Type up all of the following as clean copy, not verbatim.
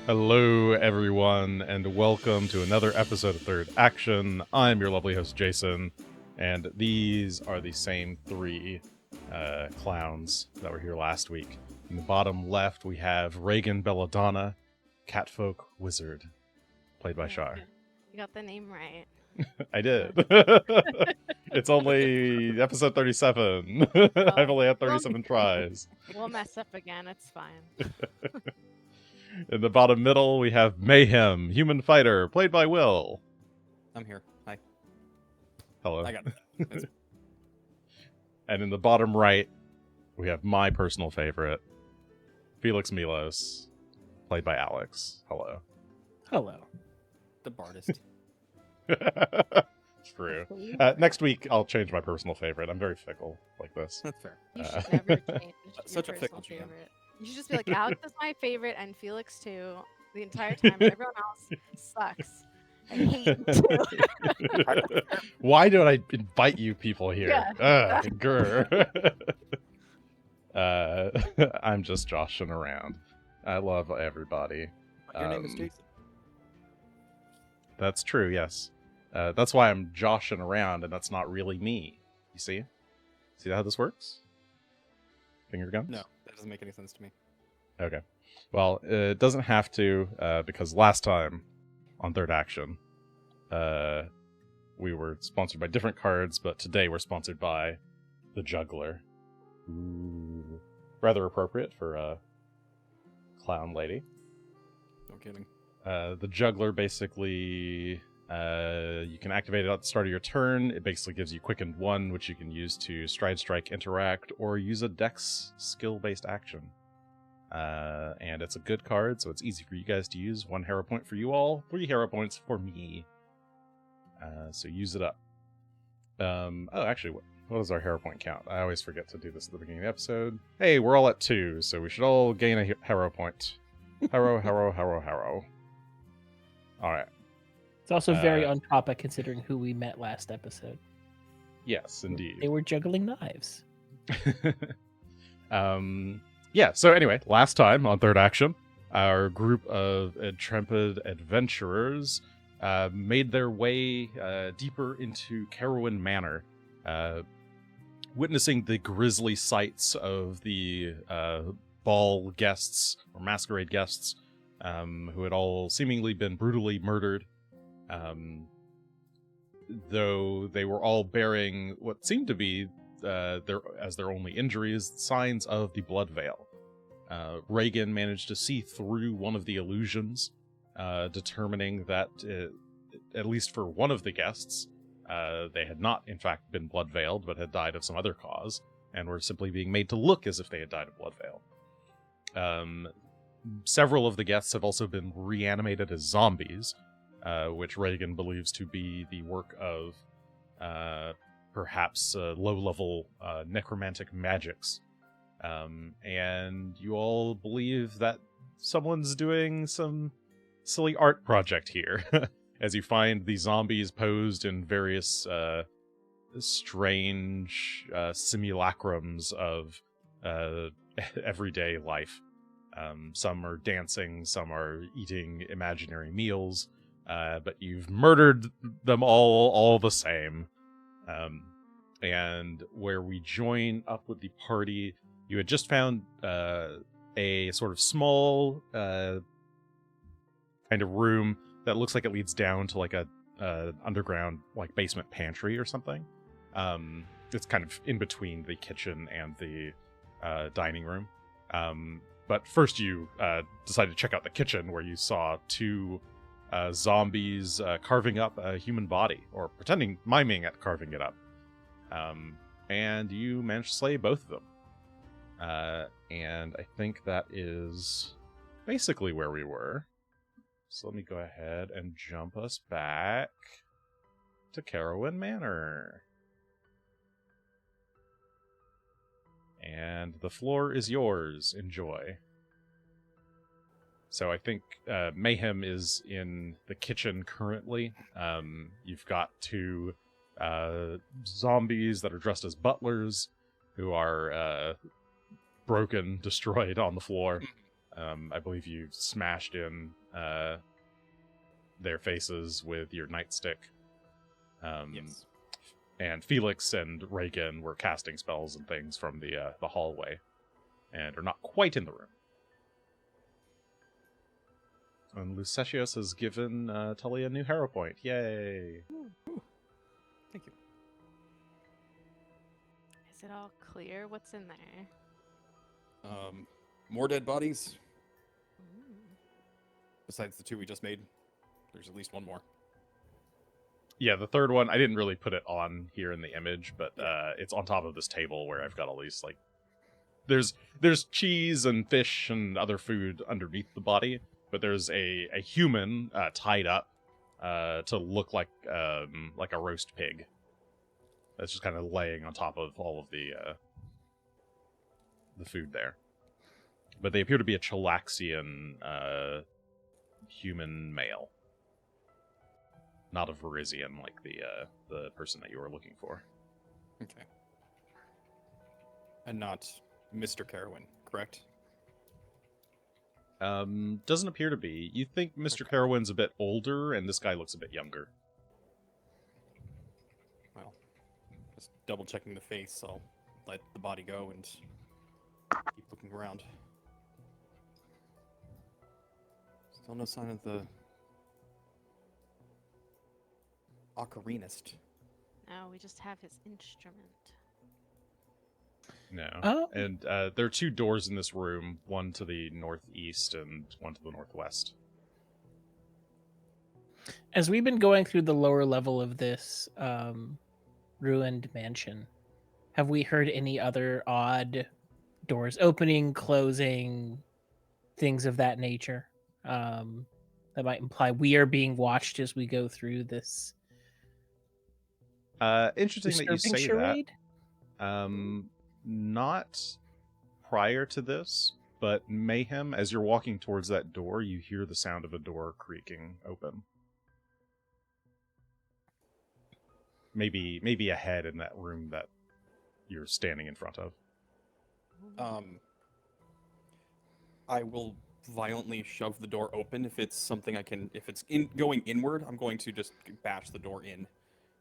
Hello, everyone, and welcome to another episode of Third Action. I'm your lovely host, Jason, and these are the same three clowns that were here last week. In the bottom left, we have Regan, Belladonna, Catfolk Wizard, played by Char. You got the name right. I did. It's only episode 37. I've only had 37 tries. We'll mess up again. It's fine. In the bottom middle, we have Mayhem, human fighter, played by Will. I'm here. Hi. Hello. I got it. And in the bottom right, we have my personal favorite, Felix Milos, played by Alex. Hello. Hello. The Bardist. True. Next week, I'll change my personal favorite. I'm very fickle like this. That's fair. You should never change Such your a fickle personal jam. favorite. You should just be like, Alex is my favorite and Felix too. The entire time, everyone else sucks. I hate you too. Why do I invite you people here? Yeah. Grr. I'm just joshing around. I love everybody. Your name is Jason. That's true, yes. That's why I'm joshing around, and that's not really me. You see? See how this works? Finger guns? No, that doesn't make any sense to me. Okay. Well, it doesn't have to, because last time on Third Action, we were sponsored by different cards, but today we're sponsored by the Juggler. Ooh. Rather appropriate for a clown lady. No kidding. The Juggler basically, you can activate it at the start of your turn. It basically gives you Quickened 1, which you can use to Stride, Strike, Interact, or use a Dex skill-based action. And it's a good card, so it's easy for you guys to use. 1 hero point for you all, 3 hero points for me. So use it up. Actually, what is our hero point count? I always forget to do this at the beginning of the episode. Hey, we're all at 2, so we should all gain a hero point. Hero. Alright. It's also very on topic considering who we met last episode. Yes, indeed. They were juggling knives. Yeah, so anyway, last time on Third Action, our group of intrepid adventurers made their way deeper into Carowin Manor, witnessing the grisly sights of the ball guests, or masquerade guests, who had all seemingly been brutally murdered, though they were all bearing what seemed to be their only injuries, signs of the blood veil. Regan managed to see through one of the illusions, determining that, at least for one of the guests, they had not in fact been blood veiled, but had died of some other cause, and were simply being made to look as if they had died of blood veil. Several of the guests have also been reanimated as zombies, which Regan believes to be the work of perhaps low-level necromantic magics. And you all believe that someone's doing some silly art project here, as you find the zombies posed in various strange simulacrums of everyday life. Some are dancing, some are eating imaginary meals, but you've murdered them all the same. And where we join up with the party, you had just found a sort of small kind of room that looks like it leads down to like a underground like basement pantry or something. It's kind of in between the kitchen and the dining room. But first you decided to check out the kitchen, where you saw 2 zombies carving up a human body, or miming at carving it up. And you managed to slay both of them. And I think that is basically where we were. So let me go ahead and jump us back to Carowin Manor. And the floor is yours. Enjoy. So I think Mayhem is in the kitchen currently. You've got 2 zombies that are dressed as butlers, who are broken, destroyed on the floor. I believe you smashed in their faces with your nightstick. Yes. And Felix and Regan were casting spells and things from the hallway, and are not quite in the room. And Lucetius has given Tully a new hero point. Yay! Thank you. Is it all clear? What's in there? More dead bodies. Ooh. Besides the 2 we just made, there's at least 1 more. Yeah, the third one, I didn't really put it on here in the image, but it's on top of this table where I've got all these, like... There's cheese and fish and other food underneath the body, but there's a human tied up to look like a roast pig. That's just kind of laying on top of all of the food there. But they appear to be a Chalaxian human male. Not a Verizian like the person that you were looking for. Okay. And not Mr. Carowin, correct? Doesn't appear to be. You think Mr. Carowin's a bit older, and this guy looks a bit younger. Well, just double checking the face, I'll let the body go and keep looking around. Still no sign of the ocarinist. No, we just have his instrument. No. Oh. And there are 2 doors in this room, one to the northeast and one to the northwest. As we've been going through the lower level of this ruined mansion, have we heard any other odd doors opening, closing, things of that nature? That might imply we are being watched as we go through this. Interesting that you disturbing say charade? that. Not prior to this, but Mayhem, as you're walking towards that door, you hear the sound of a door creaking open. Maybe ahead in that room that you're standing in front of. I will violently shove the door open if it's something I can. If it's going inward, I'm going to just bash the door in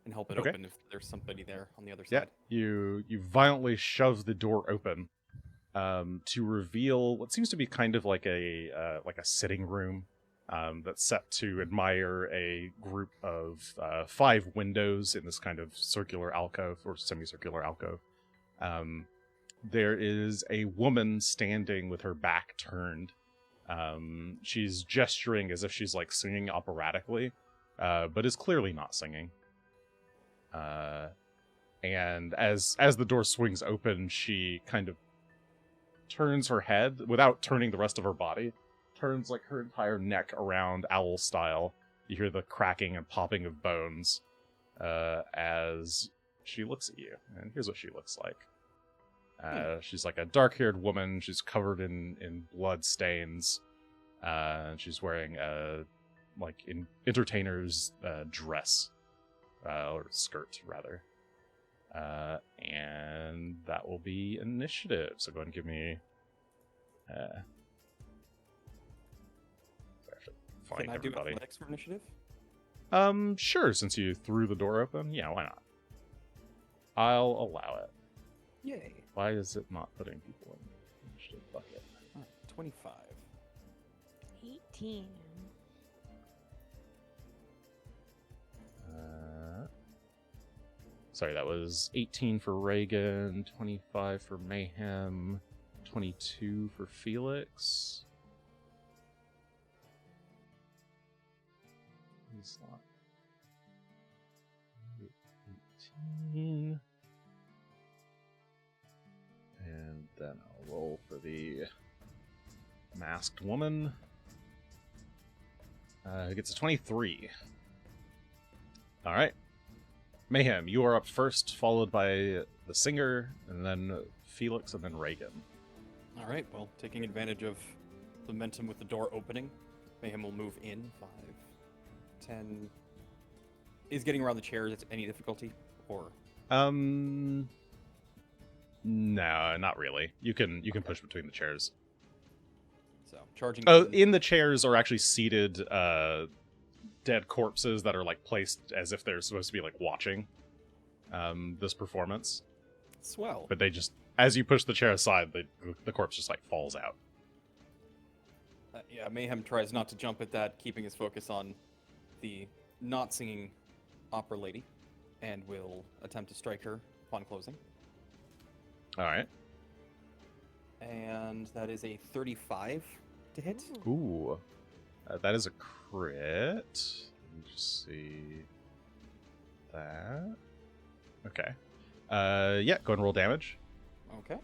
and help it Okay. open if there's somebody there on the other Yeah, side. you violently shove the door open to reveal what seems to be kind of like a sitting room that's set to admire a group of 5 windows in this kind of circular alcove or semicircular alcove. There is a woman standing with her back turned. She's gesturing as if she's like singing operatically, but is clearly not singing. And as the door swings open, she kind of turns her head without turning the rest of her body, turns like her entire neck around owl style. You hear the cracking and popping of bones as she looks at you. And here's what she looks like. She's like a dark-haired woman. She's covered in blood stains. She's wearing a entertainer's dress. Or skirt, rather. And that will be initiative. So go ahead and give me... Can I do athletics for initiative? Sure, since you threw the door open. Yeah, why not? I'll allow it. Yay. Why is it not putting people in the initiative bucket? Alright, 25. 18. Sorry, that was 18 for Regan, 25 for Mayhem, 22 for Felix. He's not. 18. And then I'll roll for the masked woman. Who gets a 23. Alright. Mayhem, you are up first, followed by the singer, and then Felix, and then Regan. Alright, well, taking advantage of the momentum with the door opening, Mayhem will move in. 5, 10. Is getting around the chairs any difficulty? Or No, not really. You can push between the chairs. So charging. Oh, in the chairs are actually seated dead corpses that are like placed as if they're supposed to be like watching this performance. Swell. But they just, as you push the chair aside, the corpse just like falls out. Yeah, Mayhem tries not to jump at that, keeping his focus on the not singing opera lady, and will attempt to strike her upon closing. All right. And that is a 35 to hit. Ooh. That is a crit. Let me just see that. Okay. Yeah, go and roll damage. Okay.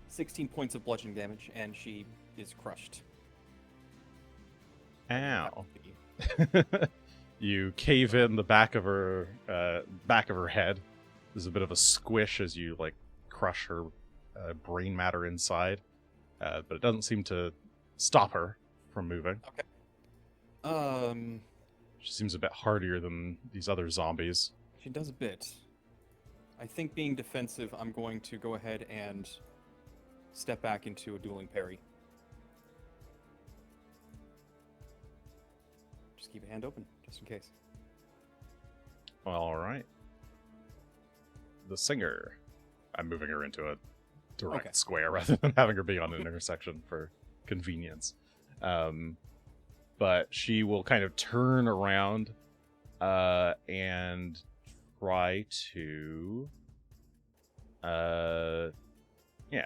16 points of bludgeoning damage, and she is crushed. Ow. You cave in the back of her head. There's a bit of a squish as you like crush her brain matter inside, but it doesn't seem to stop her from moving. Okay. She seems a bit hardier than these other zombies. She does a bit. I think being defensive, I'm going to go ahead and step back into a dueling parry. Just keep a hand open, just in case. All right. The singer. I'm moving her into a direct square rather than having her be on an intersection for convenience. But she will kind of turn around and try to...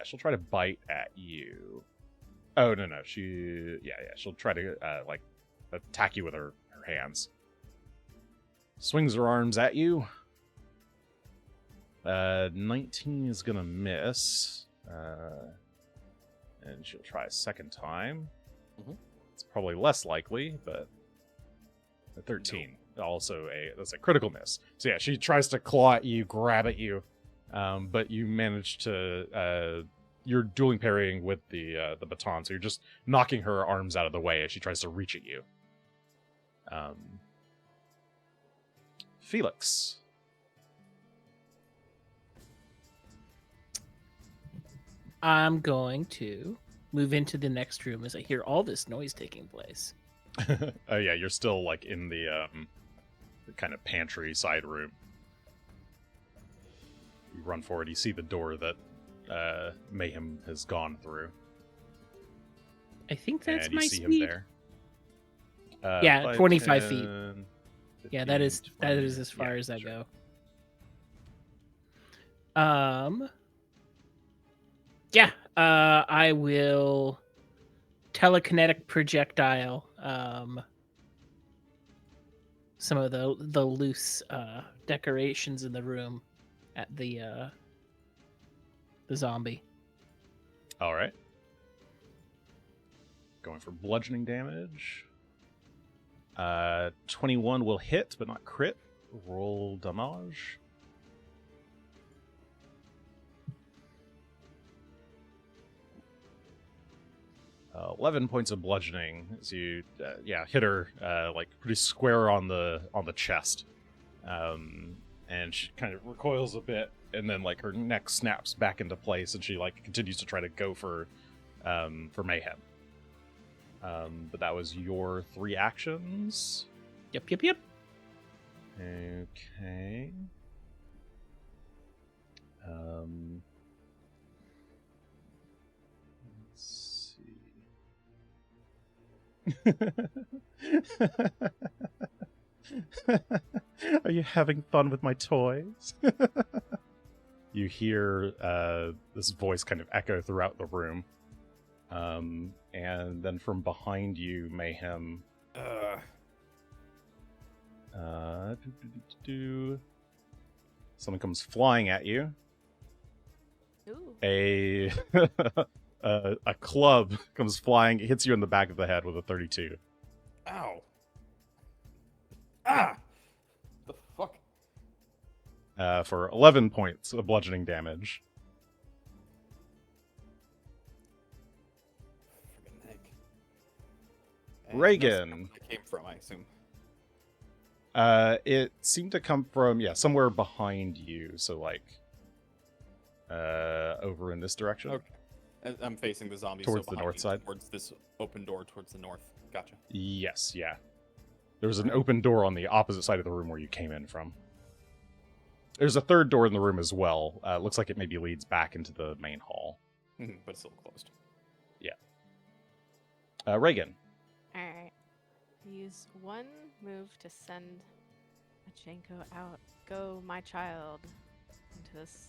she'll try to bite at you. Oh, no. She'll try to, attack you with her hands. Swings her arms at you. 19 is gonna miss. And she'll try a second time. Mm-hmm. It's probably less likely, but a 13. Also that's a critical miss. So yeah, she tries to claw at you, grab at you, but you manage to you're dueling parrying with the baton, so you're just knocking her arms out of the way as she tries to reach at you. Felix. I'm going to move into the next room as I hear all this noise taking place. Oh yeah, you're still like in the kind of pantry side room. You run forward, you see the door that Mayhem has gone through. I think that's and you my see speed. him there. Yeah, 25 feet. 15, Yeah, that is 20, as far as I sure. go. I will telekinetic projectile some of the loose decorations in the room at the zombie. All right. Going for bludgeoning damage. 21 will hit, but not crit. Roll damage. 11 points of bludgeoning as you, hit her like pretty square on the chest, and she kind of recoils a bit, and then like her neck snaps back into place, and she like continues to try to go for Mayhem. But that was your 3 actions. Yep. Okay. Let's see. Are you having fun with my toys? You hear this voice kind of echo throughout the room. And then from behind you, Mayhem. Someone comes flying at you. Ooh. A club comes flying, hits you in the back of the head with a 32. Ow. Ah! The fuck? For 11 points of bludgeoning damage. Friggin' heck. And Regan. that's where it came from, I assume. It seemed to come from, somewhere behind you, so like, over in this direction. Okay. I'm facing the zombies. Towards so the behind north me, side? Towards this open door towards the north. Gotcha. Yes, yeah. There's an open door on the opposite side of the room where you came in from. There's a third door in the room as well. Looks like it maybe leads back into the main hall. But it's still closed. Regan. Alright. Use one move to send Machenko out. Go, my child. Into this.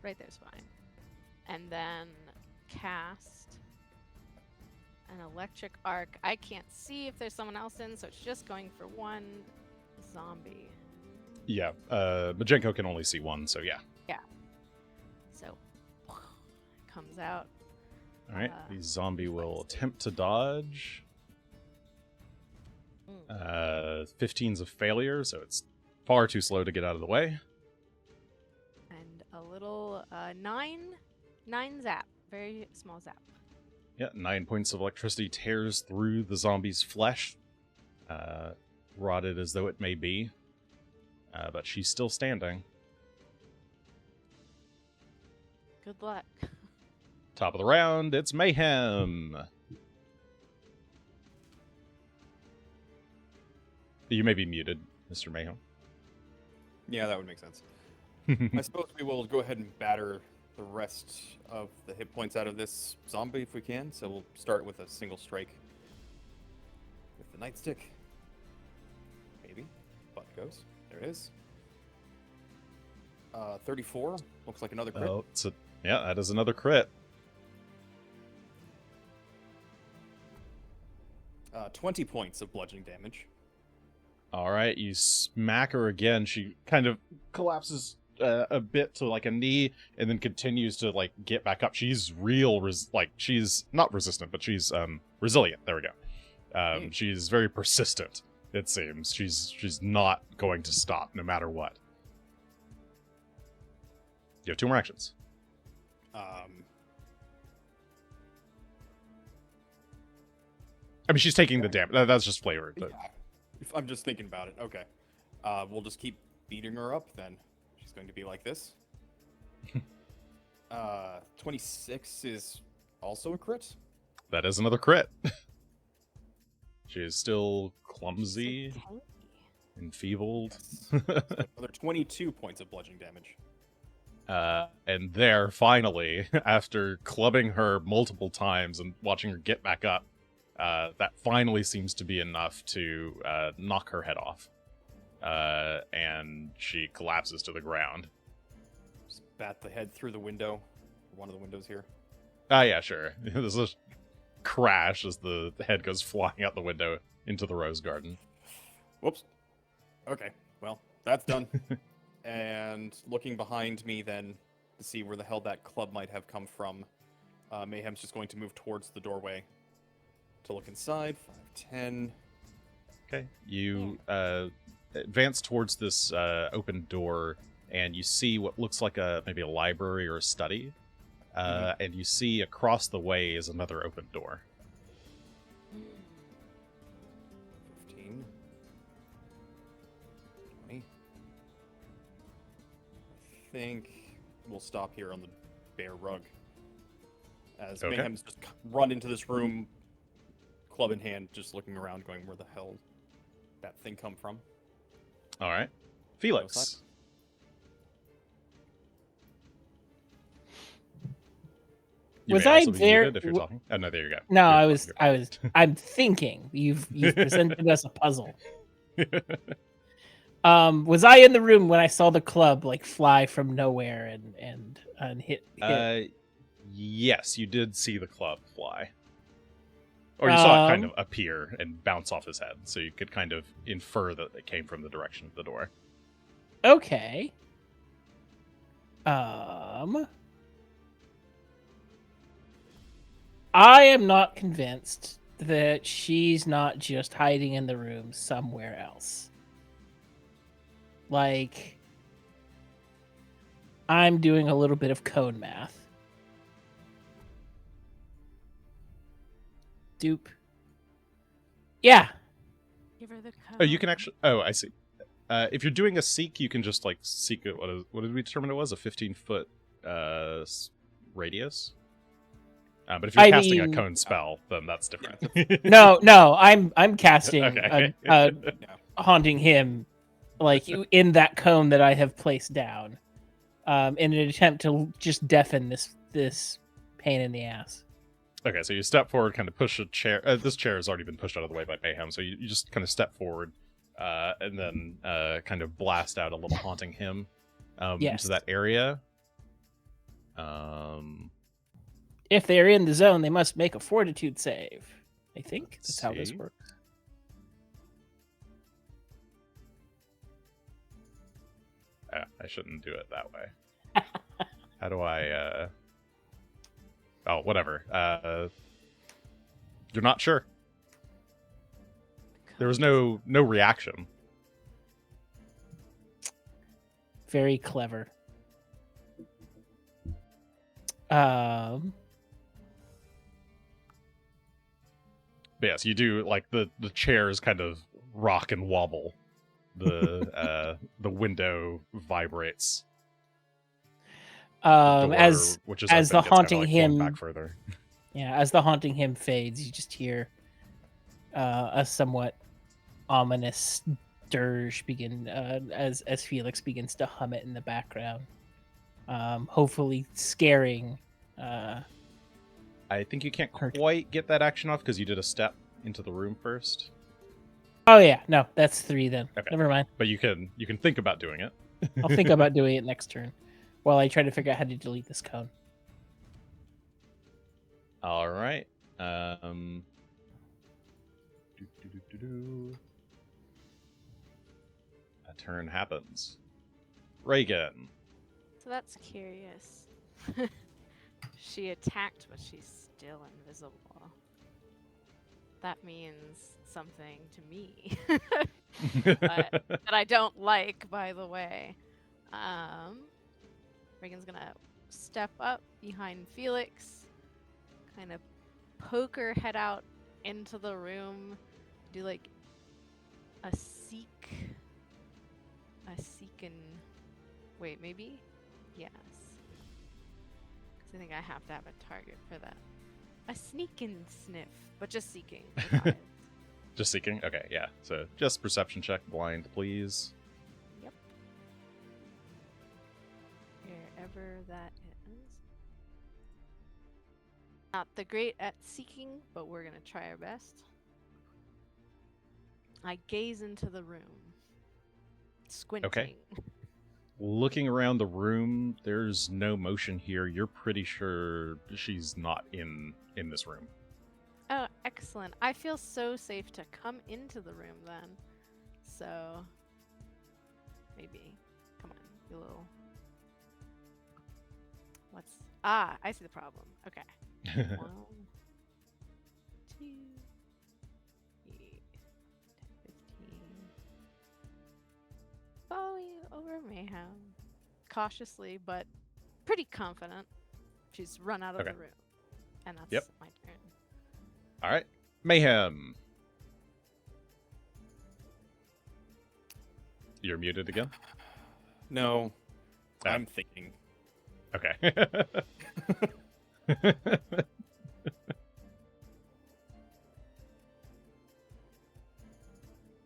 Right there's fine. And then cast an electric arc. I can't see if there's someone else in, so it's just going for one zombie. Yeah, Majenko can only see one, so yeah. So comes out. Alright, the zombie will attempt to dodge. 15's a failure, so it's far too slow to get out of the way. And a little 9 zap. Very small zap. Yeah, 9 points of electricity tears through the zombie's flesh, rotted as though it may be. But she's still standing. Good luck. Top of the round, it's Mayhem. You may be muted, Mr. Mayhem. Yeah, that would make sense. I suppose we will go ahead and batter the rest of the hit points out of this zombie if we can. So we'll start with a single strike with the nightstick. Maybe. Butt goes. There it is. 34. Looks like another crit. Oh, yeah, that is another crit. 20 points of bludgeoning damage. Alright, you smack her again. She kind of collapses a bit to like a knee and then continues to like get back up. She's she's not resistant, but she's resilient. There we go. She's very persistent, it seems. She's not going to stop no matter what. You have 2 more actions. I mean, she's taking the damage. That's just flavor. But... Yeah. If I'm just thinking about it. Okay. We'll just keep beating her up then. She's going to be like this. 26 is also a crit. That is another crit. She is still clumsy, enfeebled. So another 22 points of bludgeoning damage. And there, finally, after clubbing her multiple times and watching her get back up, that finally seems to be enough to knock her head off. And she collapses to the ground. Just bat the head through the window. One of the windows here. Ah, yeah, sure. There's a crash as the head goes flying out the window into the rose garden. Whoops. Okay, well, that's done. And looking behind me then to see where the hell that club might have come from, Mayhem's just going to move towards the doorway to look inside. 5, 10. Okay. You advance towards this open door, and you see what looks like maybe a library or a study. And you see across the way is another open door. 15. 20. I think we'll stop here on the bare rug. As Okay. Mayhem's just run into this room, club in hand, just looking around, going, where the hell that thing come from? All right. Felix. You Was may I also be there- muted if you're talking. Oh, no, there you go. No, You're- I'm thinking. You've presented us a puzzle. Was I in the room when I saw the club like fly from nowhere and hit? Yes, you did see the club fly. Or you saw it kind of appear and bounce off his head, so you could kind of infer that it came from the direction of the door. Okay. I am not convinced that she's not just hiding in the room somewhere else. Like, I'm doing a little bit of code math. Dupe. Yeah. Give her the code. Oh, you can actually... Oh, I see. If you're doing a seek, you can just, like, seek it. What did we determine it was? A 15-foot radius. But if you're I casting mean- a cone spell, then that's different. No, I'm casting Okay. haunting him, like in that cone that I have placed down, in an attempt to just deafen this pain in the ass. Okay, so you step forward, kind of push a chair. This chair has already been pushed out of the way by Mayhem, so you just kind of step forward, and then kind of blast out a little haunting him Yes. into that area. If they're in the zone, they must make a fortitude save. I think Let's that's how this see. works. I shouldn't do it that way. How do I? Oh, whatever. You're not sure. There was no reaction. Very clever. But yes, you do, like, the chairs kind of rock and wobble. The window vibrates. Door, As which is as open, the gets haunting kinda, like, flung him- back further. as the haunting him fades, you just hear a somewhat ominous dirge begin as Felix begins to hum it in the background, hopefully scaring. I think you can't Hurt. quite get that action off because you did a step into the room first. Oh yeah, no, that's 3 then. Okay. Never mind. But you can think about doing it. I'll think about doing it next turn, while I try to figure out how to delete this cone. All right. A turn happens. Regan. So that's curious. She attacked, but she's still invisible. That means something to me that I don't like, by the way. Regan's gonna step up behind Felix, kind of poke her head out into the room, do like a seek and wait, maybe? Yes. Because I think I have to have a target for that. A sneak and sniff, but just seeking. with eyes. Just seeking? Okay, yeah. So just perception check, blind, please. Yep. Wherever that is. Not the great at seeking, but we're gonna try our best. I gaze into the room, squinting. Looking around the room, there's no motion here. You're pretty sure she's not in this room. Oh, excellent. I feel so safe to come into the room then. So, maybe. Come on, you little. What's. Ah, I see the problem. Okay. 1, 2, 3, 15. Follow you over Mayhem. Cautiously, but pretty confident. She's run out of Okay. the room. And that's Yep. my turn. All right. Mayhem. You're muted again? No, Ah. I'm thinking. Okay.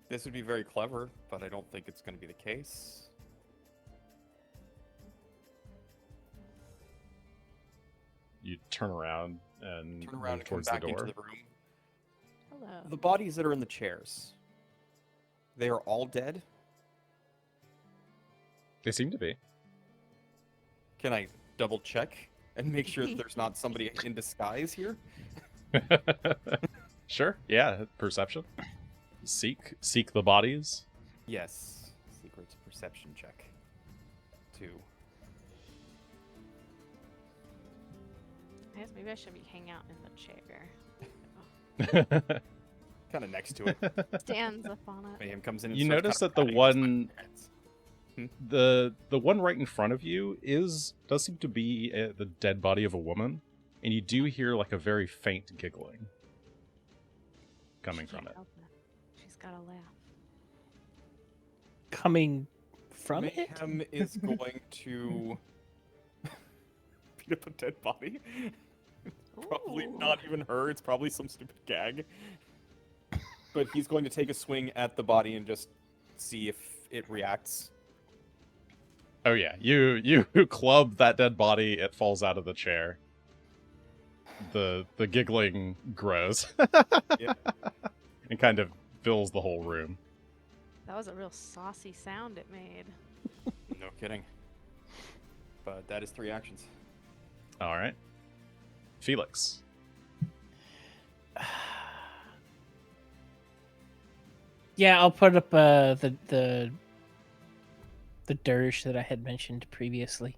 This would be very clever, but I don't think it's going to be the case. You turn around and Turn move around and come towards the back into door. the room. Hello. The bodies that are in the chairs, they are all dead? They seem to be. Can I double check and make sure that there's not somebody in disguise here? Sure. Yeah. Perception. Seek the bodies. Yes. Secrets perception check. 2. I guess maybe I should be hanging out in the chair. Kind of next to it. Stands up on it. Mayhem comes in and You starts notice kinda that the patting his one- hands. the one right in front of you does seem to be the dead body of a woman, and you do hear like a very faint giggling coming She from can't it. help She's got to laugh. Coming from it? Mayhem is going to looking at the dead body. Probably not even her. It's probably some stupid gag. But he's going to take a swing at the body and just see if it reacts. Oh yeah, you club that dead body. It falls out of the chair. The giggling grows. Yep. And kind of fills the whole room. That was a real saucy sound it made. No kidding. But that is 3 actions. All right, Felix. Yeah, I'll put up the dirge that I had mentioned previously.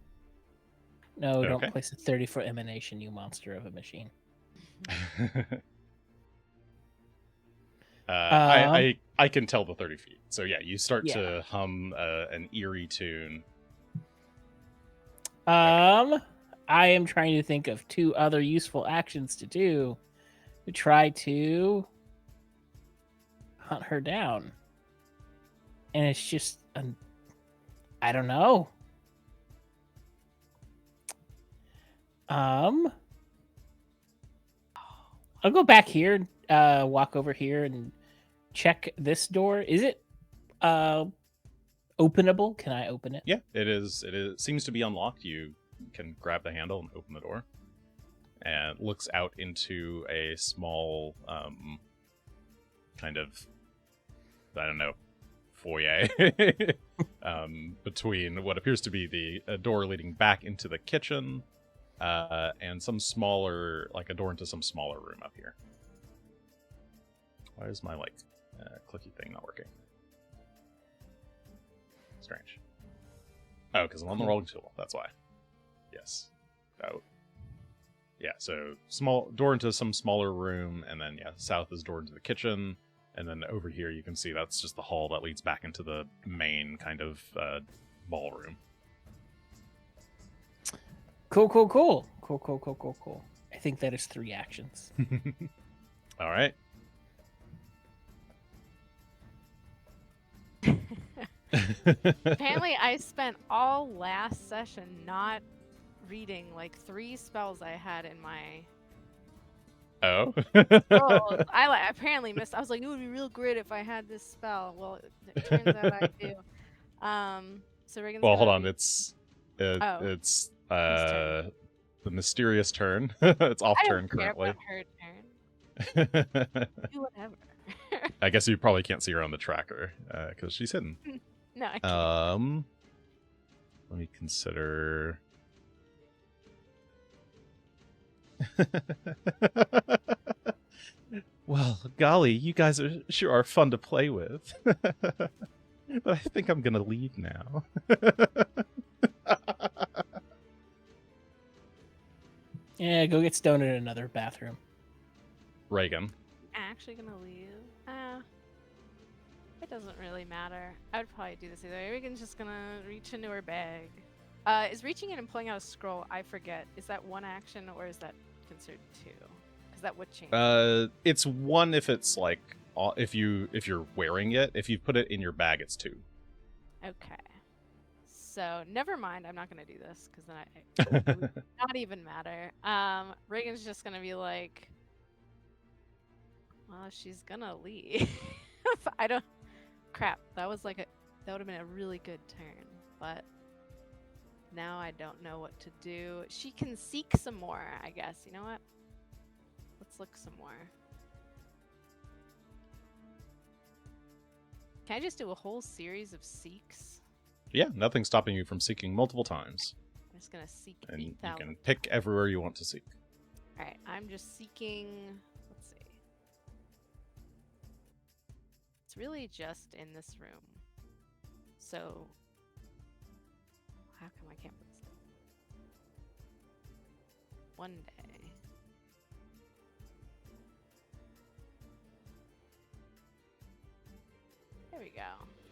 No, don't Okay. place a 30-foot emanation, you monster of a machine. I can tell the 30 feet. So yeah, you start Yeah. to hum an eerie tune. I am trying to think of 2 other useful actions to do to try to hunt her down. And it's just, I don't know. I'll go back here, walk over here and check this door. Is it openable? Can I open it? Yeah, it is. It seems to be unlocked. You can grab the handle and open the door, and it looks out into a small, kind of, I don't know, foyer between what appears to be a door leading back into the kitchen, and some smaller, like a door into some smaller room up here. Why is my clicky thing not working? Strange. Oh, because I'm on the rolling tool. That's why. Yes. Oh. Yeah, so small door into some smaller room, and then, yeah, south is door into the kitchen, and then over here you can see that's just the hall that leads back into the main kind of ballroom. Cool. I think that is 3 actions. All right. Apparently, I spent all last session not reading like 3 spells I had in my. Oh. Oh, I apparently missed. I was like, it would be real great if I had this spell. Well, it turns out I do. So Regan's Well, hold gonna on. read- It's turn? the mysterious turn. It's off I turn don't care currently. about her turn. Do whatever. I guess you probably can't see her on the tracker because she's hidden. No, I can't. Let me consider. Well, golly, you guys sure are fun to play with. But I think I'm gonna leave now. Yeah, go get stoned in another bathroom. Regan. Actually gonna leave. It doesn't really matter. I would probably do this either. Regan's just gonna reach into her bag. Is reaching in and pulling out a scroll, I forget, is that 1 action or is that considered 2? Because that would change. It's 1 if it's like if you're wearing it. If you put it in your bag, it's 2. Okay. So never mind. I'm not gonna do this because then it would not even matter. Regan's just gonna be like, well, she's gonna leave. I don't. Crap. That would have been a really good turn, but now I don't know what to do. She can seek some more, I guess. You know what? Let's look some more. Can I just do a whole series of seeks? Yeah, nothing's stopping you from seeking multiple times. I'm just gonna seek And you 8,000. can pick everywhere you want to seek. Alright, I'm just seeking. Let's see. It's really just in this room. So. How come I can't put this in? One day. There we go.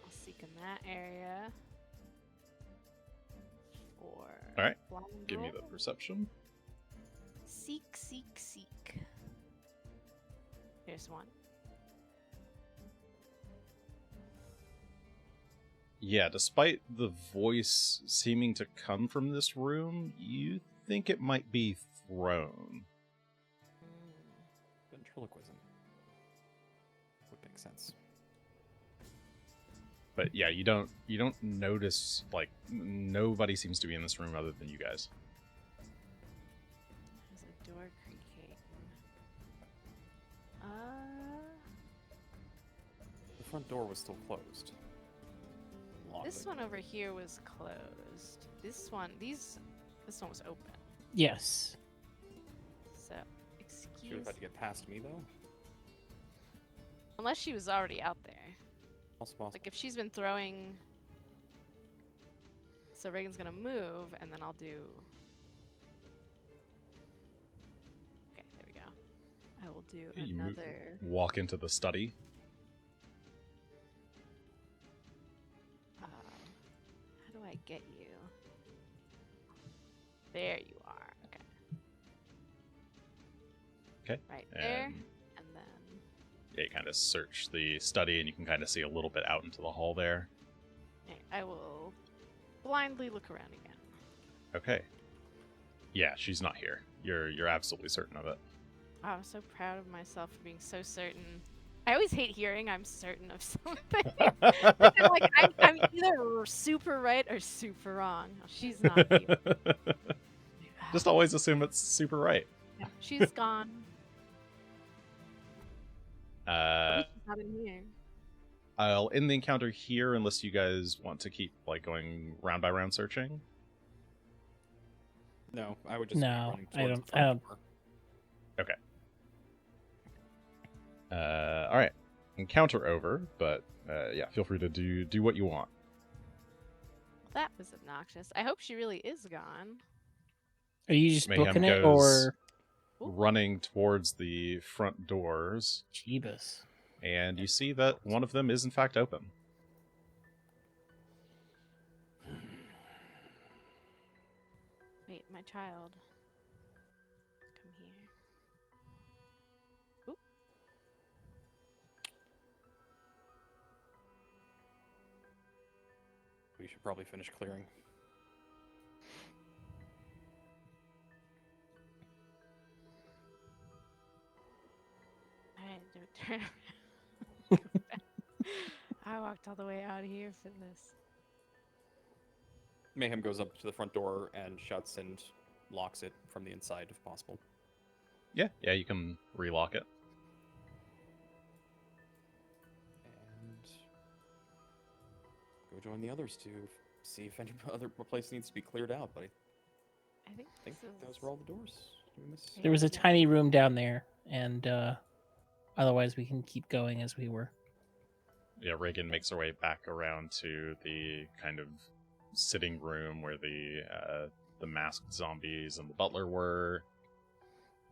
I'll seek in that area. For. Alright, blind Give me the roll. perception. Seek. Here's 1. Yeah, despite the voice seeming to come from this room, you think it might be thrown. Ventriloquism would make sense. But yeah, you don't notice, like, nobody seems to be in this room other than you guys. There's a door creaking. The front door was still closed. Locked This it. one over here was closed. This one was open. Yes. So, She would excuse have had to get past me, though. unless she was already out there. Also possible. Like if she's been throwing. So Regan's gonna move, and then I'll do. Okay, there we go. I will do You another. walk into the study. How do I get you? There you are. Okay. Okay. Right there, And and then. yeah, you kind of search the study, and you can kind of see a little bit out into the hall there. Okay, I will blindly look around again. Okay. Yeah, she's not here. You're absolutely certain of it. Oh, I'm so proud of myself for being so certain. I always hate hearing I'm certain of something. I'm like, I'm either super right or super wrong. Oh, she's not here. Just always assume it's super right. Yeah, she's gone. At Uh, least she's not in here. I'll end the encounter here unless you guys want to keep like going round by round searching. No, I would just be No, running I towards don't- the I front don't- door. All right, encounter over, but yeah, feel free to do what you want. That was obnoxious. I hope she really is gone. Are you just Mayhem booking it, goes- or Ooh. Running towards the front doors, Jeebus? and you see that one of them is in fact open. Wait, my child. Come here. Oop. We should probably finish clearing. Alright, don't turn around. I walked all the way out here for this. Mayhem goes up to the front door and shuts and locks it from the inside if possible. Yeah, you can relock it. And go join the others to see if any other place needs to be cleared out. But I think I think this is... those were all the doors. Did we miss? There was a Yeah. tiny room down there, and otherwise we can keep going as we were. Yeah, Regan makes her way back around to the kind of sitting room where the masked zombies and the butler were.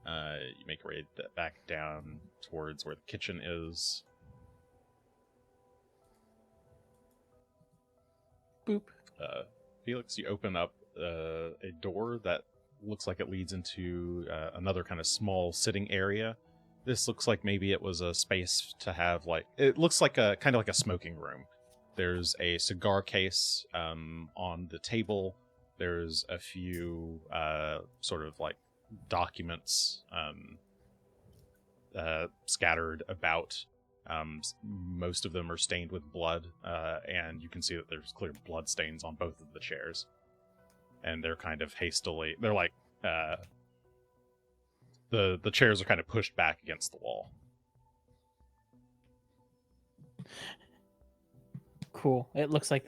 You make your way back down towards where the kitchen is. Boop. Felix, you open up a door that looks like it leads into another kind of small sitting area. This looks like maybe it was a space to have, like, it looks like a kind of like a smoking room. There's a cigar case on the table. There's a few sort of like documents scattered about. Most of them are stained with blood, and you can see that there's clear blood stains on both of the chairs. And they're kind of hastily, they're like, the chairs are kind of pushed back against the wall. Cool. It looks like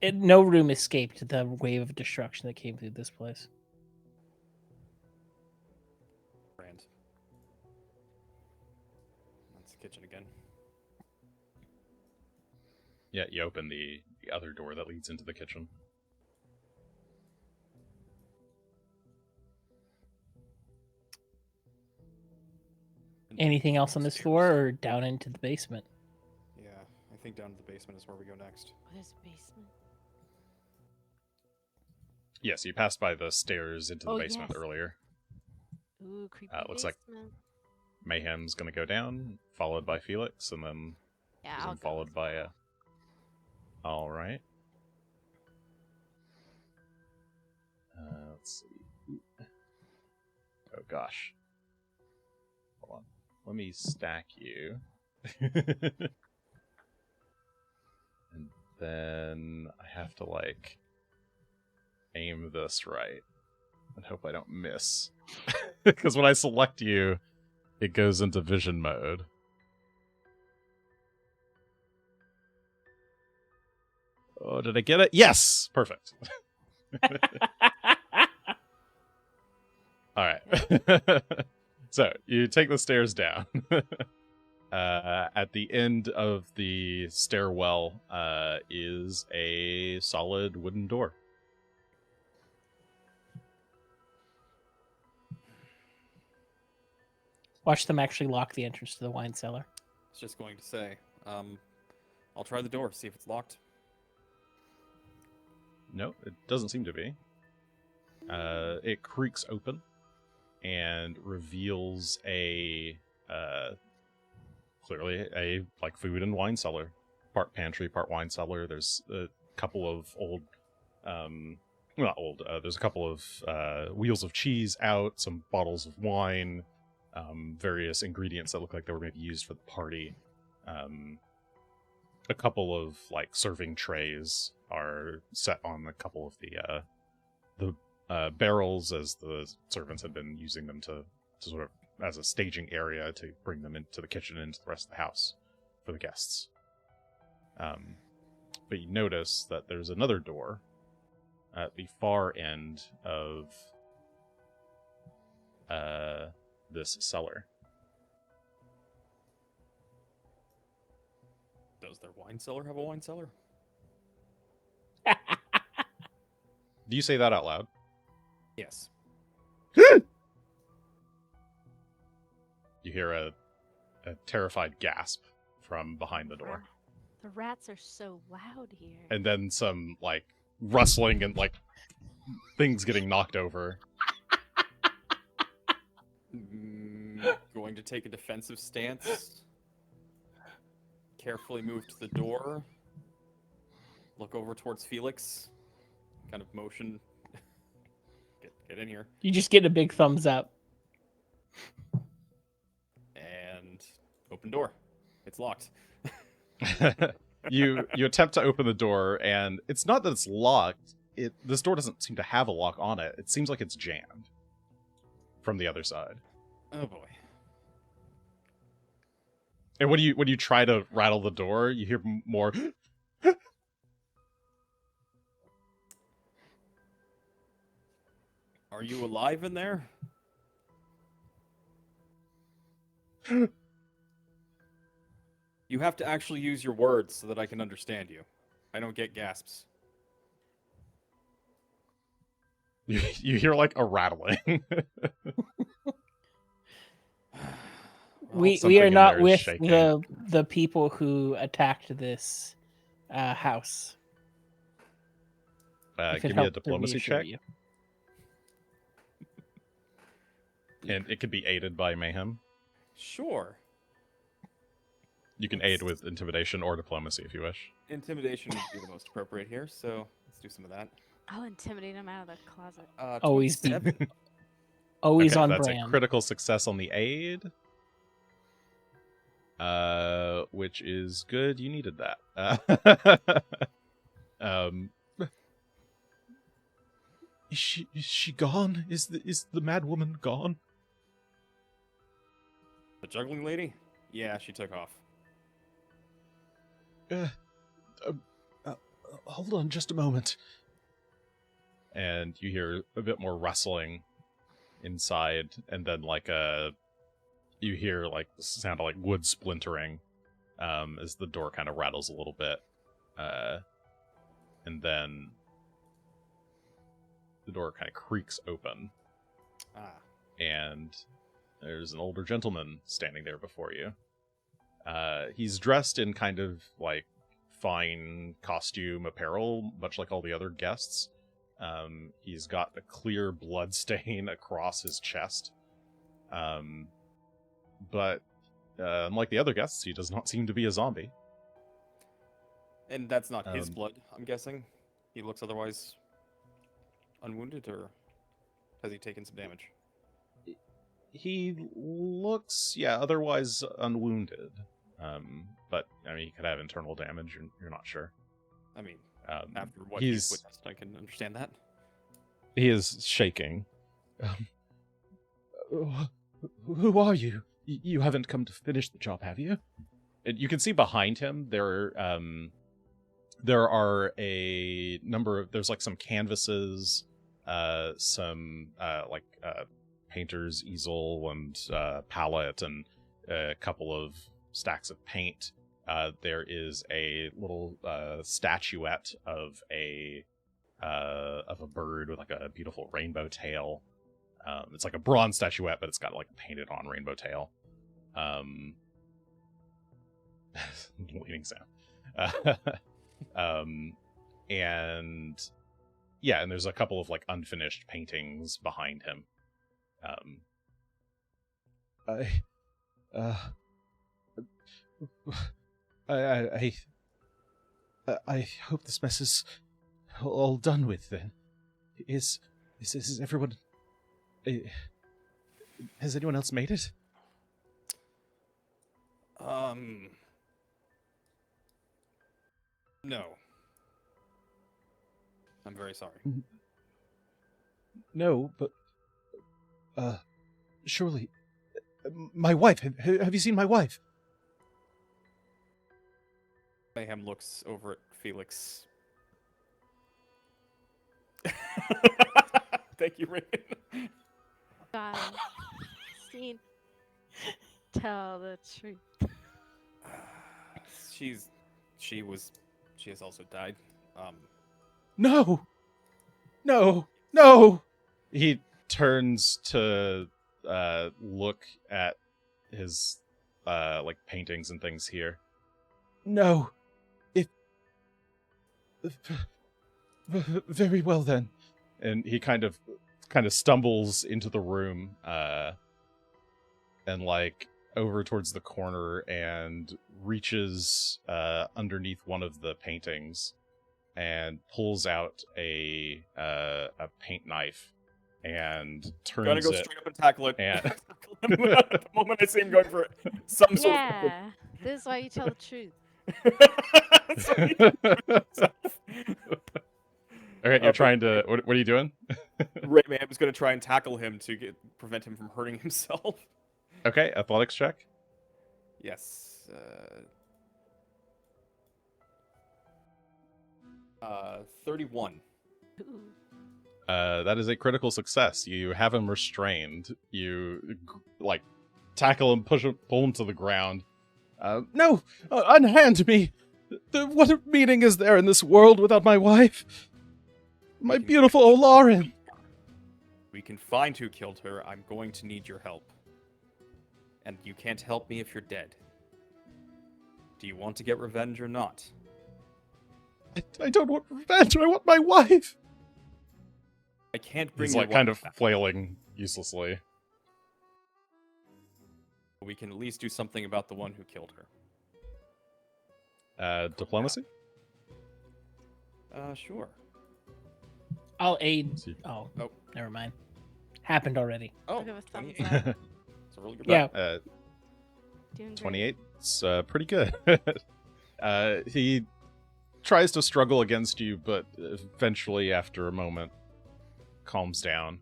no room escaped the wave of destruction that came through this place. Brand. That's the kitchen again. Yeah, you open the other door that leads into the kitchen. Anything else on this floor, or down into the basement? Yeah, I think down to the basement is where we go next. Oh, there's a basement. Yes, you passed by the stairs into the Oh, basement yes. earlier. Ooh, creepy looks like- basement. Mayhem's gonna go down, followed by Felix, and then Yeah, I'll go followed as by well. All right. Let's see. Oh gosh. Hold on. Let me stack you. And then I have to, like, aim this right and hope I don't miss. Because when I select you, it goes into vision mode. Oh, did I get it? Yes! Perfect. All right. So, you take the stairs down. At the end of the stairwell is a solid wooden door. Watch them actually lock the entrance to the wine cellar. I was just going to say, I'll try the door, see if it's locked. No, it doesn't seem to be. It creaks open and reveals a clearly a like food and wine cellar, part pantry, part wine cellar. There's a couple of old, not old. There's a couple of wheels of cheese out, some bottles of wine, various ingredients that look like they were maybe used for the party. A couple of like serving trays are set on a couple of the barrels, as the servants had been using them to sort of as a staging area to bring them into the kitchen and into the rest of the house for the guests. But you notice that there's another door at the far end of this cellar. Does their wine cellar have a wine cellar? Do you say that out loud? Yes. You hear a terrified gasp from behind the door. The rats are so loud here. And then some, like, rustling and, like, things getting knocked over. Going to take a defensive stance. Carefully move to the door. Look over towards Felix. Kind of motion. Get in here. You just get a big thumbs up. And open door. It's locked. You attempt to open the door, and it's not that it's locked. This door doesn't seem to have a lock on it. It seems like it's jammed from the other side. Oh boy. And when you try to rattle the door, you hear more. Are you alive in there? You have to actually use your words so that I can understand you. I don't get gasps. You hear like a rattling. We Something are in not there is with shaking. the people who attacked this house. If it Give me a helps to diplomacy reassure check, you. and it could be aided by Mayhem. Sure. You can aid with intimidation or diplomacy if you wish. Intimidation would be the most appropriate here, so let's do some of that. I'll intimidate him out of the closet. Always be 27. always Okay, on that's brand. a critical success on the aid. Which is good. You needed that. Is she gone? Is the mad woman gone? The juggling lady? Yeah, she took off. Hold on just a moment. And you hear a bit more rustling inside, and then you hear like the sound of like wood splintering as the door kind of rattles a little bit, and then the door kind of creaks open, and there's an older gentleman standing there before you. He's dressed in kind of like fine costume apparel, much like all the other guests. He's got a clear blood stain across his chest. But unlike the other guests, he does not seem to be a zombie. And that's not his Um, blood, I'm guessing. He looks otherwise unwounded, or has he taken some damage? He looks, yeah, otherwise unwounded. But I mean, he could have internal damage. You're not sure. I mean, Um, after what he's he's witnessed, I can understand that. he is shaking. Who are you? You haven't come to finish the job, have you? And you can see behind him there are a number of, there's like some canvases, some painter's easel and palette, and a couple of stacks of paint. There is a little statuette of a bird with like a beautiful rainbow tail. It's like a bronze statuette, but it's got like a painted on rainbow tail. Leaning sound. And yeah, and there's a couple of like unfinished paintings behind him. I hope this mess is all done with then. Is everyone... has anyone else made it? No. I'm very sorry. No, but... surely... my wife! Have you seen my wife? Mayhem looks over at Felix. Thank you, Regan. God, Christine, tell the truth. She has also died. No! No! No! He turns to look at his paintings and things here. No. Very well then. And he kind of stumbles into the room and like over towards the corner and reaches underneath one of the paintings and pulls out a paint knife and turns Gonna go it. straight up and tackle it. And The moment I see him going for some sort Yeah, this is why you tell the truth. Okay, you're trying to. What are you doing? Rayman was going to try and tackle him to prevent him from hurting himself. Okay, athletics check. Yes. 31. Ooh. That is a critical success. You have him restrained. You tackle him, pull him to the ground. No, unhand me. What meaning is there in this world without my wife? My beautiful Olarin. We can find who killed her. I'm going to need your help. And you can't help me if you're dead. Do you want to get revenge or not? I don't want revenge. I want my wife. I can't bring He's your like kind of wife back. flailing uselessly. We can at least do something about the one who killed her. Diplomacy? Sure. I'll aid. See. Oh, Oh. never mind. Happened already. Oh, I'll give a thumbs 28. up. It's a really good Yeah. Doing great. 28. It's pretty good. He tries to struggle against you, but eventually, after a moment, calms down.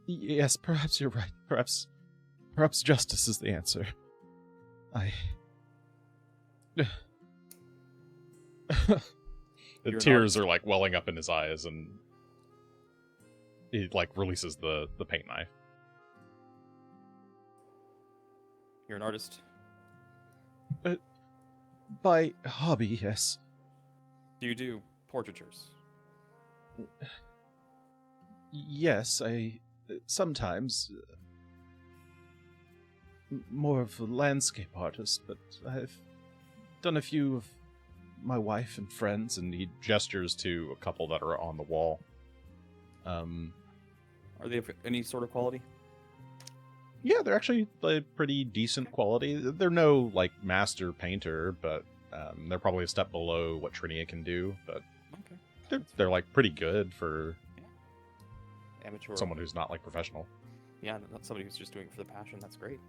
Yes, perhaps you're right. Perhaps justice is the answer. The You're tears are like welling up in his eyes, and he releases the paint knife. You're an artist. By hobby, yes. Do you do portraitures? Yes, I sometimes more of a landscape artist, but I've done a few of my wife and friends, and he gestures to a couple that are on the wall. Are they of any sort of quality? Yeah, they're actually like, pretty decent quality. They're no like master painter, but they're probably a step below what Trinia can do. But Okay. they're like pretty good for Amateur. someone who's not like professional. Yeah, not somebody who's just doing it for the passion. That's great.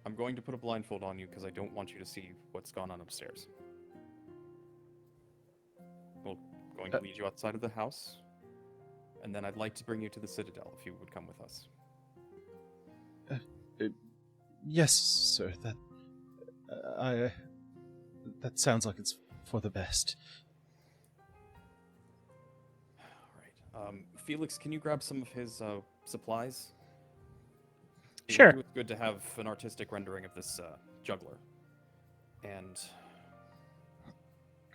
I'm going to put a blindfold on you because I don't want you to see what's gone on upstairs. We're going to lead you outside of the house, and then I'd like to bring you to the Citadel if you would come with us. Yes, sir. That sounds like it's for the best. All right. Felix, can you grab some of his supplies? It Sure. would be good to have an artistic rendering of this juggler. And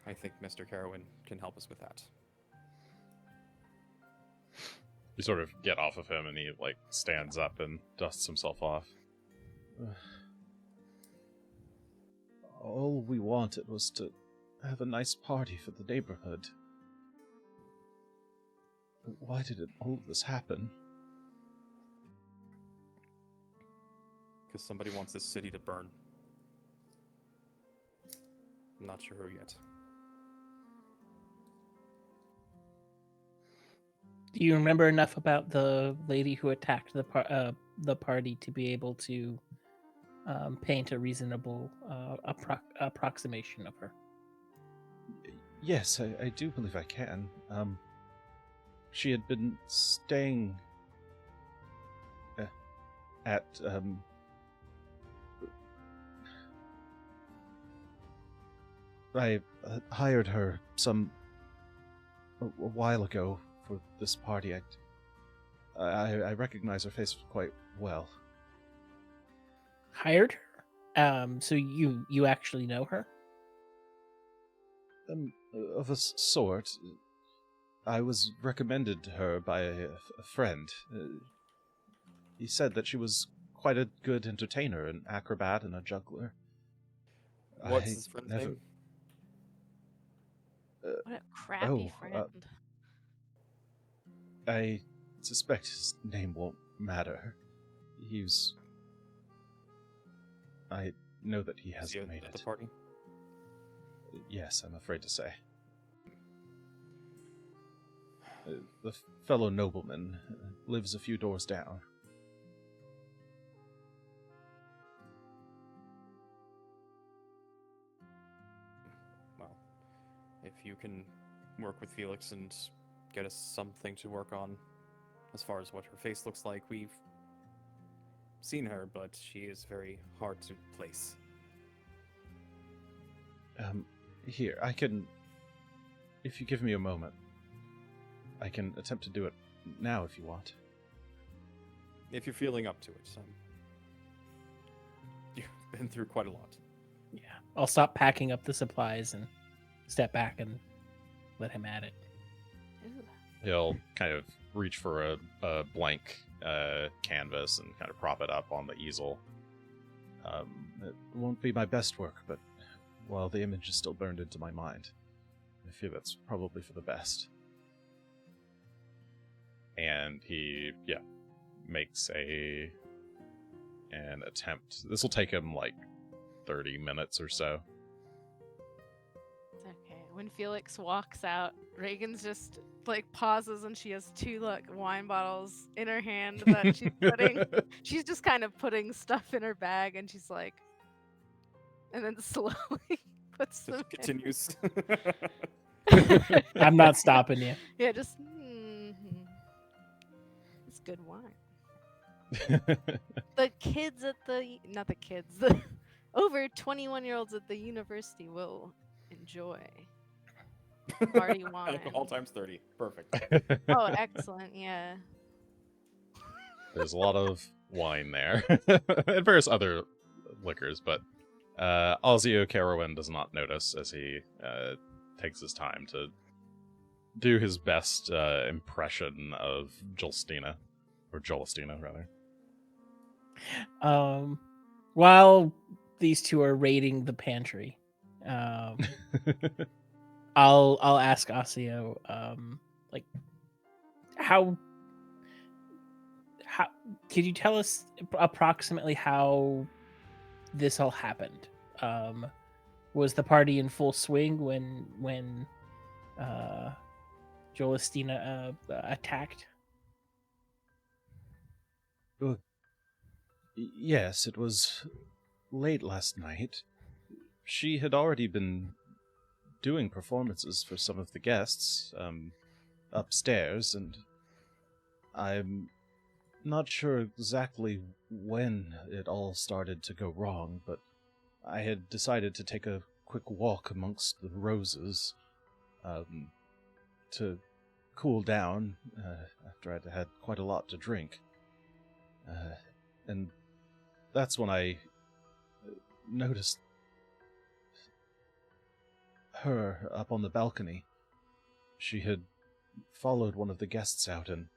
I think Mr. Carowin can help us with that. You sort of get off of him and he like stands up and dusts himself off. All we wanted was to have a nice party for the neighborhood. Why did all of this happen? Because somebody wants this city to burn. I'm not sure who yet. Do you remember enough about the lady who attacked the party to be able to paint a reasonable approximation of her? Yes, I do believe I can. She had been staying at I hired her a while ago for this party. I recognize her face quite well. Hired her? So you actually know her? Of a sort. I was recommended to her by a friend. He said that she was quite a good entertainer, an acrobat, and a juggler. What's his friend's name? What a crappy friend. I suspect his name won't matter. I know that he hasn't made at it. The party? Yes, I'm afraid to say. The fellow nobleman lives a few doors down. Well, if you can work with Felix and get us something to work on as far as what her face looks like, we've seen her, but she is very hard to place. Here, I can... If you give me a moment, I can attempt to do it now if you want. If you're feeling up to it. You've been through quite a lot. Yeah. I'll stop packing up the supplies and step back and let him at it. Ooh. He'll kind of reach for a blank canvas and kind of prop it up on the easel. It won't be my best work, but while the image is still burned into my mind, I feel that's probably for the best. And he, makes an attempt. This will take him like 30 minutes or so. Okay. When Felix walks out, Regan's just like pauses and she has two wine bottles in her hand that she's putting. She's just kind of putting stuff in her bag and she's like, and then slowly puts them Just continues. I'm not stopping you. Yeah, just it's good wine. The kids at not the kids, the over 21-year-olds at the university will enjoy party wine. Alcohol times 30. Perfect. Oh, excellent. Yeah. There's a lot of wine there. And various other liquors, but Ozio Carowin does not notice as he takes his time to do his best impression of Jolistina. Or Jolistina, rather. While these two are raiding the pantry, I'll ask Asio, like how could you tell us approximately how this all happened? Was the party in full swing when Jolistina attacked? Yes, it was late last night. She had already been doing performances for some of the guests upstairs, and I'm not sure exactly when it all started to go wrong, but I had decided to take a quick walk amongst the roses to cool down after I'd had quite a lot to drink. And that's when I noticed her up on the balcony. She had followed one of the guests out, and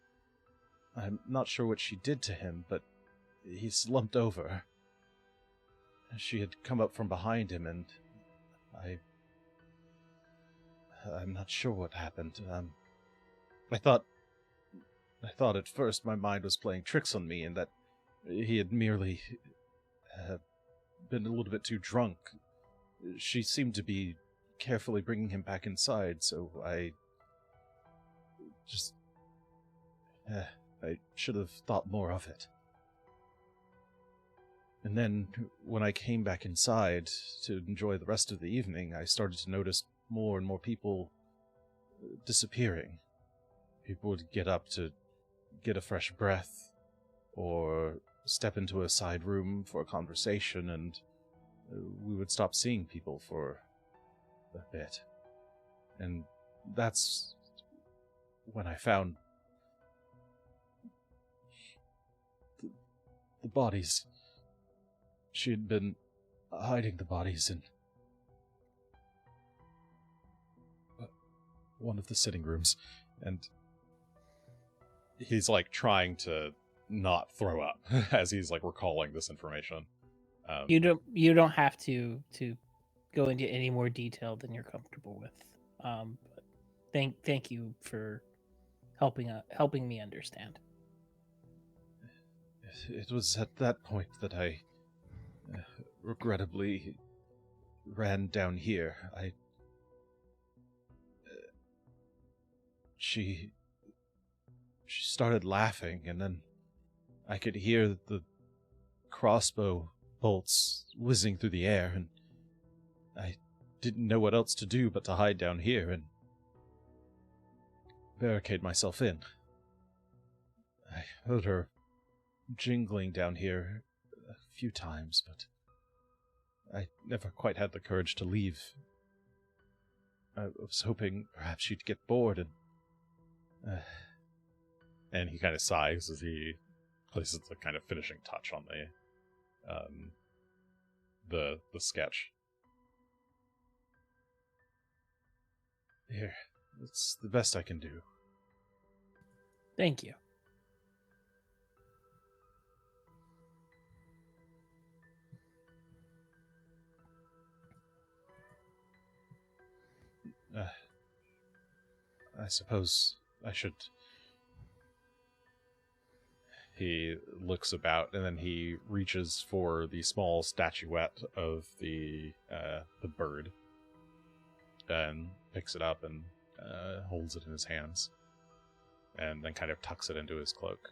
I'm not sure what she did to him, but he slumped over. She had come up from behind him, and I'm not sure what happened. I thought at first my mind was playing tricks on me, and that he had merely been a little bit too drunk. She seemed to be carefully bringing him back inside, so I should have thought more of it. And then, when I came back inside to enjoy the rest of the evening, I started to notice more and more people disappearing. People would get up to get a fresh breath, or step into a side room for a conversation, and we would stop seeing people for a bit. And that's when I found the bodies. She had been hiding the bodies in one of the sitting rooms, and he's like trying to not throw up as he's like recalling this information. You don't have to go into any more detail than you're comfortable with. But thank you for helping me understand. It was at that point that I regrettably ran down here. She started laughing, and then I could hear the crossbow bolts whizzing through the air, and I didn't know what else to do but to hide down here and barricade myself in. I heard her jingling down here a few times, but I never quite had the courage to leave. I was hoping perhaps she'd get bored and he kind of sighs as he places the kind of finishing touch on the sketch. Here, it's the best I can do. Thank you. I suppose I should... He looks about, and then he reaches for the small statuette of the bird, and picks it up and holds it in his hands, and then kind of tucks it into his cloak.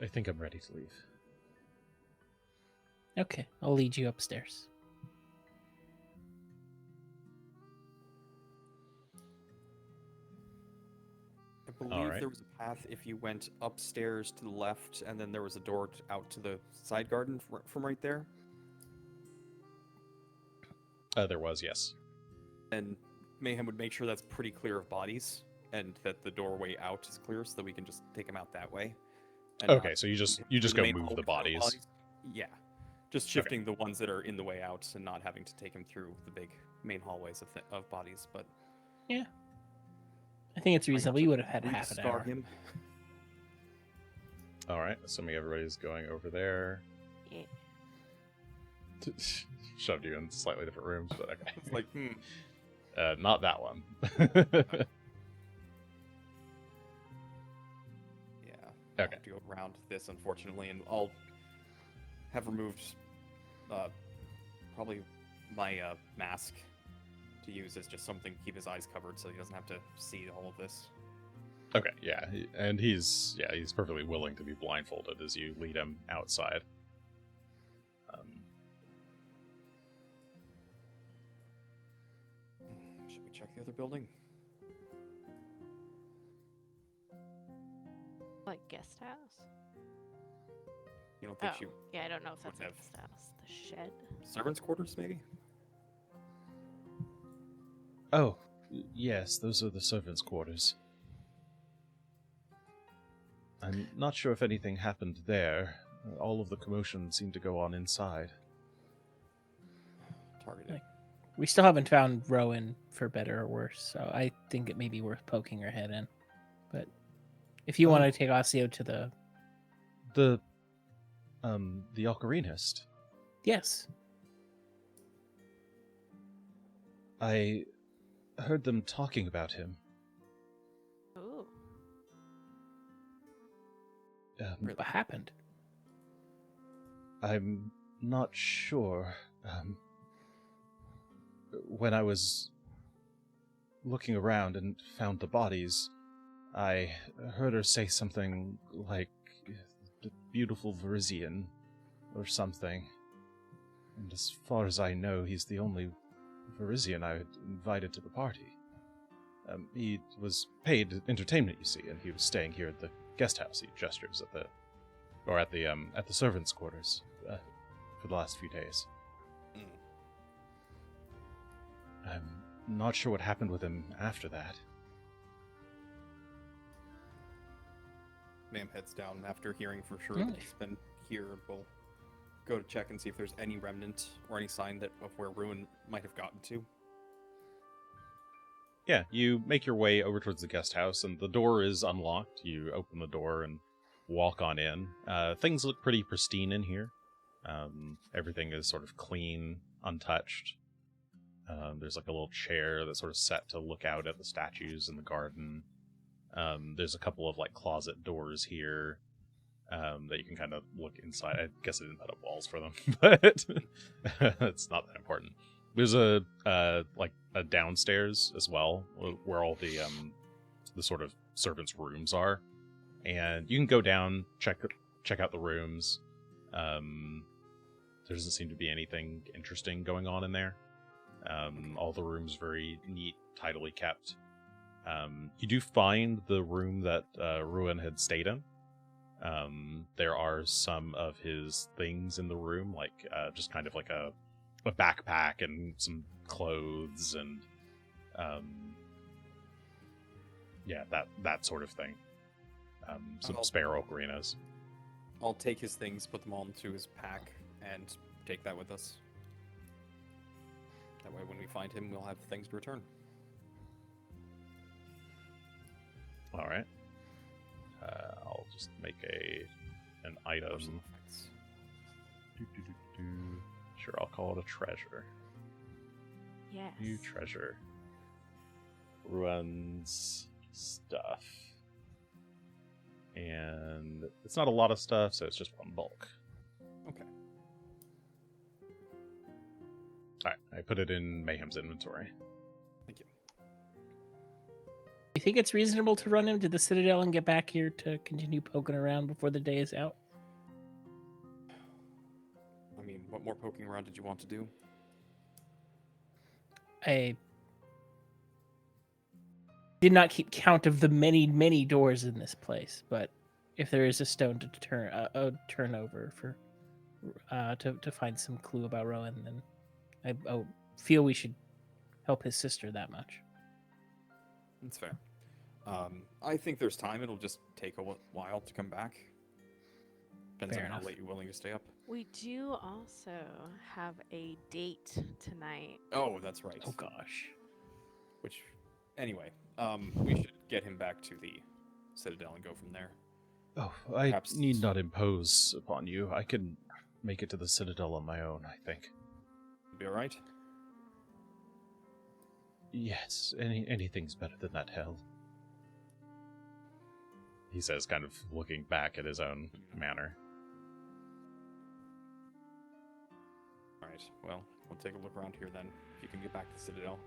I think I'm ready to leave. Okay, I'll lead you upstairs. I believe there was a path if you went upstairs to the left, and then there was a door out to the side garden from right there. There was, yes. And Mayhem would make sure that's pretty clear of bodies, and that the doorway out is clear, so that we can just take them out that way. Okay, so you just go move the bodies. Yeah, just shifting the ones that are in the way out, and not having to take them through the big main hallways of bodies. But yeah, I think it's reasonable. You would have had half an hour. Him. All right, assuming everybody's going over there. Yeah. Shoved you in slightly different rooms, but okay. It's like, Not that one. yeah. I'll Okay. have to go around this, unfortunately, and I'll have removed probably my mask to use as just something to keep his eyes covered so he doesn't have to see all of this. Okay, yeah, and he's perfectly willing to be blindfolded as you lead him outside. Should we check the other building? Like guest house? You don't think Oh, she yeah, I don't know if that's would a have- guest house. The shed. servants' quarters, maybe? Oh, yes, those are the servants' quarters. I'm not sure if anything happened there. All of the commotion seemed to go on inside. Targeted. We still haven't found Rowan, for better or worse, so I think it may be worth poking her head in. But if you want to take Osseo to the... The ocarinist. Yes. I heard them talking about him. Ooh. Really? What happened? I'm not sure. When I was looking around and found the bodies, I heard her say something like the beautiful Verizian or something. And as far as I know, he's the only Verizian I had invited to the party. He was paid entertainment, you see, and he was staying here at the guest house. He gestures at the servants' quarters for the last few days. I'm not sure what happened with him after that. Ma'am heads down after hearing for sure that he's been here. We'll go to check and see if there's any remnant or any sign of where Ruin might have gotten to. Yeah, you make your way over towards the guest house, and the door is unlocked. You open the door and walk on in. Things look pretty pristine in here. Everything is sort of clean, untouched. There's like a little chair that's sort of set to look out at the statues in the garden. There's a couple of like closet doors here that you can kind of look inside. I guess I didn't put up walls for them, but it's not that important. There's a downstairs as well, where all the sort of servants' rooms are, and you can go down, check out the rooms. There doesn't seem to be anything interesting going on in there. All the rooms very neat, tidily kept. You do find the room that Ruin had stayed in. There are some of his things in the room, like just kind of like a backpack and some clothes and that sort of thing. Some spare ocarinas. I'll take his things, put them all into his pack, and take that with us. That way, when we find him, we'll have things to return. All right. I'll just make an item. Personal effects. Sure, I'll call it a treasure. Yes. New treasure. Ruins stuff. And it's not a lot of stuff, so it's just one bulk. Okay. Alright, I put it in Mayhem's inventory. Thank you. You think it's reasonable to run into the Citadel and get back here to continue poking around before the day is out? I mean, what more poking around did you want to do? I did not keep count of the many, many doors in this place, but if there is a stone to turn over for to find some clue about Rowan, then I feel we should help his sister that much. That's fair. I think there's time. It'll just take a while to come back. Depends Fair on how enough. late you're willing to stay up. We do also have a date tonight. Oh, that's right. Oh gosh. Which, anyway, we should get him back to the Citadel and go from there. Oh, I Perhaps- need not impose upon you. I can make it to the Citadel on my own, I think. Be all right. Yes, anything's better than that hell. He says, kind of looking back at his own manor. All right. Well, we'll take a look around here then. If you can get back to the Citadel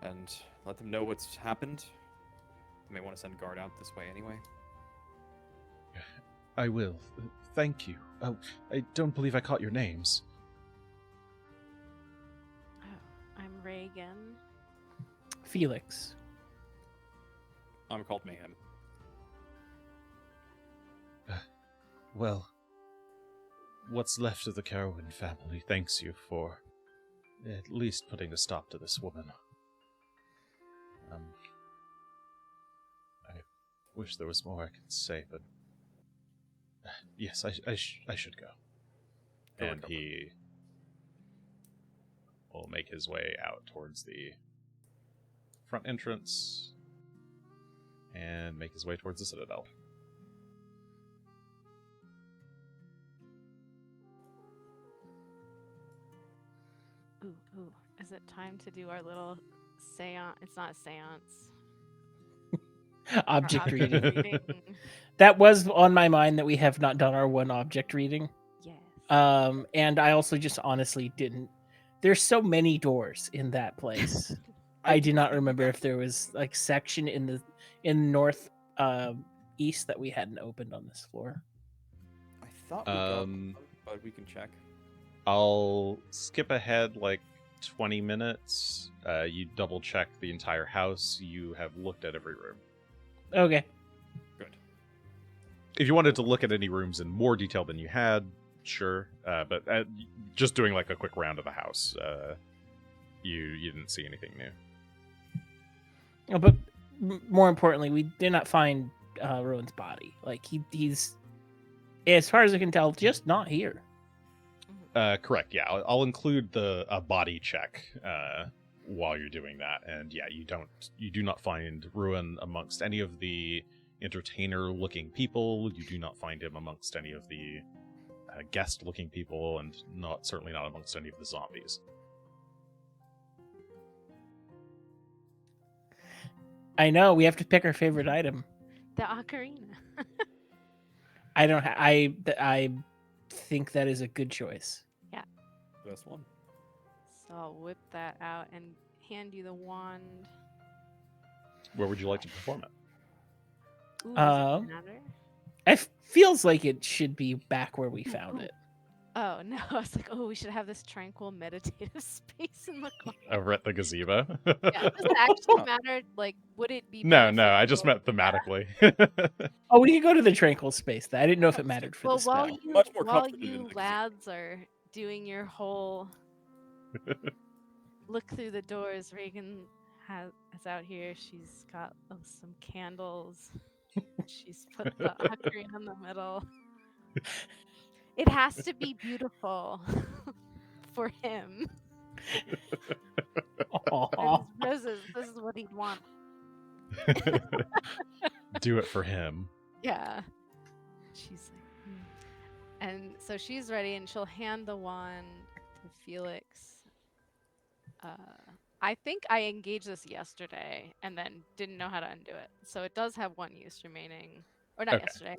and let them know what's happened. You may want to send a guard out this way anyway. I will. Thank you. Oh, I don't believe I caught your names. Oh, I'm Regan. Felix. I'm called Mayhem. Well, what's left of the Carowin family thanks you for at least putting a stop to this woman. I wish there was more I could say, but yes, I should go. And he will make his way out towards the front entrance and make his way towards the Citadel. Ooh. Is it time to do our little seance? It's not a seance. Object Our reading. That was on my mind that we have not done our one object reading. Yes. And I also just honestly didn't. There's so many doors in that place. I do not remember if there was like section in north east that we hadn't opened on this floor. I thought we got one, but we can check. I'll skip ahead like 20 minutes. You double check the entire house. You have looked at every room. Okay. Good. If you wanted to look at any rooms in more detail than you had, sure. But just doing like a quick round of the house, you didn't see anything new. But more importantly, we did not find Rowan's body. Like he's, as far as I can tell, just not here. Correct. Yeah, I'll include a body check while you're doing that, and yeah, you do not find Ruin amongst any of the entertainer-looking people. You do not find him amongst any of the guest-looking people, and certainly not amongst any of the zombies. I know we have to pick our favorite item. The ocarina. I think that is a good choice. Best one. So I'll whip that out and hand you the wand. Where would you like to perform it? Ooh, does it matter? It feels like it should be back where we found it. Oh no, I was like, we should have this tranquil meditative space in the corner. Over at the gazebo? Yeah, does it actually matter? Like, would it be No, I just beneficial? meant thematically. Oh, we could go to the tranquil space. I didn't know if it mattered for Well, the spell. Much more while comfortable than you the gazebo. lads are doing your whole look through the doors, Regan is out here. She's got some candles. She's put the ocarina in the middle. It has to be beautiful for him. Aw. And his roses, this is what he'd want. Do it for him. Yeah. She's like, And so she's ready, and she'll hand the wand to Felix. I think I engaged this yesterday and then didn't know how to undo it. So it does have one use remaining. Or not Okay. yesterday.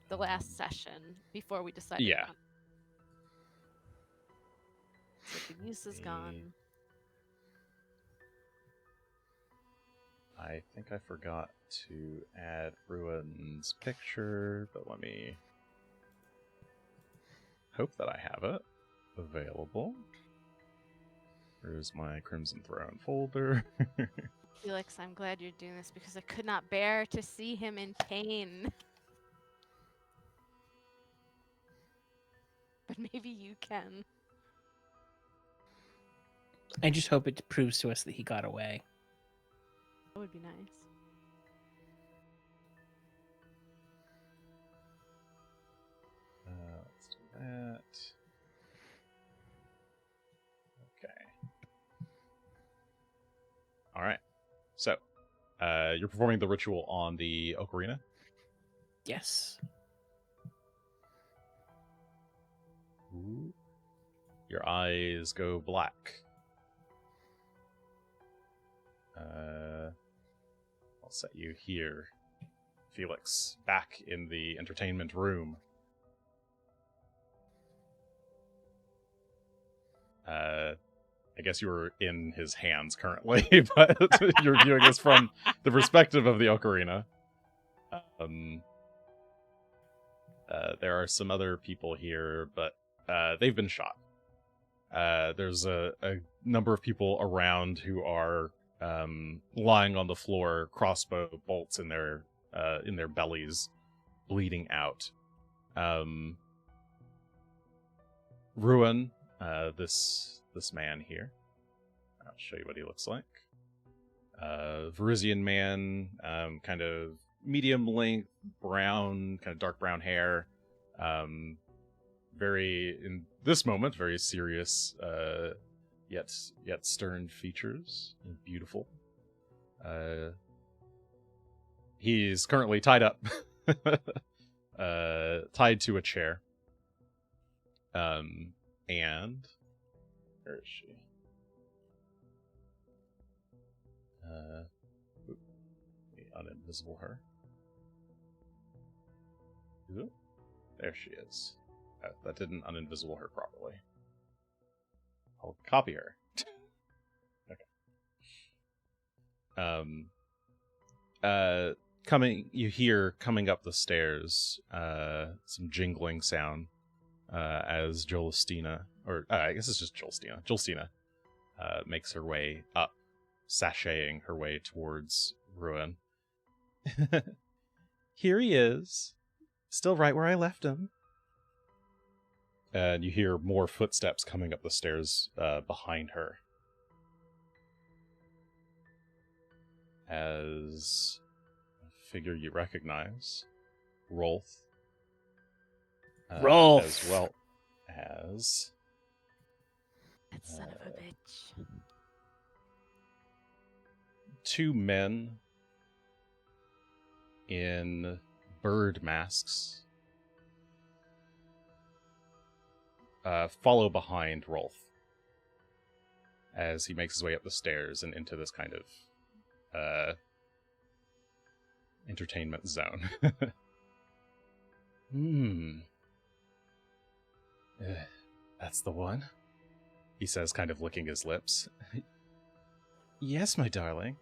The last session before we decided. Yeah. So the use is gone. I think I forgot to add Ruin's picture, but let me hope that I have it available. Here's my Crimson Throne folder. Felix, I'm glad you're doing this because I could not bear to see him in pain. But maybe you can. I just hope it proves to us that he got away. That would be nice. Let's do that. Okay. All right. So, You're performing the ritual on the ocarina. Yes. Ooh. Your eyes go black. I'll set you here, Felix, back in the entertainment room. I guess you're in his hands currently, but you're viewing this from the perspective of the ocarina. There are some other people here, but they've been shot. There's a number of people around who are lying on the floor, crossbow bolts in their bellies, bleeding out. Ruin, this man here. I'll show you what he looks like. Verizian man, kind of medium length, brown, kind of dark brown hair. Very, in this moment, very serious, yet stern features. Beautiful. He's currently tied up, tied to a chair. And where is she? Let me uninvisible her. Ooh, there she is. That didn't uninvisible her properly. I'll copy her. Okay. You hear coming up the stairs, some jingling sound, as Jolistina, or I guess it's just Jolistina, makes her way up, sashaying her way towards Ruin. Here he is, still right where I left him. And you hear more footsteps coming up the stairs behind her. As a figure you recognize, Rolf. Rolf! As well as... That son of a bitch. Two men in bird masks follow behind Rolf as he makes his way up the stairs and into this kind of entertainment zone. That's the one, he says, kind of licking his lips. Yes, my darling.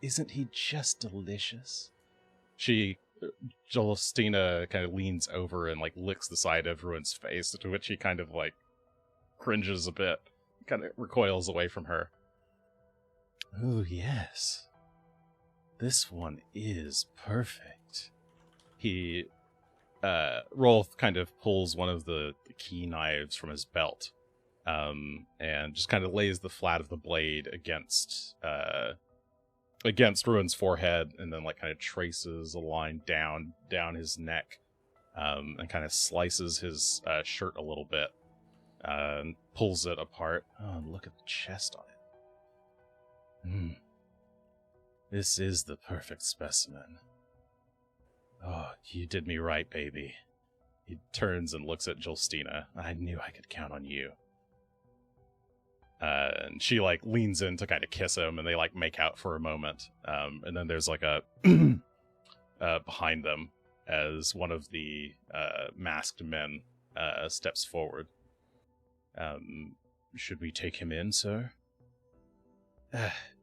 Isn't he just delicious? Jolistina kind of leans over and like licks the side of Ruin's face, to which he kind of like cringes a bit, kind of recoils away from her. Oh, yes. This one is perfect. Rolf kind of pulls one of the key knives from his belt, and just kind of lays the flat of the blade against Ruin's forehead, and then like kind of traces a line down his neck, and kind of slices his shirt a little bit, and pulls it apart. Oh, and look at the chest on it. This is the perfect specimen. Oh, you did me right, baby. He turns and looks at Jolistina. I knew I could count on you. And she like leans in to kind of kiss him, and they like make out for a moment. And then there's like a behind them as one of the masked men steps forward. Should we take him in, sir?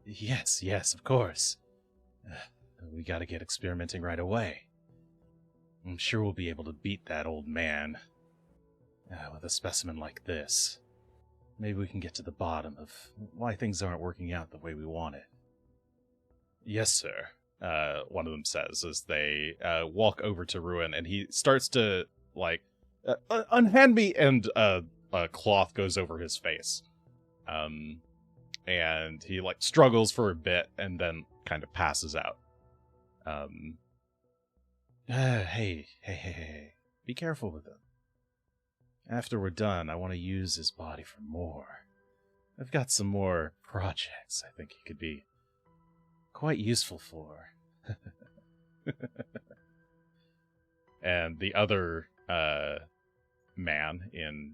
Yes, of course. We gotta get experimenting right away. I'm sure we'll be able to beat that old man with a specimen like this. Maybe we can get to the bottom of why things aren't working out the way we wanted. Yes, sir, one of them says as they walk over to Ruin, and he starts to, like, unhand me, and a cloth goes over his face. And he, like, struggles for a bit, and then kind of passes out. Hey. Be careful with him. After we're done, I want to use his body for more. I've got some more projects I think he could be quite useful for. And the other man in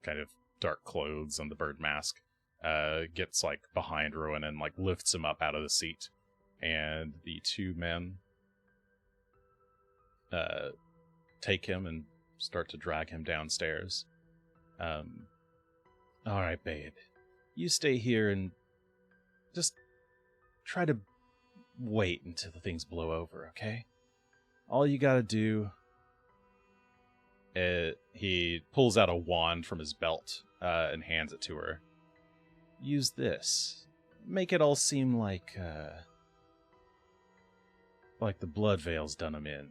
kind of dark clothes and the bird mask gets like behind Ruin and like lifts him up out of the seat. And the two men take him and start to drag him downstairs. All right, babe. You stay here and just try to wait until the things blow over, okay? All you gotta do... he pulls out a wand from his belt and hands it to her. Use this. Make it all seem like the blood veil's done him in.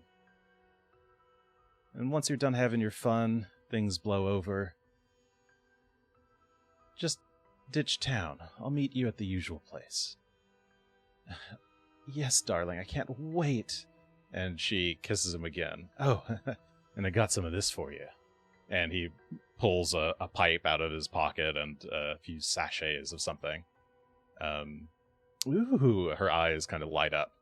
And once you're done having your fun, things blow over, just ditch town. I'll meet you at the usual place. Yes, darling, I can't wait. And she kisses him again. Oh, and I got some of this for you. And he pulls a pipe out of his pocket and a few sachets of something. Ooh, her eyes kind of light up.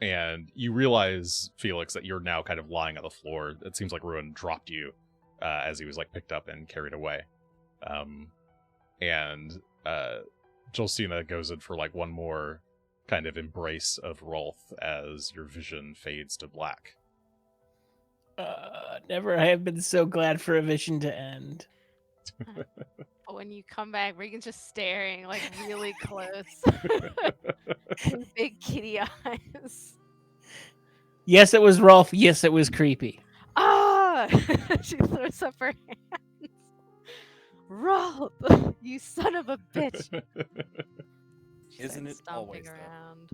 And you realize, Felix, that you're now kind of lying on the floor. It seems like Ruin dropped you as he was like picked up and carried away. And Jolistina goes in for like one more kind of embrace of Rolf as your vision fades to black. Never I have been so glad for a vision to end. But when you come back, Regan's just staring like really close. And big kitty eyes. Yes, it was Rolf. Yes, it was creepy. Ah! She throws up her hands. Rolf, you son of a bitch. She's Isn't it stomping always, though? around.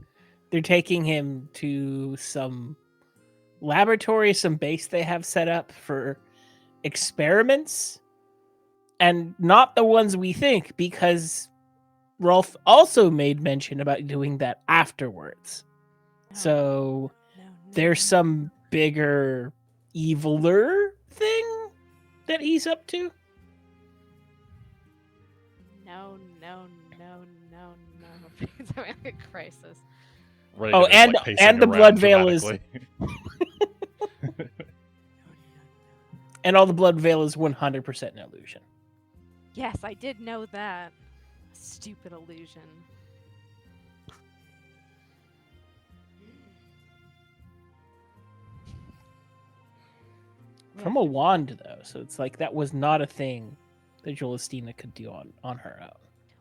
They're taking him to some laboratory, some base they have set up for experiments. And not the ones we think, because Rolf also made mention about doing that afterwards. No, So no, there's some bigger, eviler thing that he's up to. No. He's having a crisis. Regan Oh, is, and- like, pacing and the around blood veil is- dramatically. And all the blood veil is 100% an illusion. Yes, I did know that. Stupid illusion. From a wand, though, so it's like that was not a thing that Jolistina could do on her own.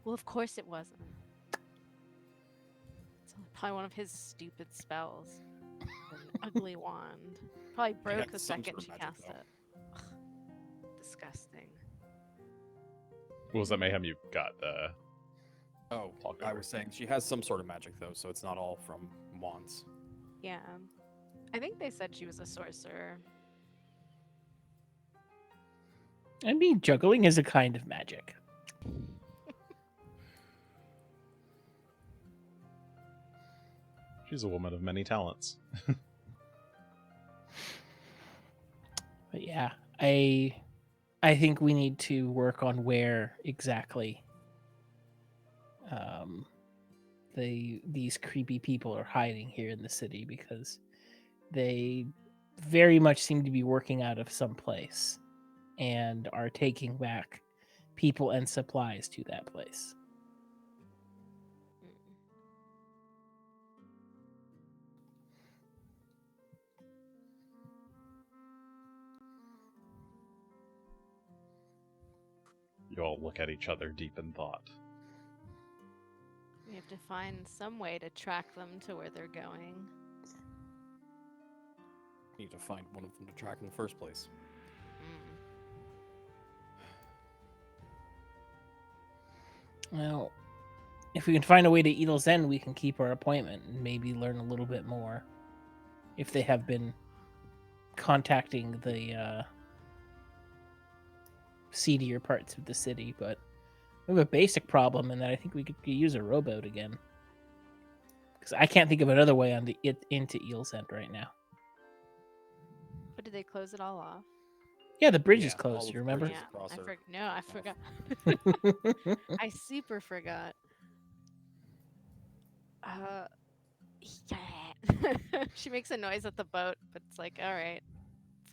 Well, of course it wasn't. It's probably one of his stupid spells. An ugly wand. Probably broke had the some second sort of she magic, cast though. it. Ugh. Disgusting. What was that, Mayhem? You got Oh, Talk I over. was saying she has some sort of magic though, so it's not all from wands. Yeah. I think they said she was a sorcerer. I mean, juggling is a kind of magic. she's a woman of many talents. But yeah, I think we need to work on where exactly these creepy people are hiding here in the city, because they very much seem to be working out of some place and are taking back people and supplies to that place. Mm. You all look at each other deep in thought. We have to find some way to track them to where they're going. Need to find one of them to track in the first place. Mm. Well, if we can find a way to Edel's End, we can keep our appointment and maybe learn a little bit more. If they have been contacting the seedier parts of the city, but we have a basic problem in that I think we could use a rowboat again. Because I can't think of another way on into Eel's End right now. But did they close it all off? Yeah, the bridge is Yeah, all closed, of you the remember? bridges. Yeah, across I are I forgot. I super forgot. Yeah. She makes a noise at the boat, but it's like, all right,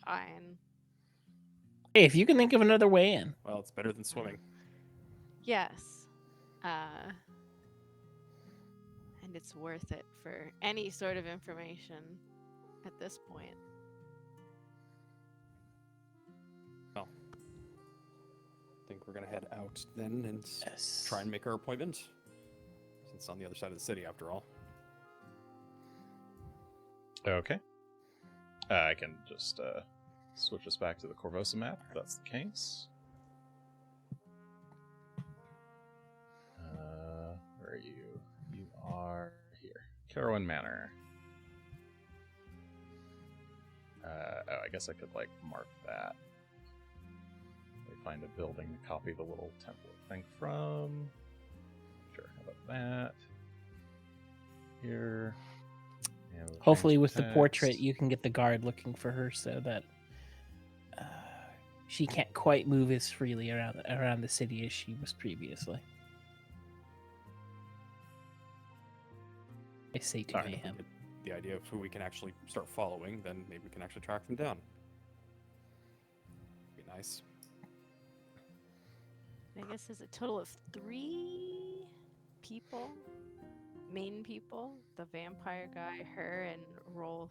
fine. Hey, if you can think of another way in. Well, it's better than swimming. Yes. And it's worth it for any sort of information at this point. Well, I think we're gonna head out then and Yes. try and make our appointment. Since it's on the other side of the city, after all. Okay. I can just switch us back to the Corvosa map, if that's the case. Where are you? You are here. Carowin Manor. Oh, I guess I could, like, mark that. We find a building to copy the little template thing from. Sure, how about that? Here. And we'll Hopefully, change with the portrait, text. you can get the guard looking for her so that she can't quite move as freely around the city as she was previously. I say to Alright, if we Mayhem. get the idea of who we can actually start following, then maybe we can actually track them down. Be nice. I guess there's a total of 3 people, main people, the vampire guy, her, and Rolf,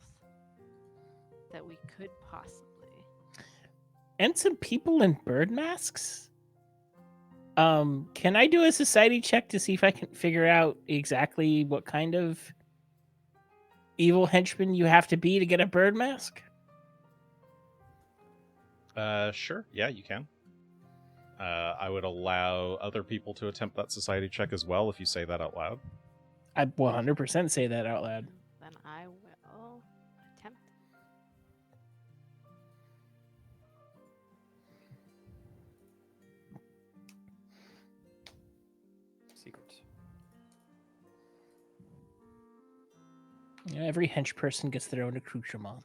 that we could possibly. And some people in bird masks. Can I do a society check to see if I can figure out exactly what kind of evil henchman you have to be to get a bird mask? Sure. Yeah, you can. I would allow other people to attempt that society check as well if you say that out loud. I 100% say that out loud. Then I will attempt. Secret. Yeah, every hench person gets their own accoutrement.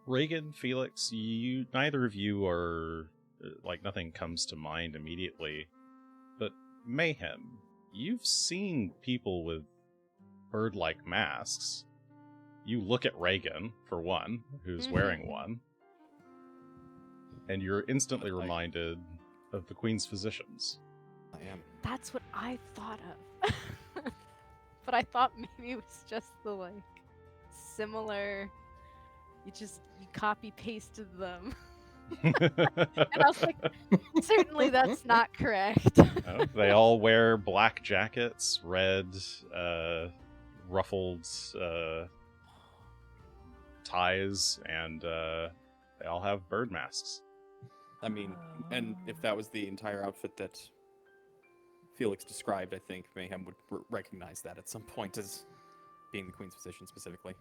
Regan, Felix, neither of you are like, nothing comes to mind immediately. But Mayhem, you've seen people with bird-like masks. You look at Regan, for one, who's wearing one, and you're instantly reminded of the Queen's physicians. I am. That's what I thought of. But I thought maybe it was just the, like, similar... You copy pasted them. And I was like, certainly that's not correct. Oh, they all wear black jackets, red, ruffled ties, and they all have bird masks. I mean, and if that was the entire outfit that Felix described, I think Mayhem would recognize that at some point as being the Queen's physician specifically.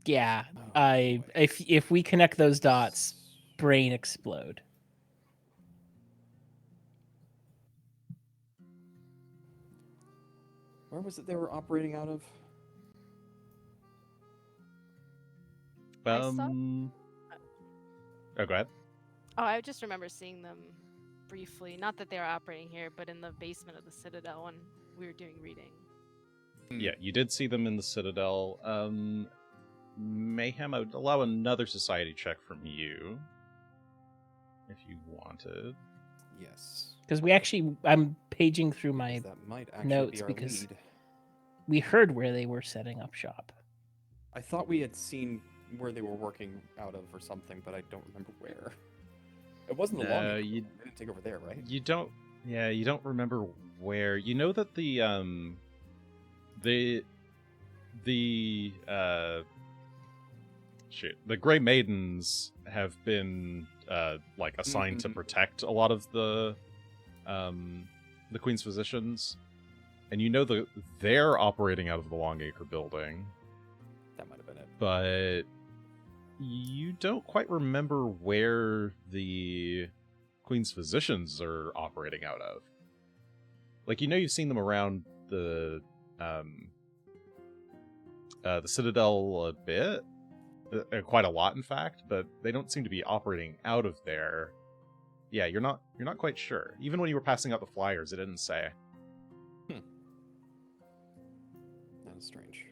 Yeah, Oh, boy. if we connect those dots, brain explode. Where was it they were operating out of? I saw- Oh, go ahead. Oh, I just remember seeing them briefly. Not that they were operating here, but in the basement of the Citadel when we were doing reading. Yeah, you did see them in the Citadel. Mayhem, I would allow another society check from you, if you wanted. Yes. Because I'm paging through my That might actually notes be our because lead. we heard where they were setting up shop. I thought we had seen where they were working out of or something, but I don't remember where. It wasn't the long. They didn't take over there, right? You don't. Yeah, you don't remember where. You know that the Grey Maidens have been like assigned to protect a lot of the Queen's physicians, and you know they're operating out of the Longacre building. That might have been it. But you don't quite remember where the Queen's physicians are operating out of. Like, you know, you've seen them around the Citadel a bit, quite a lot, in fact. But they don't seem to be operating out of there. Yeah, you're not quite sure. Even when you were passing out the flyers, it didn't say. That is strange.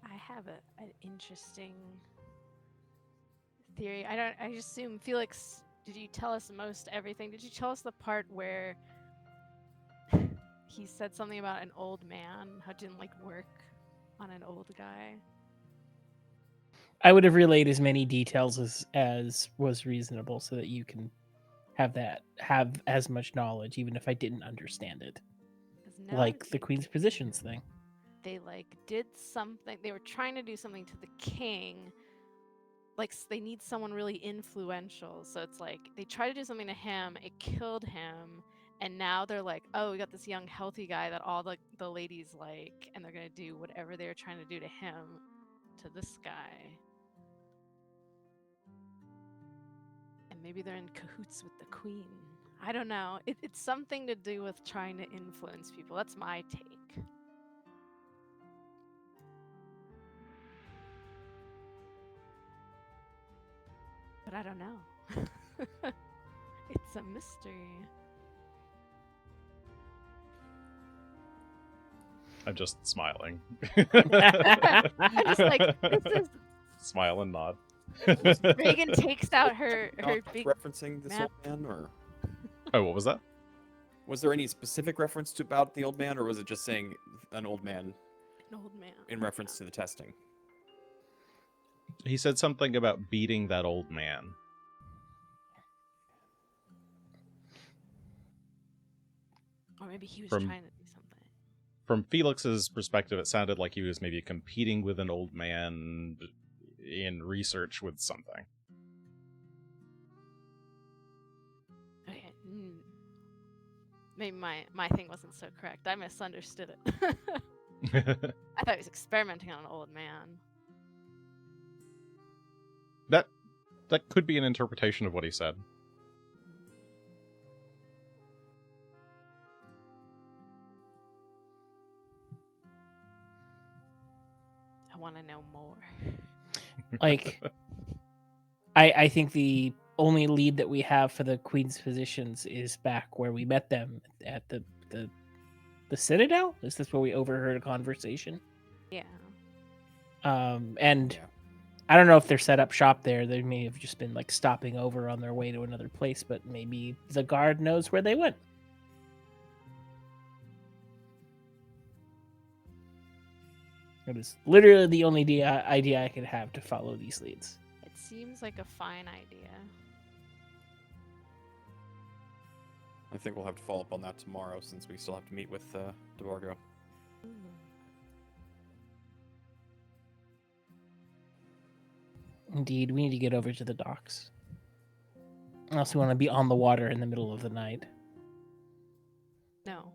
I have an interesting theory. I just assume, Felix, did you tell us most everything? Did you tell us the part where he said something about an old man, how it didn't work on an old guy? I would have relayed as many details as was reasonable so that you can have as much knowledge, even if I didn't understand it. Like the Queen's Positions thing. They did something. They were trying to do something to the king. They need someone really influential. So it's they try to do something to him. It killed him. And now they're oh, we got this young, healthy guy that all the ladies like. And they're going to do whatever they were trying to do to him, to this guy. And maybe they're in cahoots with the queen. I don't know. It's something to do with trying to influence people. That's my take. But I don't know. It's a mystery. I'm just smiling. I'm just this is... Smile and nod. Regan takes out her big referencing this map. old man, or Oh, what was that? was there any specific reference about the old man, or was it just saying an old man in reference to the testing? He said something about beating that old man. Or maybe he was trying to do something. From Felix's perspective, it sounded like he was maybe competing with an old man in research with something. Okay. Maybe my thing wasn't so correct. I misunderstood it. I thought he was experimenting on an old man. That could be an interpretation of what he said. I want to know more. I think the only lead that we have for the Queen's Positions is back where we met them at the Citadel. Is this where we overheard a conversation? Yeah. And I don't know if they're set up shop there. They may have just been stopping over on their way to another place, but maybe the guard knows where they went. It was literally the only idea I could have to follow these leads. It seems like a fine idea. I think we'll have to follow up on that tomorrow, since we still have to meet with DeBargo. Indeed, we need to get over to the docks. Unless we want to be on the water in the middle of the night. No.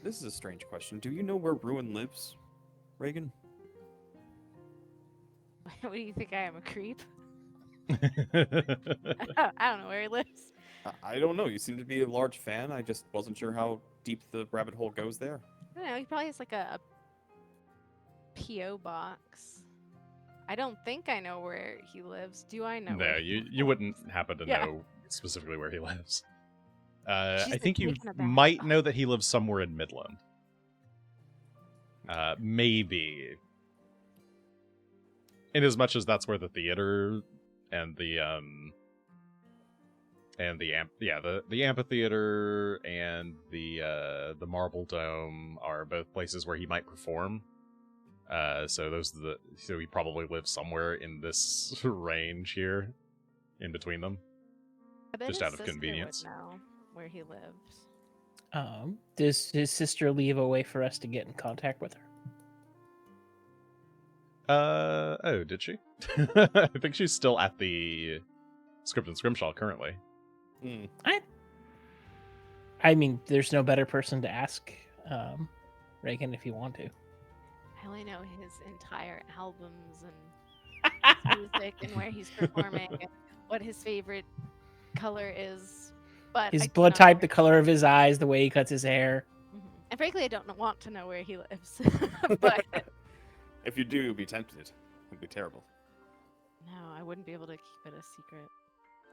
This is a strange question. Do you know where Ruin lives, Regan? What do you think? I am a creep? I don't know where he lives. I don't know. You seem to be a large fan. I just wasn't sure how deep the rabbit hole goes there. I don't know. He probably has a P.O. box. I don't think I know where he lives. Do I know? No, you wouldn't happen to know specifically where he lives. I think you might know that he lives somewhere in Midland. Maybe. In as much as that's where the theater and the amphitheater and the Marble Dome are both places where he might perform. So he probably lives somewhere in this range here, in between them, just out of convenience. Would know where he lives. Does his sister leave a way for us to get in contact with her? Oh, did she? I think she's still at the Script and Scrimshaw currently. I mean, there's no better person to ask, Regan, if you want to. I only know his entire albums and his music and where he's performing and what his favorite color is. But his blood type, the color of his eyes, the way he cuts his hair. And frankly, I don't want to know where he lives. But If you do, be tempted. It'd be terrible. No, I wouldn't be able to keep it a secret.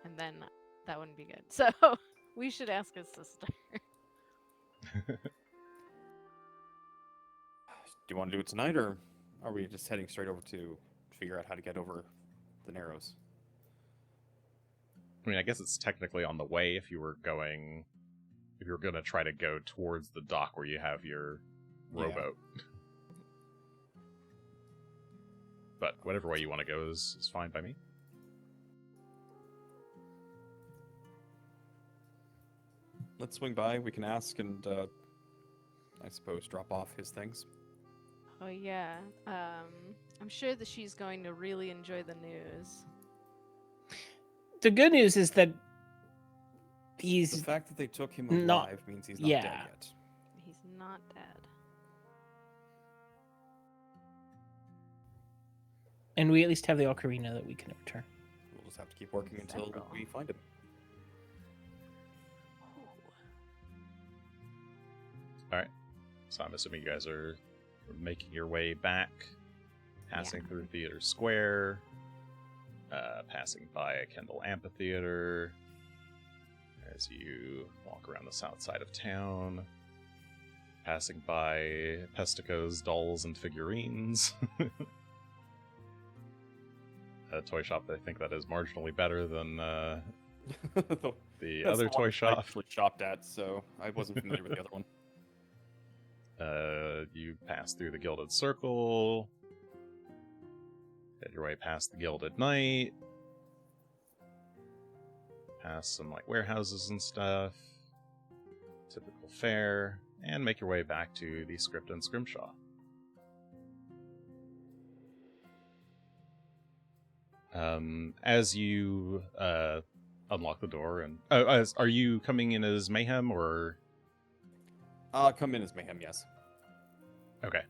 And then that wouldn't be good. So we should ask his sister. Do you want to do it tonight, or are we just heading straight over to figure out how to get over the Narrows? I mean, I guess it's technically on the way if you were going to try to go towards the dock where you have your rowboat. But whatever way you want to go is fine by me. Let's swing by. We can ask and, I suppose, drop off his things. Oh yeah. I'm sure that she's going to really enjoy the news. The good news is that The he's fact that they took him not- alive means he's not dead yet. He's not dead. and we at least have the ocarina that we can return. We'll just have to keep working until Several. we find him. Alright. So I'm assuming you guys are making your way back, passing Yeah. through Theater Square, passing by Kendall Amphitheater, as you walk around the south side of town, passing by Pestico's dolls and figurines. A toy shop that I think that is marginally better than the That's other the toy one I shop. actually shopped at, so I wasn't familiar with the other one. You pass through the Gilded Circle, head your way past the Gilded Knight, past some like warehouses and stuff, typical fare, and make your way back to the Script and Scrimshaw. As you unlock the door, and are you coming in as Mayhem or? Come in as Mayhem, yes. Okay.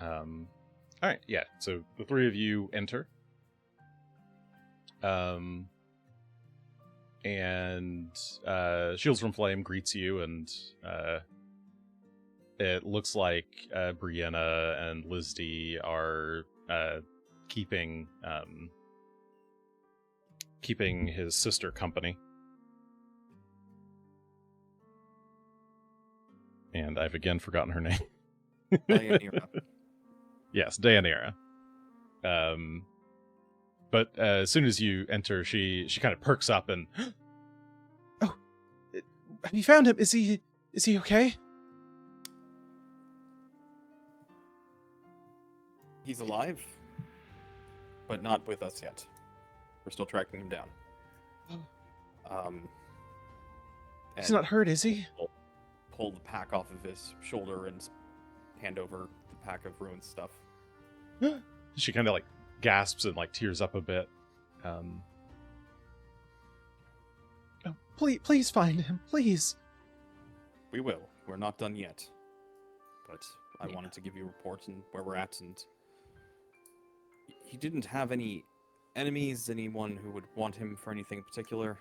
All right, yeah. So the three of you enter. And Shields from Flame greets you, and it looks like Brianna and Lizzie are keeping his sister company. And I've again forgotten her name. Dianira. Yes, Dianira. But as soon as you enter, she kind of perks up and, oh, have you found him? Is he okay? He's alive, but not with us yet. We're still tracking him down. He's not hurt, is he? Pull the pack off of his shoulder and hand over the pack of ruined stuff. She kind of like gasps and like tears up a bit. Oh, please find him, please. We will. We're not done yet. But I wanted to give you a report on where we're at, and he didn't have any enemies, anyone who would want him for anything in particular.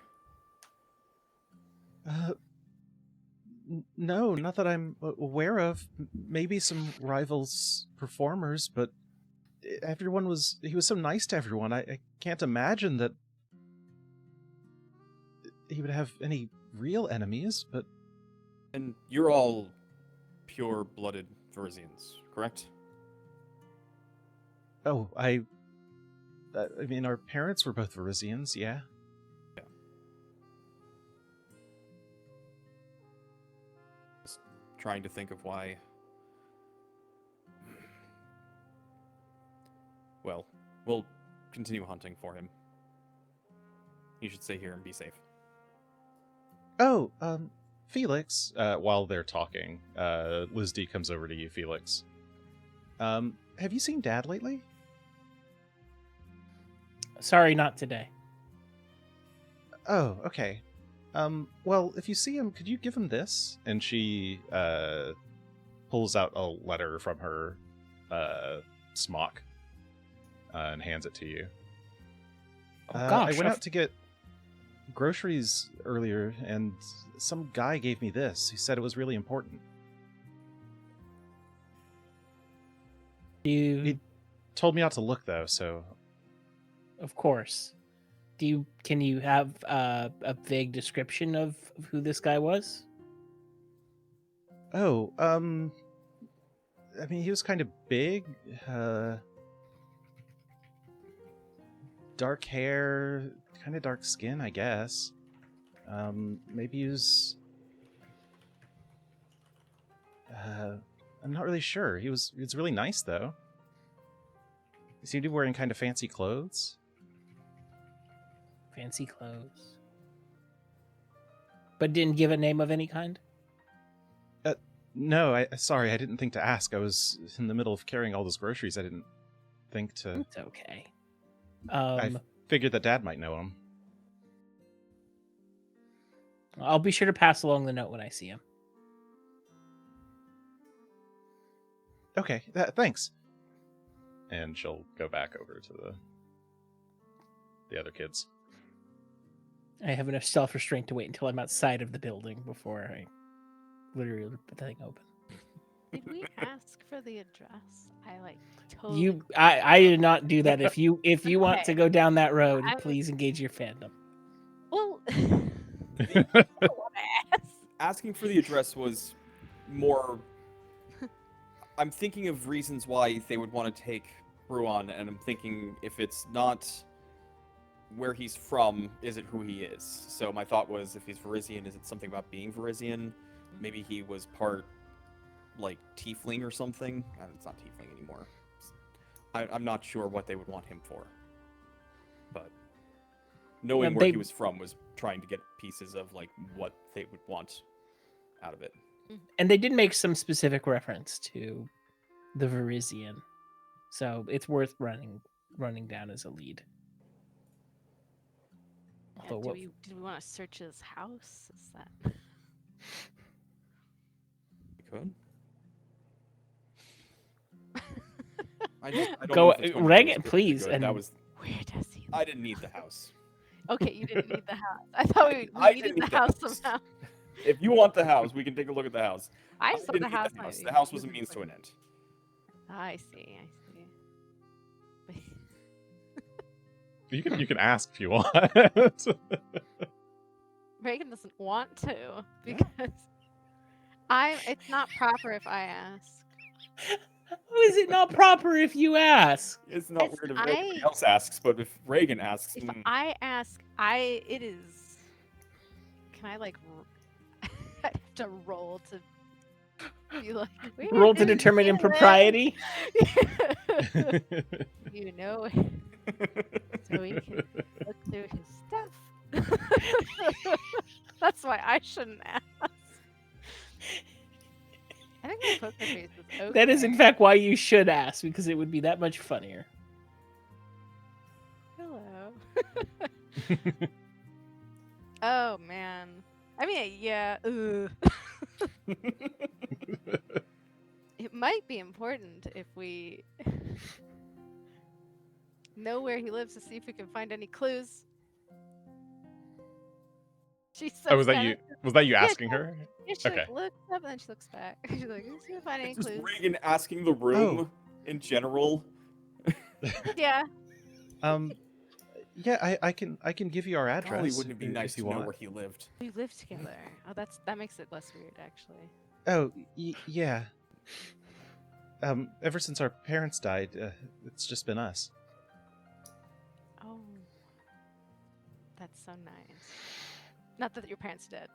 No, not that I'm aware of. Maybe some rivals performers, but he was so nice to everyone. I can't imagine that he would have any real enemies, but... And you're all pure-blooded Verisians, correct? Oh, I mean, our parents were both Verisians, yeah. Yeah. Just trying to think of why... Well, we'll continue hunting for him. You should stay here and be safe. Oh, Felix, while they're talking, Liz D comes over to you, Felix. Have you seen Dad lately? Sorry, not today. Oh, okay. Well, if you see him, could you give him this? And she, pulls out a letter from her, smock, and hands it to you. Oh, gosh, I went out to get groceries earlier, and some guy gave me this. He said it was really important. You, Told me not to look though, so of course. Can you have a vague description of who this guy was? oh, I mean, he was kind of big, dark hair, kind of dark skin, I guess. Maybe he was. I'm not really sure. He was really nice though. He seemed to be wearing kind of fancy clothes. Fancy clothes. But didn't give a name of any kind? No, sorry, I didn't think to ask. I was in the middle of carrying all those groceries. I didn't think to. It's okay. I figured that Dad might know him. I'll be sure to pass along the note when I see him. Okay, thanks. And she'll go back over to the other kids. I have enough self-restraint to wait until I'm outside of the building before I literally rip the thing open. Did we ask for the address? I like totally. I did not do that. If you want Okay. to go down that road, I'm- please engage your fandom. Well, I don't want to ask. Asking for the address was more. I'm thinking of reasons why they would want to take Ruan, and I'm thinking if it's not where he's from, is it who he is? So my thought was, if he's Varisian, is it something about being Varisian? Maybe he was part, like, tiefling or something? It's not tiefling anymore. I'm not sure what they would want him for. But knowing where he was from was trying to get pieces of, like, what they would want out of it. And they did make some specific reference to the Varisian, so it's worth running down as a lead. Yeah, Although do we want to search his house? Is that? You could. I don't Go, know if it's going to be Regan, as good. please, That and- was. Where does he live? I didn't need the house. Okay, you didn't need the house. I thought we I needed didn't the house need the house. somehow. If you want the house, we can take a look at the house. I just thought didn't the need house. the house. might The be house was a really means to an important. end. I see. You can ask if you want. Reagan doesn't want to because it's not proper if I ask. How is it not proper if you ask? It's not It's- weird if nobody else asks, but if Reagan asks, If I ask, it is. Can I like? I have to roll to be like. "Where Roll to does determine he live?" impropriety. You know, so we can look through his stuff. That's why I shouldn't ask. I think my poker face is okay. That is, in fact, why you should ask, because it would be that much funnier. Hello. Oh man. I mean, yeah. Ugh. It might be important if we know where he lives to see if we can find any clues. She says Oh, was that you? Was that you Yeah, asking her? Yeah, she Okay. like, looks up and then she looks back. She's like, "Is he find any It's just clues?" Reagan asking the room in general. Yeah. Yeah, I can give you our address. Probably wouldn't it be if nice you to know want. where he lived? We live together. Oh, that makes it less weird, actually. Oh, yeah. Ever since our parents died, it's just been us. Oh, that's so nice. Not that your parents did.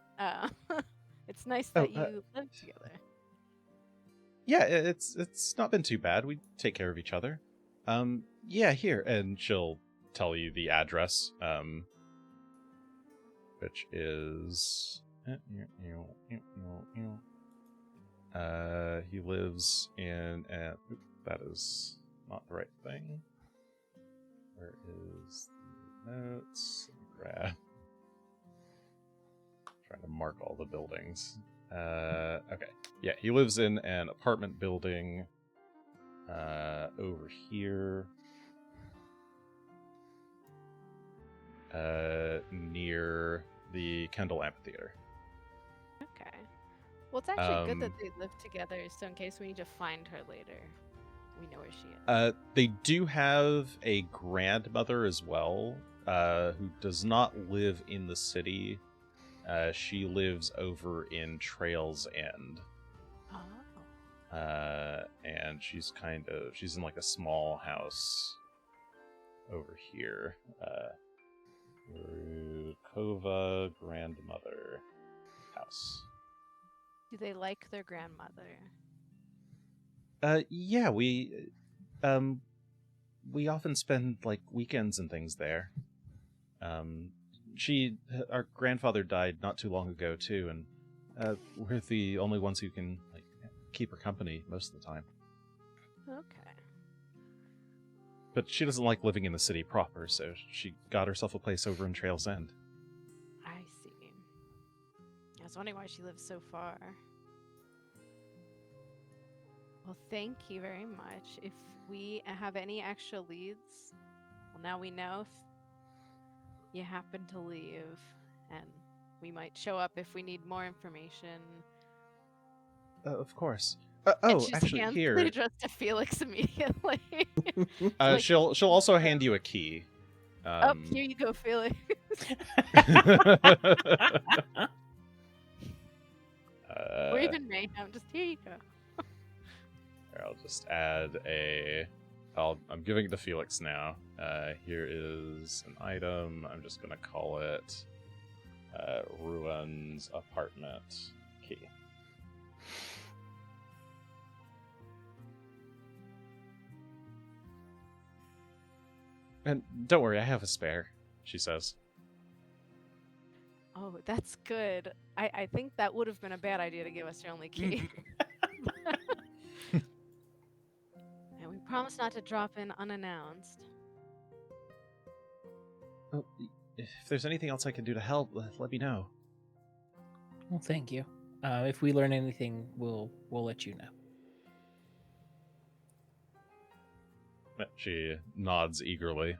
It's nice that you live together. Yeah, it's not been too bad. We take care of each other. Yeah, here, and she'll tell you the address, which is he lives in oop, that is not the right thing. Where is the notes? Grab. Trying to mark all the buildings. Okay. Yeah, he lives in an apartment building over here. Near the Kendall Amphitheater. Okay. Well, it's actually good that Um, they live together, so in case we need to find her later. we know where she is? They do have a grandmother as well, who does not live in the city. She lives over in Trail's End. Oh. And she's in like a small house over here. Rukova grandmother house. Do they like their grandmother? Yeah, we often spend like weekends and things there. Our grandfather died not too long ago too, and we're the only ones who can like keep her company most of the time. Okay. But she doesn't like living in the city proper, so she got herself a place over in Trail's End. I see. I was wondering why she lives so far. Well, thank you very much. If we have any extra leads, well, now we know if you happen to leave, and we might show up if we need more information. Of course. And she Actually, hands here. the address to Felix immediately. She'll also hand you a key. Here you go, Felix. Or even Mayhem. Just here you go. I'll just add I'm giving it to Felix now. Here is an item. I'm just gonna call it Ruin's apartment key. And don't worry, I have a spare, she says. Oh, that's good. I think that would have been a bad idea to give us your only key. And we promise not to drop in unannounced. Oh, if there's anything else I can do to help, let me know. Well, thank you. If we learn anything, we'll let you know. She nods eagerly.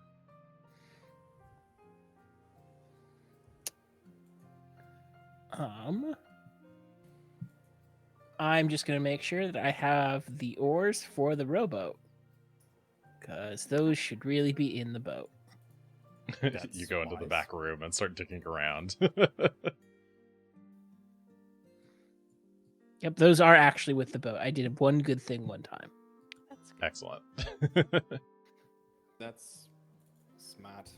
I'm just going to make sure that I have the oars for the rowboat. Because those should really be in the boat. You go into the back room and start digging around. Yep, those are actually with the boat. I did one good thing one time. That's good. Excellent. That's smart.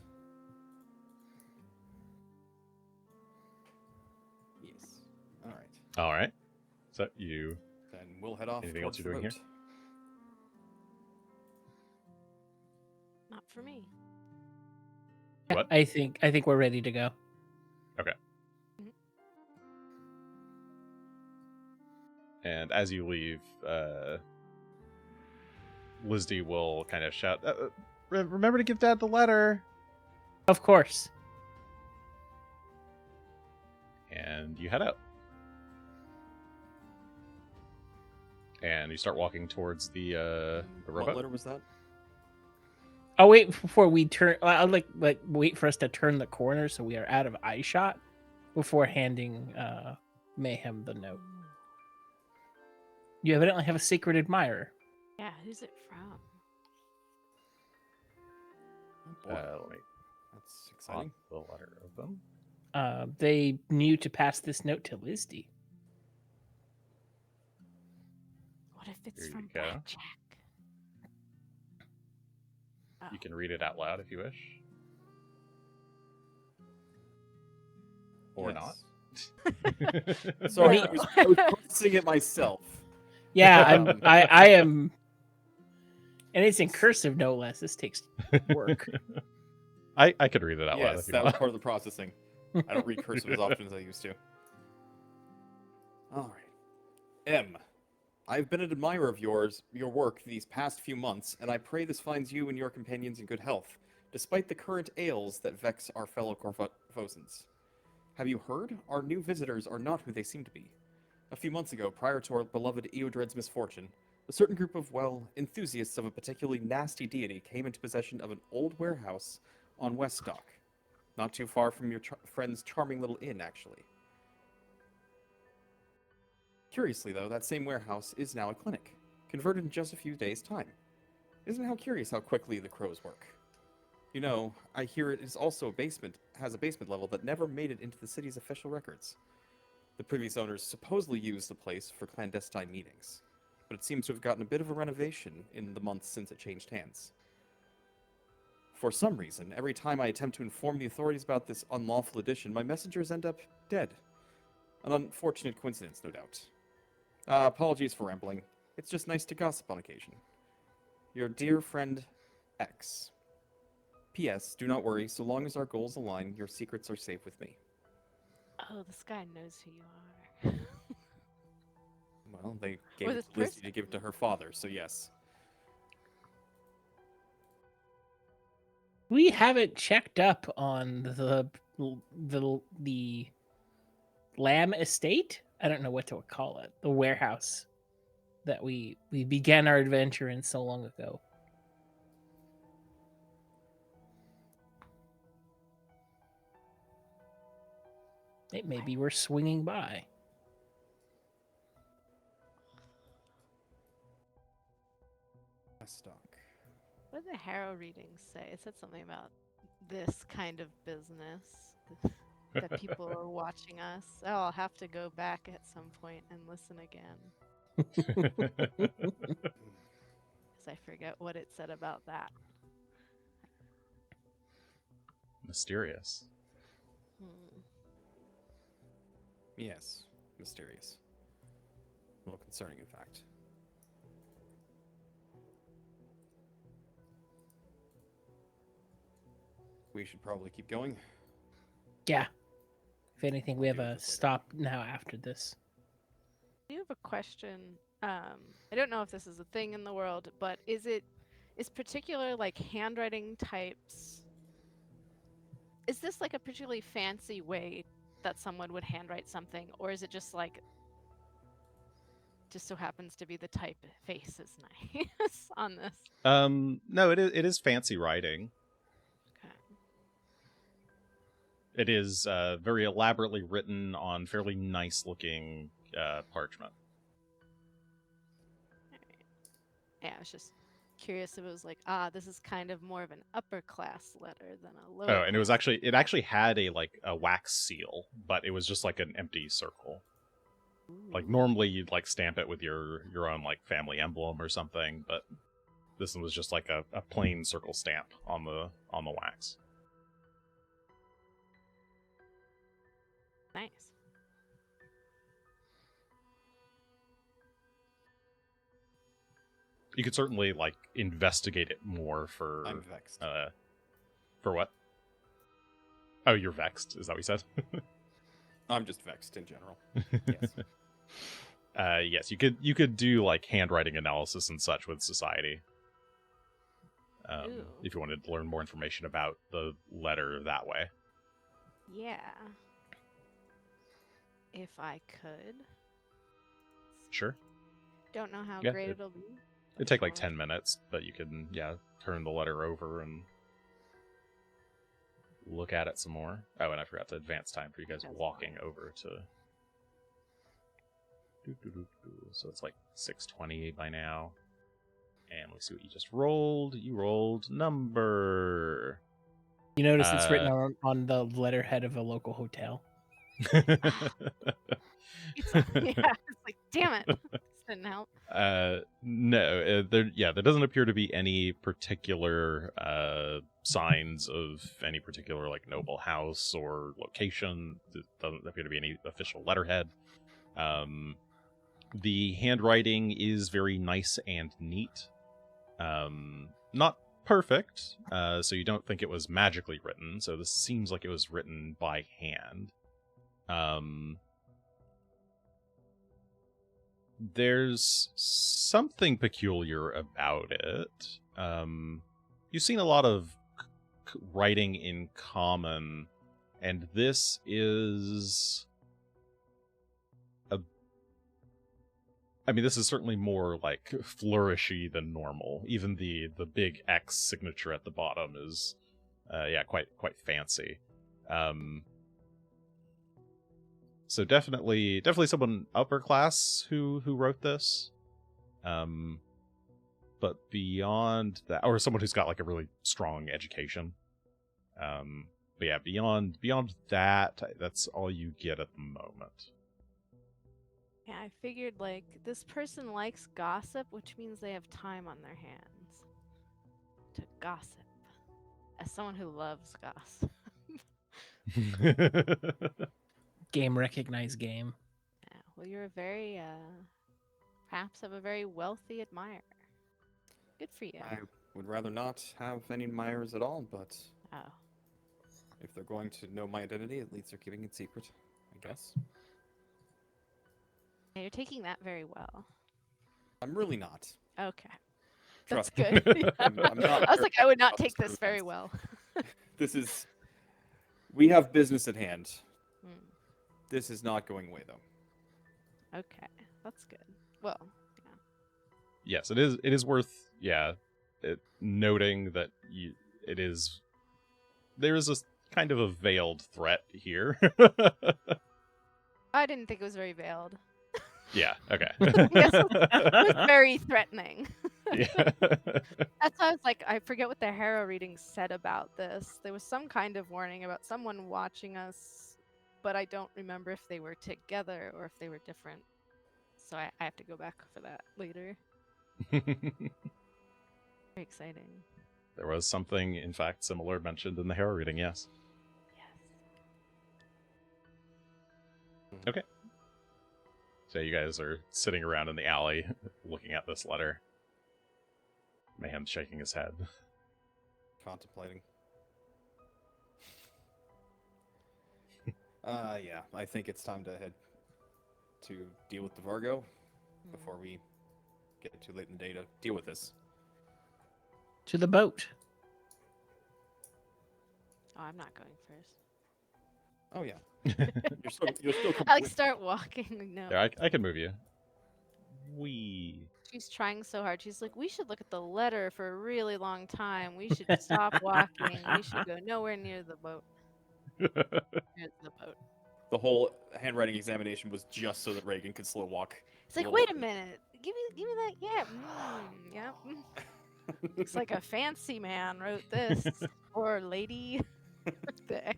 Yes. All right. All right. So you. Then we'll head off. Anything else towards you're the doing boat. Not for me. What? I think we're ready to go. Okay. And as you leave, Lizzie will kind of shout, remember to give Dad the letter! Of course. And you head out. And you start walking towards the What robot. letter was that? Oh, wait, before we turn... I'd like wait for us to turn the corner so we are out of eye shot before handing Mayhem the note. You evidently have a secret admirer. Yeah, who's it from? Oh, boy. Let me That's exciting. pop the letter open. They knew to pass this note to Lizzie. What if it's Here you from go. Blackjack? Oh. You can read it out loud if you wish. Or Yes. not. Sorry, Wait. I was processing it myself. Yeah, I am... And it's in cursive, no less. This takes work. I could read it out loud Yes, if you that was want. part of the processing. I don't read cursive as often as I used to. All right. M. I've been an admirer of your work these past few months, and I pray this finds you and your companions in good health, despite the current ails that vex our fellow Corvosans. Have you heard? Our new visitors are not who they seem to be. A few months ago, prior to our beloved Eodred's misfortune, a certain group of, enthusiasts of a particularly nasty deity came into possession of an old warehouse on West Dock. Not too far from your friend's charming little inn, actually. Curiously, though, that same warehouse is now a clinic, converted in just a few days' time. Isn't how curious how quickly the crows work. You know, I hear it is also has a basement level that never made it into the city's official records. The previous owners supposedly used the place for clandestine meetings, but it seems to have gotten a bit of a renovation in the months since it changed hands. For some reason, every time I attempt to inform the authorities about this unlawful addition, my messengers end up dead. An unfortunate coincidence, no doubt. Apologies for rambling. It's just nice to gossip on occasion. Your dear friend, X. P.S. Do not worry, so long as our goals align, your secrets are safe with me. Oh, this guy knows who you are. Well, they gave Or it this to Lizzie person. to give it to her father, so yes. We haven't checked up on the lamb estate. I don't know what to call it. The warehouse that we began our adventure in so long ago. Maybe we're swinging by. Stock. What did the Harrow readings say? It said something about this kind of business. That people are watching us. Oh, I'll have to go back at some point and listen again. Because I forget what it said about that. Mysterious. Yes, mysterious. A little concerning, in fact. We should probably keep going. Yeah. If anything, we I'll have deal with a this later. stop now after this. I do have a question. I don't know if this is a thing in the world, but is particular like handwriting types? Is this like a particularly fancy way that someone would handwrite something, or is it just like just so happens to be the typeface is nice on this? No, it is fancy writing. Okay. It is very elaborately written on fairly nice looking parchment. Yeah, I was just curious if it was like, this is kind of more of an upper class letter than a lower. Oh, and it actually had a wax seal, but it was just like an empty circle. Like normally you'd like stamp it with your own like family emblem or something, but this one was just like a plain circle stamp on the wax. Nice. You could certainly like investigate it more for I'm vexed. For what? Oh, you're vexed, is that what you said? I'm just vexed in general. Yes. Yes, you could do like handwriting analysis and such with society. If you wanted to learn more information about the letter that way. Yeah. If I could. Sure. Don't know how Yeah, great it'll be. It'd take like 10 minutes, but you can, turn the letter over and look at it some more. Oh, and I forgot to advance time for you guys walking over to... So it's like 6:20 by now. And let's see what you just rolled. You rolled number. You notice it's written on the letterhead of a local hotel. Yeah, it's like, damn it. This didn't help. No, there doesn't appear to be any particular signs of any particular like noble house or location. There doesn't appear to be any official letterhead. The handwriting is very nice and neat. Not perfect, so you don't think it was magically written. So this seems like it was written by hand. There's something peculiar about it. You've seen a lot of writing in common, and this is this is certainly more like flourishy than normal. Even the big X signature at the bottom is quite fancy. So definitely someone upper class who wrote this. But beyond that, or someone who's got like a really strong education. But yeah, beyond that, that's all you get at the moment. Yeah, I figured like this person likes gossip, which means they have time on their hands to gossip. As someone who loves gossip. Game recognized game. Yeah, well, you're a very, perhaps have a very wealthy admirer. Good for you. I would rather not have any admirers at all, but Oh. if they're going to know my identity, at least they're keeping it secret, I guess. Yeah, you're taking that very well. I'm really not. Okay. Trust That's me. good. I'm not I was very like, I would not about take sort this of very fence. well. This is... We have business at hand. Hmm. This is not going away, though. Okay, that's good. Well, yeah. Yes, it is. It is worth, noting that there is a kind of a veiled threat here. I didn't think it was very veiled. Yeah. Okay. Yes, it was very threatening. Yeah. That's why I was like, I forget what the Harrow reading said about this. There was some kind of warning about someone watching us, but I don't remember if they were together or if they were different. So I have to go back for that later. Very exciting. There was something, in fact, similar mentioned in the Harrow reading. Yes. Yes. Okay. So you guys are sitting around in the alley, looking at this letter. Mayhem's shaking his head. Contemplating. Yeah, I think it's time to head to deal with the Vargo before we get too late in the day to deal with this. To the boat. Oh, I'm not going first. Oh yeah, you're still coming I with- start walking. No. Yeah, I can move you. Wee. She's trying so hard. She's like, we should look at the letter for a really long time. We should stop walking. We should go nowhere near the boat. Near the boat. The whole handwriting examination was just so that Regan could slow walk. It's like, little wait a bit. minute. Give me that. Yeah. Yeah. Looks like a fancy man wrote this. Or lady. The X.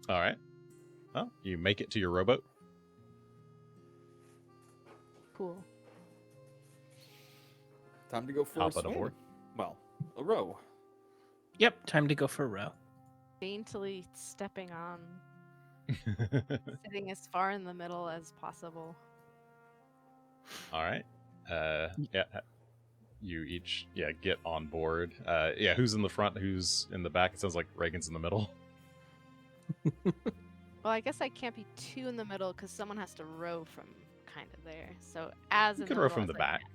All right. Well, you make it to your rowboat. Cool. Time to go for Hop a on swim. aboard. Well, a row. Yep, time to go for a row. Daintily stepping on. Sitting as far in the middle as possible. All right. Yeah. You each, get on board. Who's in the front? Who's in the back? It sounds like Reagan's in the middle. Well, I guess I can't be too in the middle because someone has to row from kind of there. So as You in can the row middle from as the I back. can.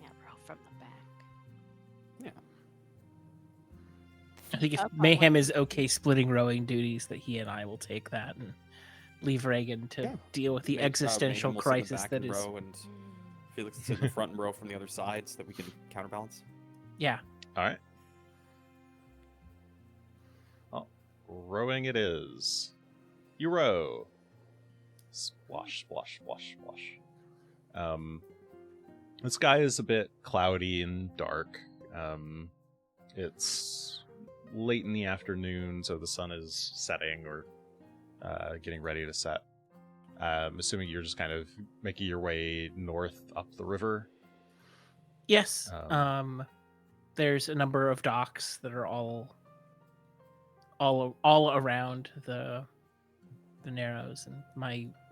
Yeah, row from the back. I think if Up on Mayhem one. is okay splitting rowing duties, that he and I will take that and leave Regan to Yeah. deal with the Mayhem existential will sit in the crisis back that and is. row, and Felix will sit in the front and row from the other side so that we can counterbalance. Yeah. All right. Well, rowing it is. You row. Splosh, splosh, splosh, splosh. The sky is a bit cloudy and dark. It's late in the afternoon, so the sun is setting or getting ready to set. I'm assuming you're just kind of making your way north up the river. Yes. There's a number of docks that are all around the Narrows, and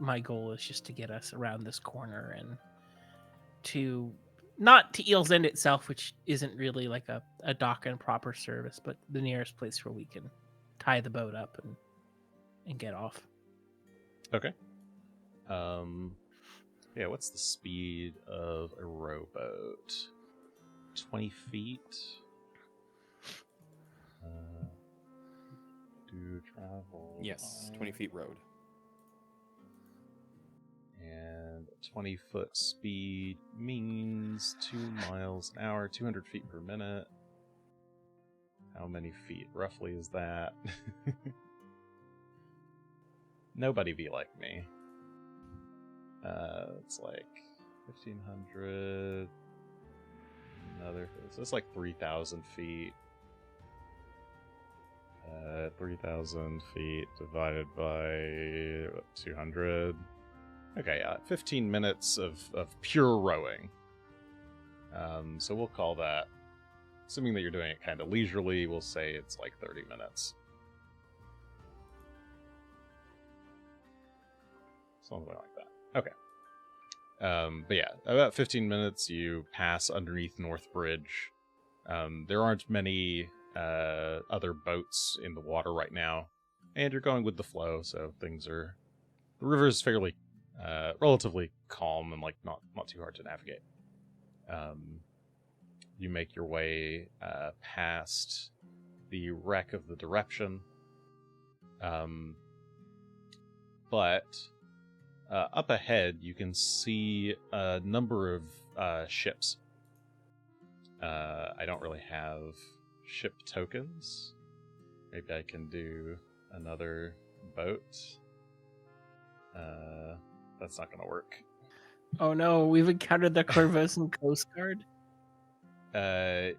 my goal is just to get us around this corner and to not to Eel's End itself, which isn't really like a dock in proper service, but the nearest place where we can tie the boat up and get off. Okay. What's the speed of a rowboat? 20 feet. Do travel. Yes, by- 20 feet road. And 20-foot speed means 2 miles an hour, 200 feet per minute. How many feet roughly is that? Nobody be like me. It's like 1,500. Another. So it's like 3,000 feet. 3,000 feet divided by 200. Okay, yeah, 15 minutes of pure rowing. So we'll call that, assuming that you're doing it kind of leisurely, we'll say it's like 30 minutes. Something like that. Okay. But yeah, about 15 minutes you pass underneath North Bridge. There aren't many other boats in the water right now, and you're going with the flow, so the river is fairly relatively calm and like not too hard to navigate. You make your way past the wreck of the Direction, but up ahead you can see a number of ships. I don't really have ship tokens. Maybe I can do another boat. That's not going to work. Oh no, we've encountered the Corvosan Coast Guard. Yeah.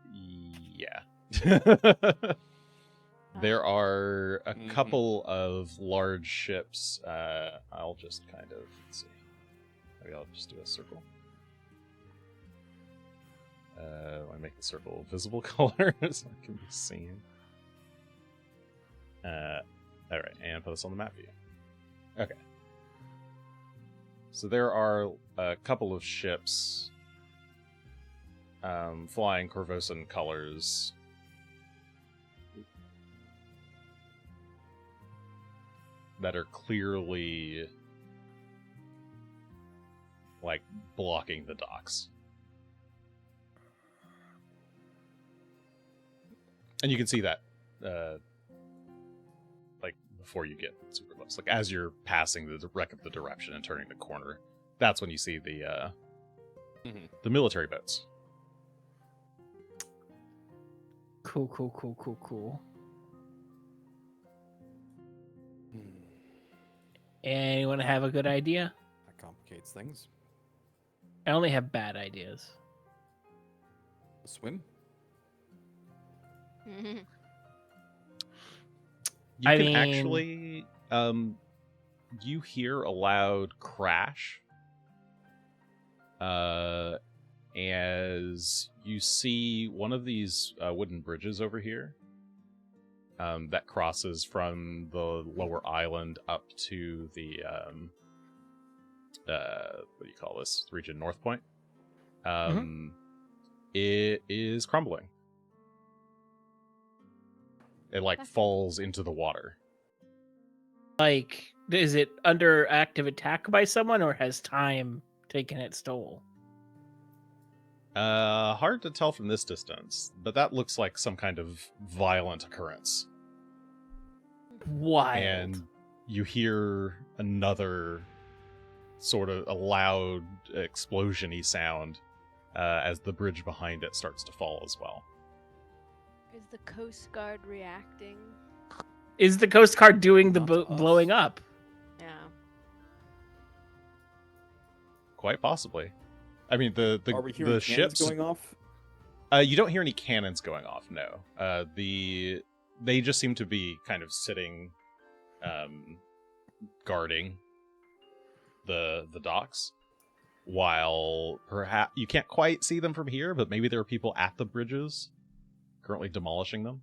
There are a couple of large ships. I'll just kind of, let's see. Maybe I'll just do a circle. I make the circle visible color so it can be seen. Alright, and put this on the map view. Okay. So there are a couple of ships flying Corvosan colors. That are clearly like blocking the docks. And you can see that like before you get super close. Like as you're passing the wreck of the Direction and turning the corner, that's when you see the military boats. Cool. Anyone have a good idea? That complicates things. I only have bad ideas. Swim? You I can mean- actually you hear a loud crash as you see one of these wooden bridges over here that crosses from the lower island up to the what do you call this region, North Point. It is crumbling. It like falls into the water. Like, is it under active attack by someone, or has time taken its toll? Hard to tell from this distance, but that looks like some kind of violent occurrence. Wild. And you hear another sort of a loud explosion-y sound as the bridge behind it starts to fall as well. Is the Coast Guard reacting? Is the Coast Guard doing the Not to boat us. blowing up? Yeah. Quite possibly. I mean, Are we hearing the cannons ships going off? You don't hear any cannons going off. No. They just seem to be kind of sitting, guarding the docks, while perhaps you can't quite see them from here, but maybe there are people at the bridges currently demolishing them.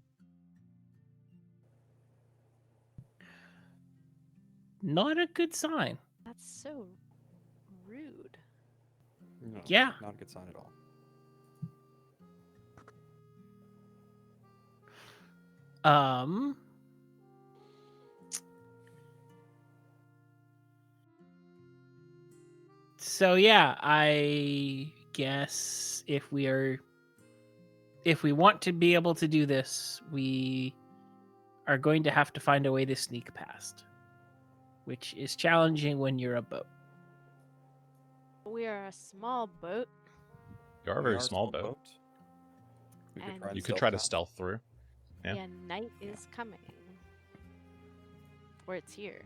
Not a good sign. That's so rude. No, Yeah. Not a good sign at all. So yeah, I guess if we want to be able to do this, we are going to have to find a way to sneak past, which is challenging when you're a boat. We are a small boat. You are a We very are small boat. We And- and You could try to past. stealth through. Yeah. Yeah, night is coming. Or it's here.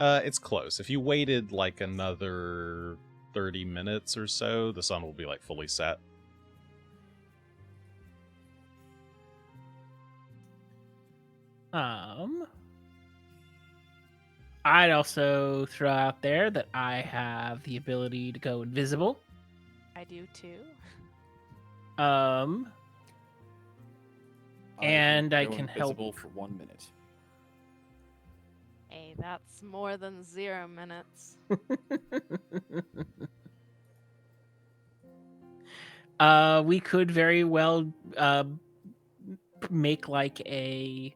It's close. If you waited like another 30 minutes or so, the sun will be like fully set. I'd also throw out there that I have the ability to go invisible. I do too. And I go can help. invisible for 1 minute. Hey, that's more than 0 minutes. We could very well make like a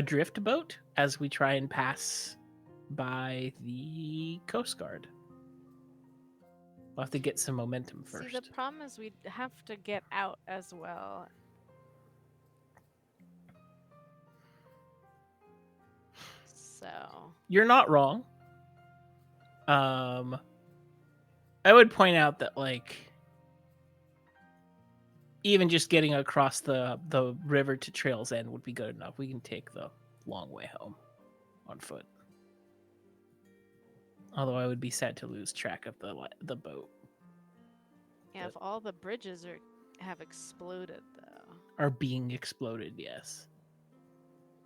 drift boat as we try and pass by the Coast Guard. We'll have to get some momentum first. See, the problem is we'd have to get out as well. So You're not wrong. I would point out that like even just getting across the river to Trail's End would be good enough. We can take the long way home on foot. Although I would be sad to lose track of the boat. yeah, if all the bridges have exploded though. Are being exploded, yes.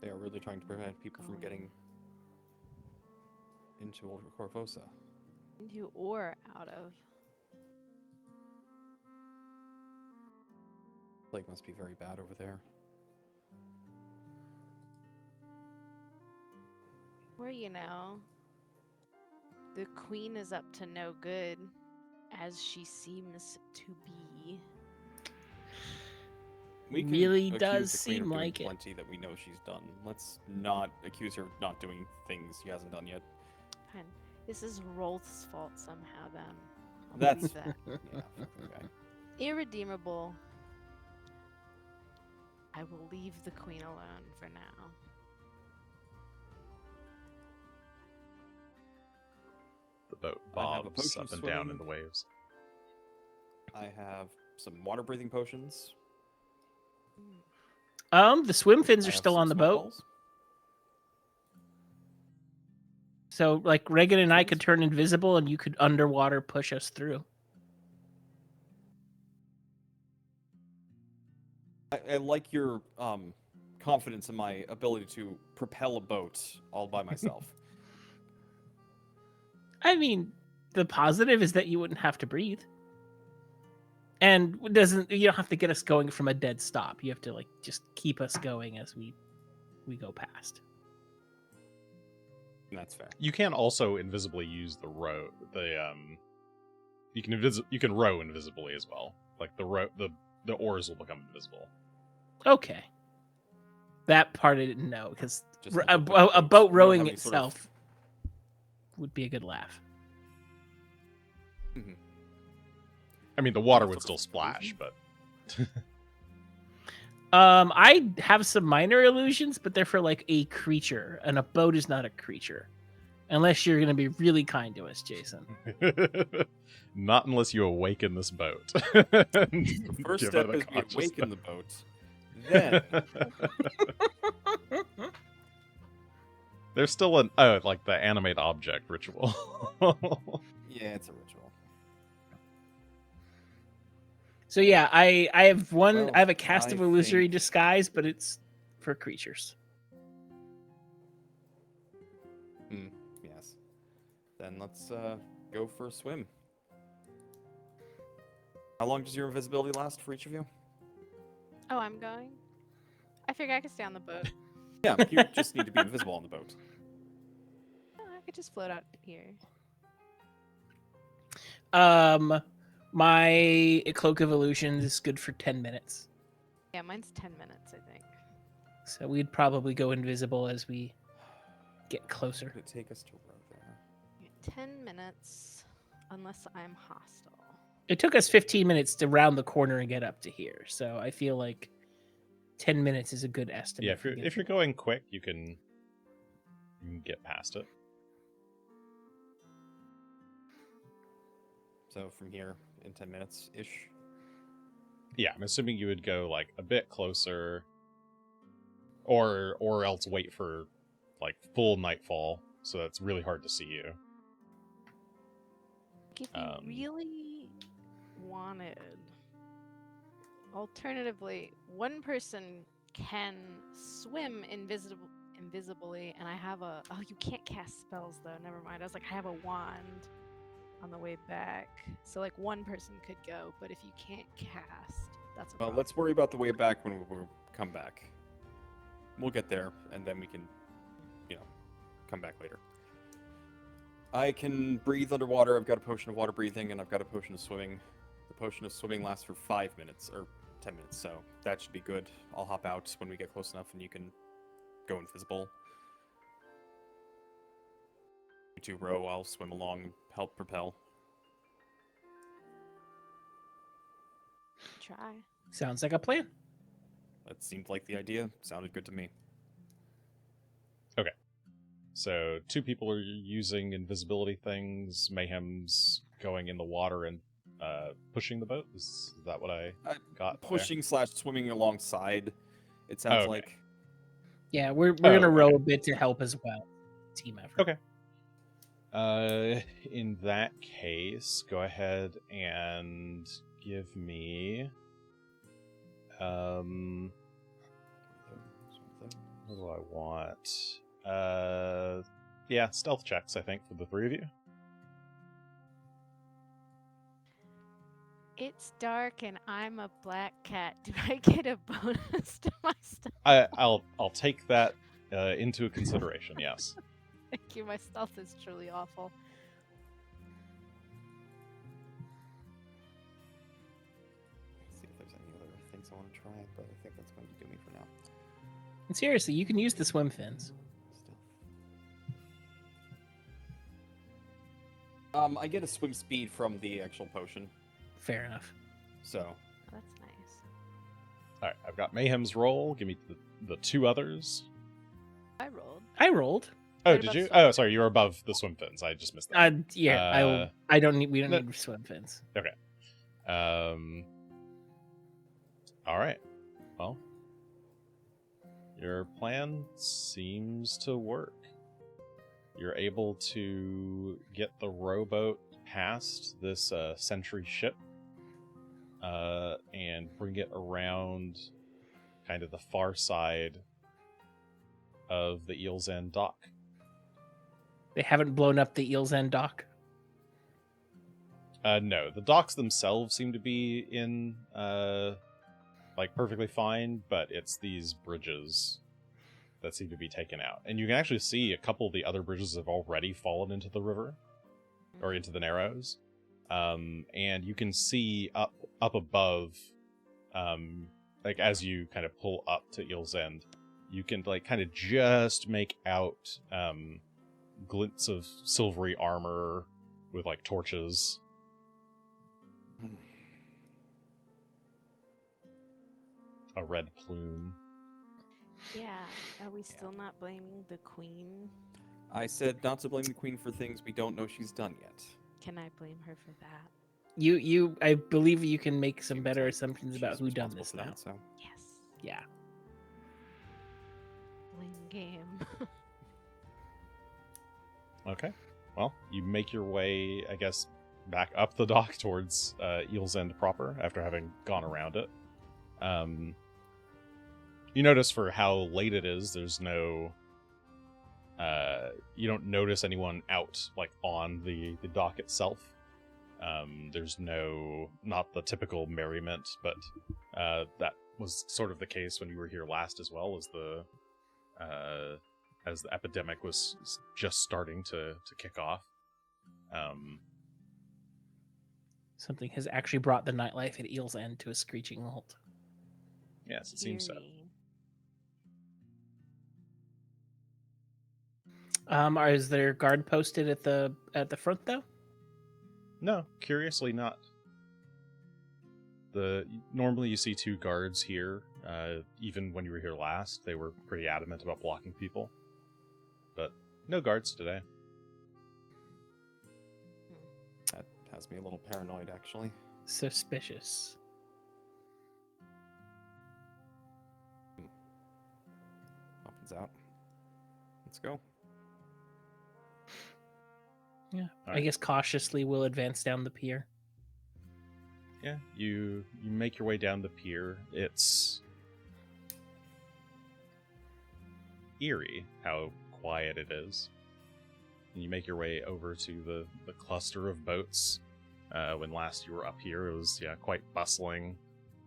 They are really trying to prevent people from getting into Old Corvosa. Into or out of. Plague must be very bad over there. Or, you know, the queen is up to no good, as she seems to be. We can Really accuse does the queen seem of doing like it. plenty that we know she's done. Let's not accuse her of not doing things she hasn't done yet. Fine. This is Rolth's fault somehow, then. I'll That's- believe that. Yeah, okay. Irredeemable. I will leave the queen alone for now. The boat I have a bobs potion up and down in swimming. the waves. I have some water breathing potions. The swim fins I are have still some on the smoke boat. balls. So like Regan and I Fins? could turn invisible and you could underwater push us through. I like your confidence in my ability to propel a boat all by myself. I mean, the positive is that you wouldn't have to breathe. And you don't have to get us going from a dead stop. You have to like just keep us going as we go past. And that's fair. You can also invisibly use the row. You can row invisibly as well. Like the oars will become invisible. Okay. That part I didn't know because Just a like boat we don't rowing have any sort of- itself would be a good laugh. Mhm. I mean, the water Some would sort still of splash, but I have some minor illusions, but they're for like a creature, and a boat is not a creature. Unless you're going to be really kind to us, Jason. not unless you awaken this boat. The first step is we awaken the boat. Then There's still like the animate object ritual. yeah, it's a ritual. So yeah, I have one. Well, I have a cast I of illusory think- disguise, but it's for creatures. Yes. Then let's go for a swim. How long does your invisibility last for each of you? Oh, I'm going? I figure I could stay on the boat. Yeah, you just need to be invisible on the boat. Oh, I could just float out here. My cloak of illusions is good for 10 minutes. Yeah, mine's 10 minutes, I think. So we'd probably go invisible as we get closer. Would it take us to row there? 10 minutes, unless I'm hostile. It took us 15 minutes to round the corner and get up to here. So I feel like 10 minutes is a good estimate. Yeah, for if getting you're going quick, you can get past it. So from here in 10 minutes ish. Yeah, I'm assuming you would go like a bit closer, or else wait for like full nightfall, so it's really hard to see you. If you really wanted, alternatively, one person can swim invisibly, and I have a. Oh, you can't cast spells though. Never mind. I was like, I have a wand on the way back, so like one person could go. But if you can't cast, that's a Well, problem. let's worry about the way back when we come back. We'll get there, and then we can, come back later. I can breathe underwater. I've got a potion of water breathing, and I've got a potion of swimming. The potion of swimming lasts for 5 minutes, or 10 minutes, so that should be good. I'll hop out when we get close enough, and you can go invisible. You two row, I'll swim along and help propel. Try. Sounds like a plan. That seemed like the idea. Sounded good to me. So 2 people are using invisibility things. Mayhem's going in the water and pushing the boat. Is that what I got? Pushing / swimming alongside, it sounds Okay. like. Yeah, we're gonna row okay. a bit to help as well. Team effort. Okay. In that case, go ahead and give me. What do I want? Yeah, stealth checks, I think, for the 3 of you. It's dark and I'm a black cat. Do I get a bonus to my stealth? I'll take that into consideration. Yes. Thank you. My stealth is truly awful. Let's see if there's any other things I want to try, but I think that's going to do me for now. And seriously, you can use the swim fins. I get a swim speed from the actual potion, Fair enough. so That's nice. All right, I've got Mayhem's roll. Give me the 2 others. I rolled. I rolled. Oh, Right did above you? swim Oh, sorry, you were above the swim fins. I just missed that. Yeah, I don't need. We don't no- need swim fins. All right. Well, your plan seems to work. You're able to get the rowboat past this sentry ship and bring it around kind of the far side of the Eel's End dock. They haven't blown up the Eel's End dock. No, the docks themselves seem to be in like perfectly fine, but it's these bridges that seem to be taken out. And you can actually see a couple of the other bridges have already fallen into the river or into the Narrows. And you can see up above, like as you kind of pull up to Eel's End, you can like kind of just make out glints of silvery armor with like torches. A red plume. Yeah. Are we still not blaming the queen? I said not to blame the queen for things we don't know she's done yet. Can I blame her for that? I believe you can make some Seems better like assumptions about she's who done responsible this for now. that, so. Yes. Yeah. Blame game. Okay. Well, you make your way, I guess, back up the dock towards Eel's End proper after having gone around it. You notice for how late it is, there's no... you don't notice anyone out, like, on the dock itself. There's not the typical merriment, but that was sort of the case when you were here last as well, as the epidemic was just starting to kick off. Something has actually brought the nightlife at Eel's End to a screeching halt. Yes, it seems so. Eerie. Is there guard posted at the front though? No, curiously not. Normally you see 2 guards here. Even when you were here last, they were pretty adamant about blocking people. But no guards today. That has me a little paranoid, actually. Suspicious. Opens out. Let's go. Yeah. All I right. guess cautiously we'll advance down the pier. Yeah, you make your way down the pier. It's eerie how quiet it is. And you make your way over to the cluster of boats. When last you were up here, it was quite bustling.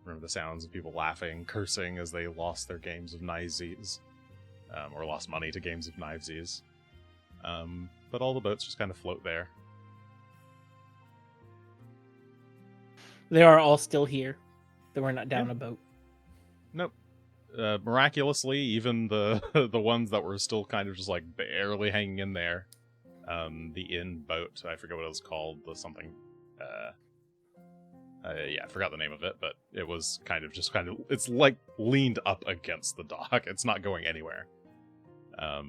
Remember the sounds of people laughing, cursing as they lost their games of knivesies, or lost money to games of knivesies. But all the boats just kind of float there. They are all still here. They were not down a boat. Nope. Miraculously, even the the ones that were still kind of just like barely hanging in there, the inn boat, I forget what it was called, the something, I forgot the name of it, but it was kind of, it's like leaned up against the dock. It's not going anywhere. But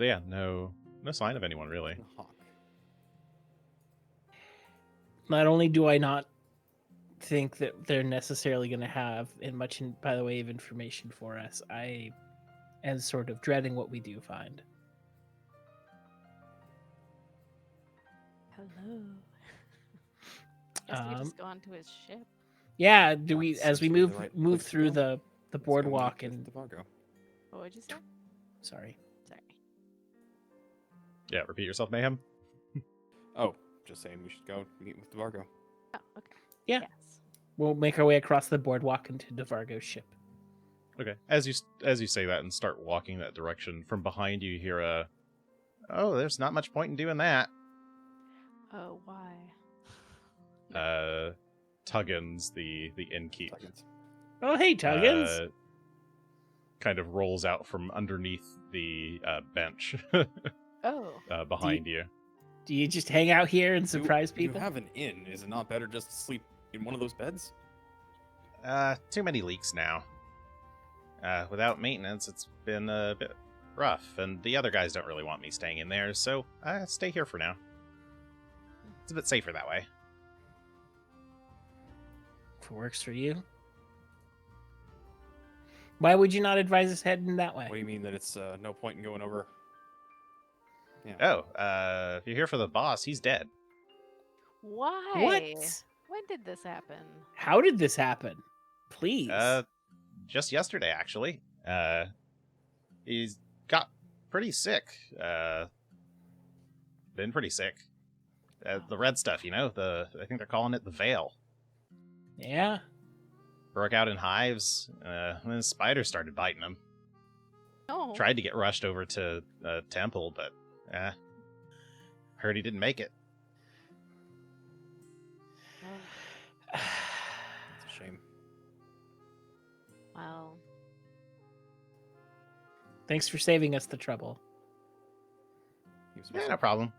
yeah, no sign of anyone really. Hawk. Not only do I not think that they're necessarily going to have much by the way of information for us, I am sort of dreading what we do find. Hello. Guess we just go onto his ship. Yeah, do we That as we seems to be move the right move place to through go. the boardwalk Let's go and meet with the Vargo. What would you say? sorry. Sorry. Yeah, repeat yourself, Mayhem. Oh, just saying we should go meet with the Vargo. Oh, okay. Yeah. Yes. We'll make our way across the boardwalk into DeVargo's ship. Okay. As you say that and start walking that direction, from behind you hear a, "Oh, there's not much point in doing that." Oh, why? Tuggins, the innkeep, Seconds. Oh, hey, Tuggins. kind of rolls out from underneath the bench Oh. behind you. Do you just hang out here and surprise people? You have an inn. Is it not better just to sleep in one of those beds? Too many leaks now. Without maintenance, it's been a bit rough, and the other guys don't really want me staying in there, so I stay here for now. It's a bit safer that way. If it works for you. Why would you not advise us heading that way? What do you mean that it's no point in going over? Yeah. Oh, if you're here for the boss, he's dead. Why? What? When did this happen? How did this happen? Please. Just yesterday, actually. He's got pretty sick. Been pretty sick. The red stuff, I think they're calling it the Veil. Yeah. Broke out in hives, and then spiders started biting him. Oh. Tried to get rushed over to temple, but heard he didn't make it. Oh, It's a shame. well, Thanks for saving us the trouble. He was Yeah, supposed no problem.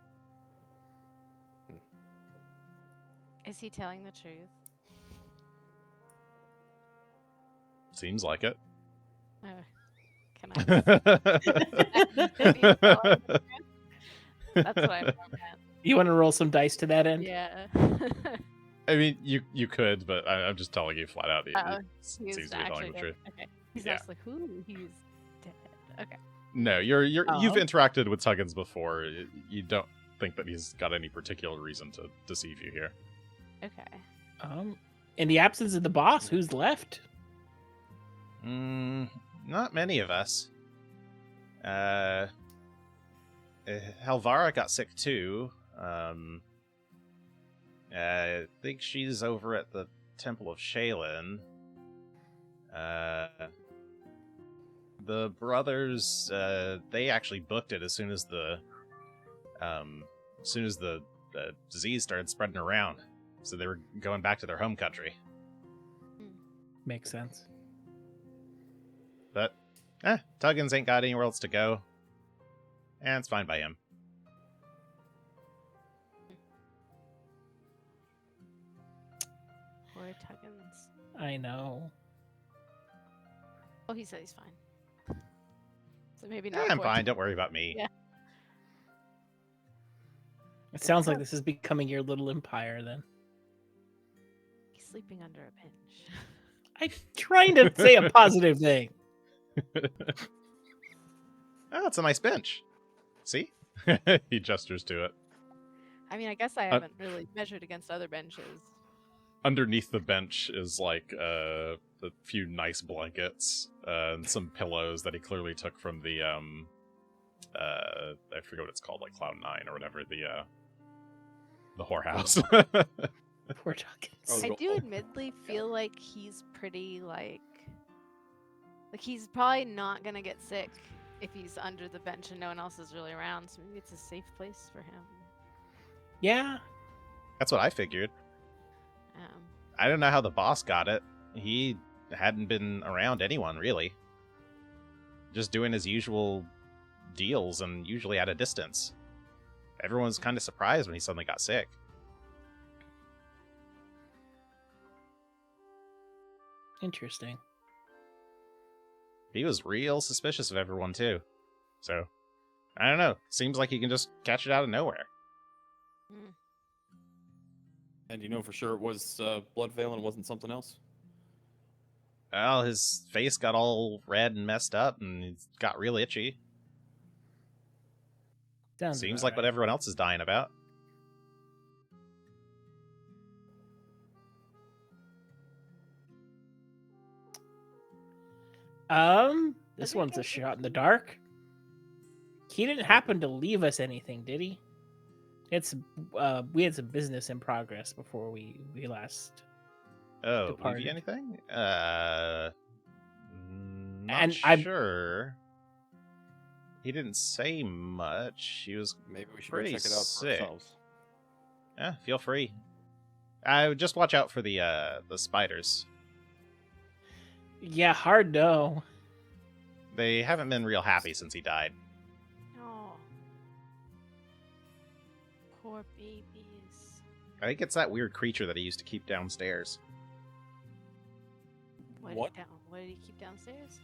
is he telling the truth? Seems like it. Can I? Is he telling the truth? That's what I'm at. You want to roll some dice to that end? Yeah. I mean, you could, but I'm just telling you flat out. He He's seems to be telling actually the dead. truth. Okay. He's Yeah. actually who? He's dead. Okay. No, you've Oh. interacted with Tuggins before. You don't think that he's got any particular reason to deceive you here. Okay. In the absence of the boss, who's left? Not many of us. Helvara got sick too. I think she's over at the Temple of Shaylin. The brothers, they actually booked it as soon as the disease started spreading around. So they were going back to their home country. Makes sense. But, Tuggins ain't got anywhere else to go. And it's fine by him. Poor Tuggins. I know. Oh, he said he's fine. So maybe Yeah, not. I'm poor fine. Don't worry about me. Yeah. It sounds like this is becoming your little empire then. He's sleeping under a bench. I'm trying to say a positive thing. Oh, it's a nice bench. See? He gestures to it. I mean, I guess I haven't really measured against other benches. Underneath the bench is like a few nice blankets and some pillows that he clearly took from the I forget what it's called, like Cloud9 or whatever, the whorehouse. Poor Dawkins. Oh, I do admittedly feel like he's pretty like he's probably not gonna get sick if he's under the bench and no one else is really around. So maybe it's a safe place for him. Yeah. That's what I figured. I don't know how the boss got it. He hadn't been around anyone, really. Just doing his usual deals and usually at a distance. Everyone's kind of surprised when he suddenly got sick. Interesting. He was real suspicious of everyone, too. So, I don't know. Seems like he can just catch it out of nowhere. And you know for sure it was blood veil and it wasn't something else? Well, his face got all red and messed up, and he got real itchy. Seems like what everyone else is dying about. This one's a shot in the dark. He didn't happen to leave us anything, did he? It's we had some business in progress before we last. Oh, departed. leave you anything? And sure. He didn't say much. He was Maybe we should pretty go check it out for sick. ourselves. Yeah, feel free. I would just watch out for the spiders. Yeah, hard no. They haven't been real happy since he died. Oh, poor babies. I think it's that weird creature that he used to keep downstairs. What? What did he keep downstairs?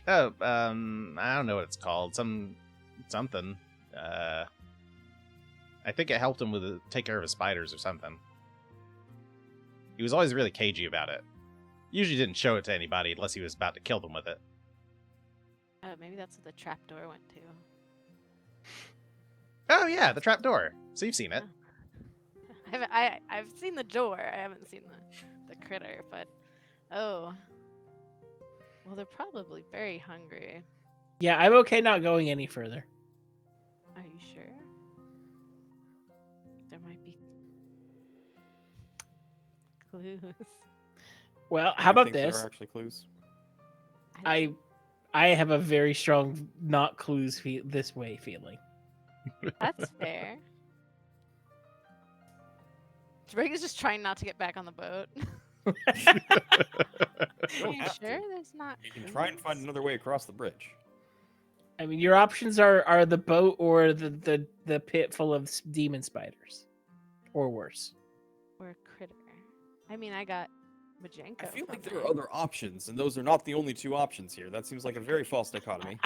Oh, I don't know what it's called. Something. I think it helped him with take care of his spiders or something. He was always really cagey about it. Usually didn't show it to anybody unless he was about to kill them with it. Oh, maybe that's what the trapdoor went to. Oh yeah, the trapdoor. So you've seen it. I've seen the door. I haven't seen the critter, but oh. Well, they're probably very hungry. Yeah, I'm okay not going any further. Are you sure? There might be clues. Well, Do how you about think there this? are actually clues? I have a very strong not clues this way feeling. That's fair. Regan's just trying not to get back on the boat. Are don't you have sure to. there's not? You can try and find another way across the bridge. I mean, your options are the boat or the pit full of demon spiders, or worse. Or a critter. I mean, I got Majenko. I feel like from there are it. other options, and those are not the only two options here. That seems like a very false dichotomy.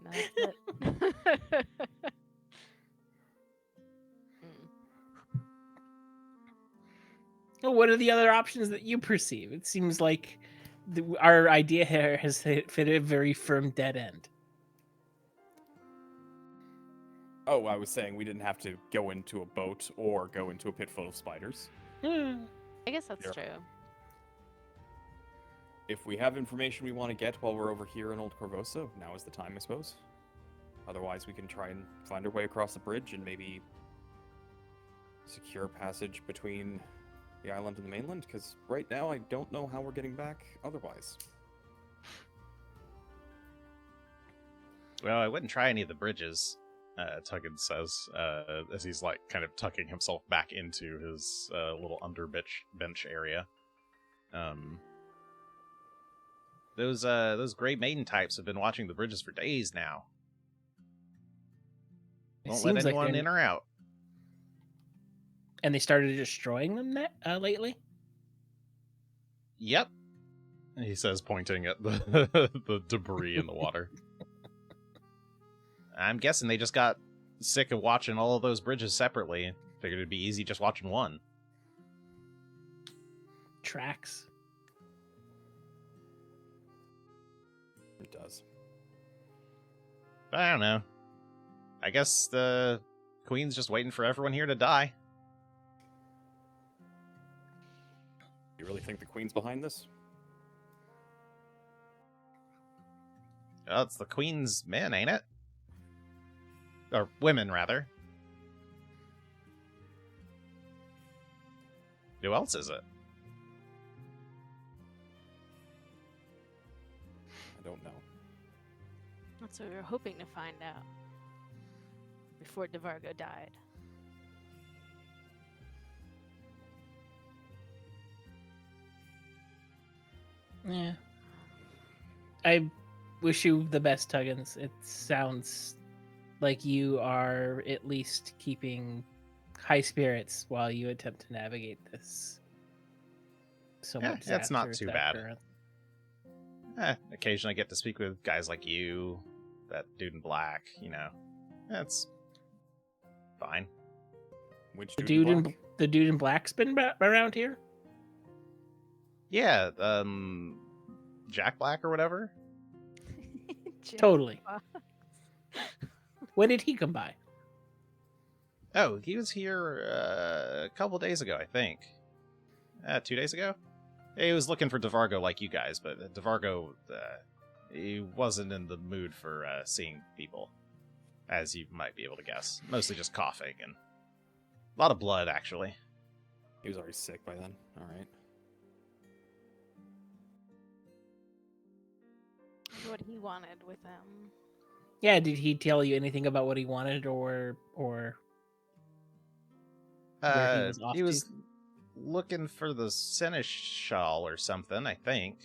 No, that's it. Well, what are the other options that you perceive? It seems like our idea here has hit a very firm dead end. Oh, I was saying we didn't have to go into a boat or go into a pit full of spiders. I guess that's Yeah. true. If we have information we want to get while we're over here in Old Corvosa, now is the time, I suppose. Otherwise, we can try and find our way across the bridge and maybe secure passage between the island and the mainland, because right now I don't know how we're getting back otherwise. Well, I wouldn't try any of the bridges, Tuggin says, as he's like kind of tucking himself back into his little under bench area. Those Grey Maiden types have been watching the bridges for days now. Won't let anyone in or out. And they started destroying them lately? Yep, he says, pointing at the the debris in the water. I'm guessing they just got sick of watching all of those bridges separately. Figured it'd be easy just watching one. Tracks. It does. I don't know. I guess the Queen's just waiting for everyone here to die. You really think the Queen's behind this? Well, it's the Queen's men, ain't it? Or women, rather. Who else is it? I don't know. That's what we were hoping to find out before DeVargo died. Yeah. I wish you the best, Tuggins. It sounds like you are at least keeping high spirits while you attempt to navigate this. So Yeah, much that's not disaster too with bad. that current. Occasionally I get to speak with guys like you, that dude in black, you know. That's fine. Which The dude in black? the dude in black's been around here? Yeah, Jack Black or whatever. Totally. When did he come by? Oh, he was here a couple days ago, I think. 2 days ago? He was looking for DeVargo like you guys, but DeVargo, he wasn't in the mood for seeing people, as you might be able to guess. Mostly just coughing and a lot of blood, actually. He was already sick by then. All right. What he wanted with him. Yeah, did he tell you anything about what he wanted or where he was off He was to? looking for the seneschal or something, I think.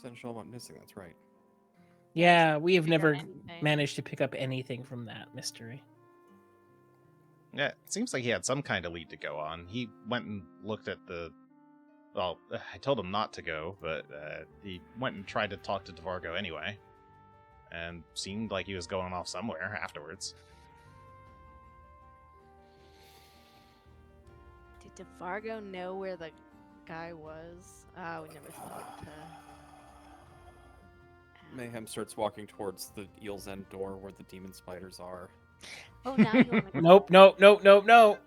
Seneschal went missing, that's right. Yeah, we have Pick up never anything. managed to pick up anything from that mystery. Yeah, it seems like he had some kind of lead to go on. He went and looked at the... Well, I told him not to go, but he went and tried to talk to DeVargo anyway. And seemed like he was going off somewhere afterwards. Did DeVargo know where the guy was? We never thought to. Mayhem starts walking towards the Eel's End door where the demon spiders are. Oh, now you want to Nope, nope, nope, nope, nope.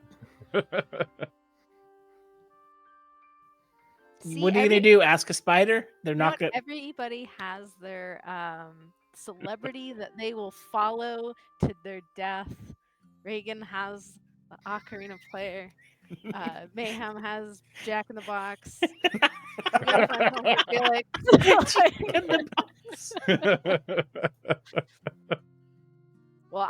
What are you gonna do? Ask a spider? They're not gonna. Everybody has their celebrity that they will follow to their death. Regan has the ocarina player. Mayhem has Jack in the Box. Felix. Jack in the Box. Well,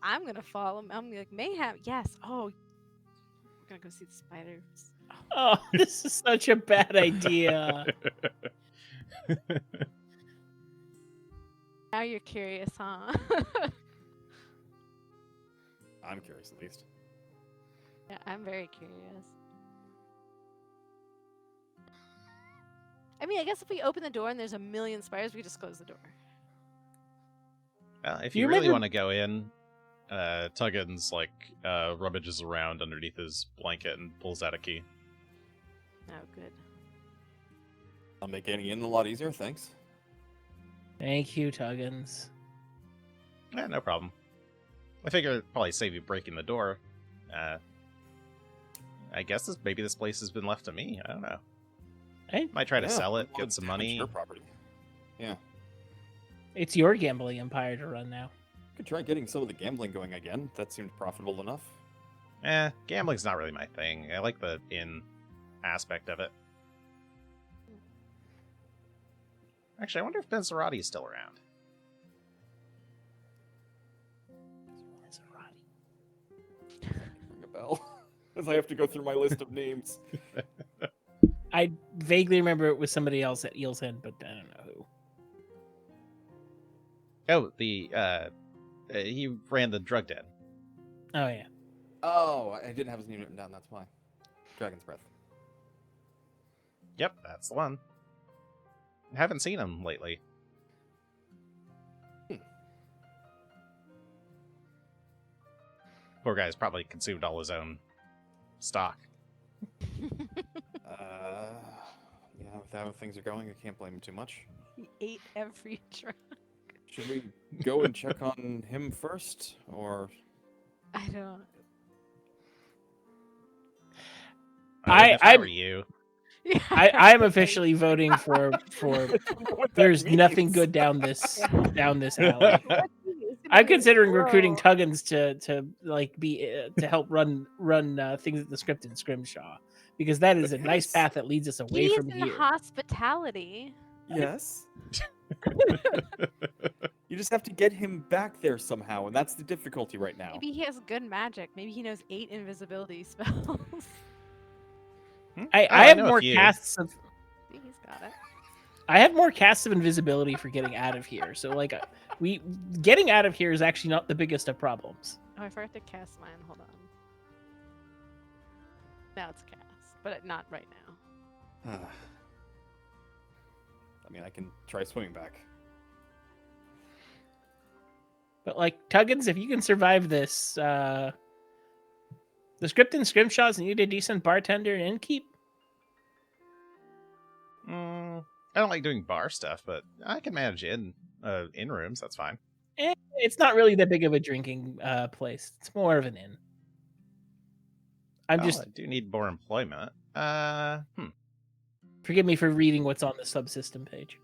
I'm gonna follow him. I'm gonna be like Mayhem. Yes. Oh, we're gonna go see the spiders. Oh, this is such a bad idea. Now you're curious, huh? I'm curious, at least. Yeah, I'm very curious. I mean, I guess if we open the door and there's a million spiders, we just close the door. If You you really remember- want to go in, Tuggins, rummages around underneath his blanket and pulls out a key. Oh, good. I'll make getting in a lot easier, thanks. Thank you, Tuggins. Yeah, no problem. I figure it'd probably save you breaking the door. I guess maybe this place has been left to me. I don't know. Hey, Might try to Yeah, sell it, well, get some damage money. your property. Yeah. it's your gambling empire to run now. Could try getting some of the gambling going again. That seemed profitable enough. Gambling's not really my thing. I like the inn aspect of it. Actually, I wonder if Benserati's still around. Ring a bell. As I have to go through my list of names. I vaguely remember it was somebody else at Eel's End, but I don't know who. Oh, he ran the drug den. Oh yeah. Oh, I didn't have his name written down, that's why. Dragon's Breath. Yep, that's the one. I haven't seen him lately. Poor guy's probably consumed all his own stock. Yeah, With how things are going, I can't blame him too much. He ate every drug. Should we go and check on him first, or? I don't. If I I'm were you. Yeah, I'm officially voting for What that there's nothing means. good down this Yeah. alley. I'm considering recruiting Tug. Tuggins to like be to help run things at the script in Scrimshaw, because that is a nice Yes. path that leads us away He's from in here. hospitality. Yes. You just have to get him back there somehow, and that's the difficulty right now. Maybe he has good magic. Maybe he knows 8 invisibility spells. I have know a more few. casts of He's got it. I have more casts of invisibility for getting out of here. So like getting out of here is actually not the biggest of problems. Oh, I forgot to cast mine. Hold on. Now it's cast, but not right now. I mean, I can try swimming back. But like Tuggins, if you can survive this, the script and Scrimshaws need a decent bartender and innkeep. I don't like doing bar stuff, but I can manage in rooms. That's fine. It's not really that big of a drinking place. It's more of an inn. I do need more employment. Forgive me for reading what's on the subsystem page.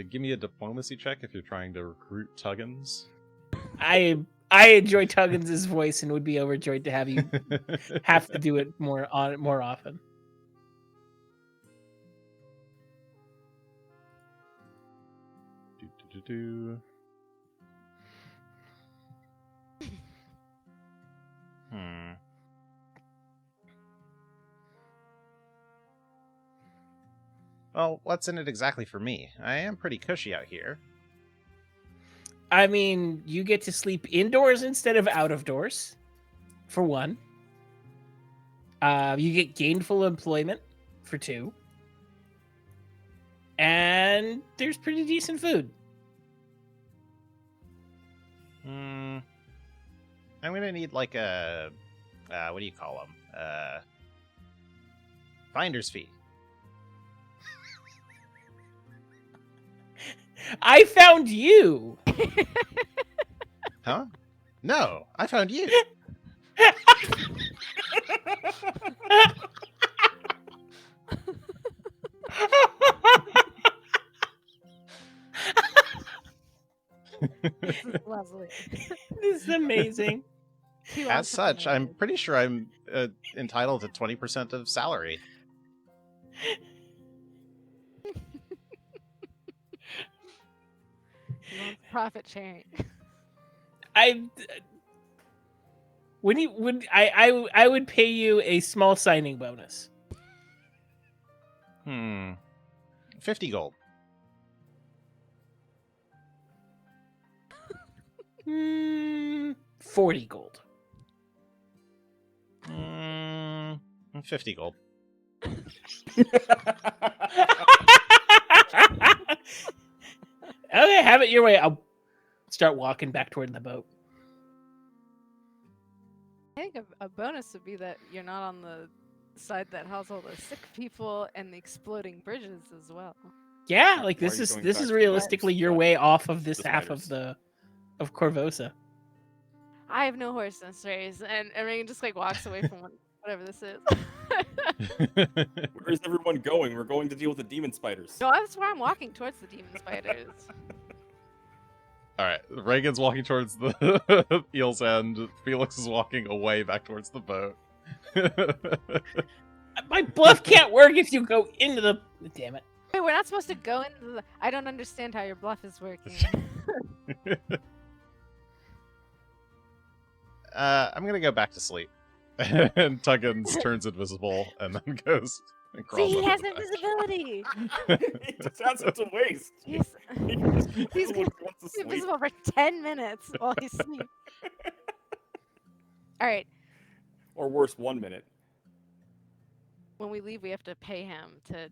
Give me a diplomacy check if you're trying to recruit Tuggins. I enjoy Tuggins' voice and would be overjoyed to have you have to do it more often. Well, what's in it exactly for me? I am pretty cushy out here. I mean, you get to sleep indoors instead of out of doors, for one. You get gainful employment, for 2. And there's pretty decent food. I'm gonna need like a what do you call them? Finder's fee. I found you. Huh? No, I found you. This is lovely. This is amazing. As such, I'm pretty sure I'm entitled to 20% of salary. He wants profit sharing. I would pay you a small signing bonus. 50 gold. 40 gold. 50 gold. Okay, have it your way. I'll start walking back toward the boat. I think a bonus would be that you're not on the side that has all the sick people and the exploding bridges as well. Yeah, like Why this are you is going this back is to realistically the your spiders? way off of this The half of spiders. Corvosa. I have no horse in this race, and Regan just like walks away from whatever this is. Where is everyone going? We're going to deal with the demon spiders. No, that's where I'm walking towards the demon spiders. All right, Reagan's walking towards the eel's end. Felix is walking away back towards the boat. My bluff can't work if you go into the. Damn it! Wait, we're not supposed to go into the. I don't understand how your bluff is working. I'm gonna go back to sleep. And Tuggins turns invisible and then goes and See, crawls he under has the deck. invisibility. It just sounds such a waste. He's, he's Someone wants to sleep. invisible for 10 minutes while he sleeps. All right. Or worse, 1 minute. When we leave, we have to pay him to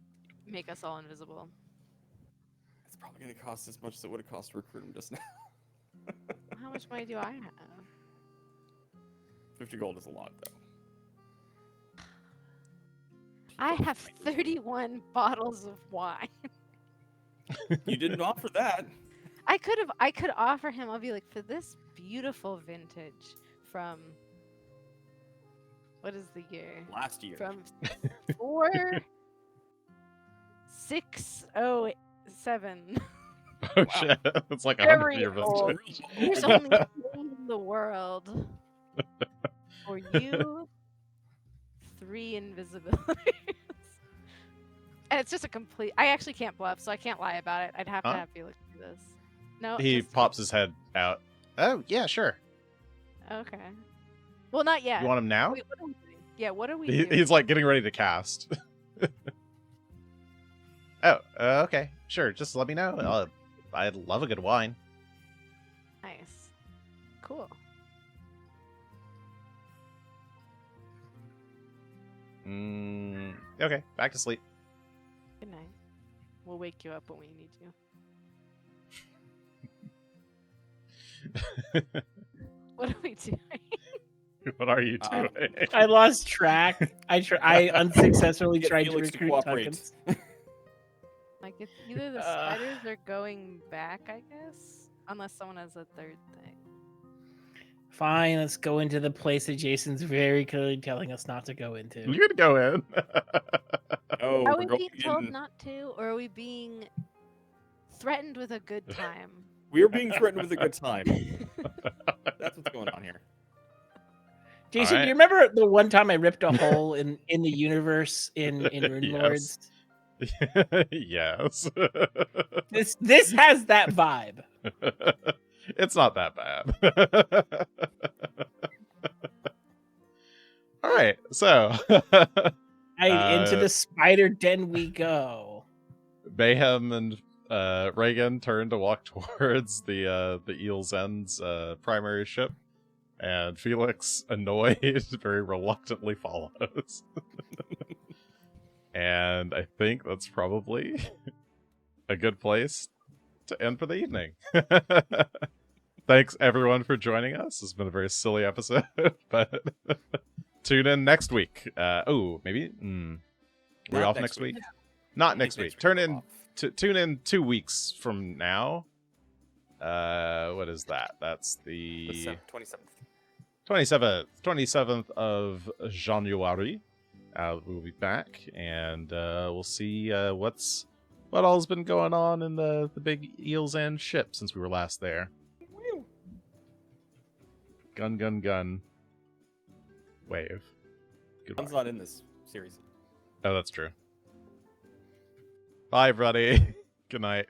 make us all invisible. It's probably going to cost as much as it would have cost to recruit him just now. How much money do I have? 50 gold is a lot, though. I have 31 bottles of wine. You didn't offer that. I could offer him, I'll be like, for this beautiful vintage from, what is the year? Last year. From 4607. Oh shit! It's like a Very 100-year old. vintage. There's only one in the world. For you, 3 invisibilities. And it's just a complete. I actually can't bluff, so I can't lie about it. I'd have to Huh? have Felix do this. No. He just- pops his head out. Oh yeah, sure. Okay. Well, not yet. You want him now? Wait, what are we doing? Yeah, what are we He, doing? he's like getting ready to cast. Oh, okay, sure. Just let me know. I'd love a good wine. Nice. Cool. Okay, back to sleep. Good night. We'll wake you up when we need you. What are we doing? What are you Um, doing? I lost track. I unsuccessfully Get tried to Felix to recruit cooperate. tokens. Like, it's either the spiders are going back, I guess, unless someone has a third thing. Fine, let's go into the place that Jason's very clearly telling us not to go into. You're gonna go in. Oh, Are we're we going being told in. not to, or are we being threatened with a good time? We're being threatened with a good time. That's what's going on here. Jason, Alright. do you remember the one time I ripped a hole in the universe in Rune Yes. Lords? Yes. This has that vibe. It's not that bad. All right, so Into the spider den we go. Mayhem and Regan turn to walk towards the Eel's End's primary ship, and Felix, annoyed, very reluctantly follows. And I think that's probably a good place to end for the evening. Thanks everyone for joining us. It's been a very silly episode, but tune in next week. Maybe we're Not off next next week. week. Not I next think week. next Turn we're in off. tune in 2 weeks from now. What is that? That's the 27th. 27th of January. We'll be back, and we'll see what all's been going on in the big Eel's End ship since we were last there. Gun. Wave. Goodbye. One's not in this series. Oh, that's true. Bye, everybody. Good night.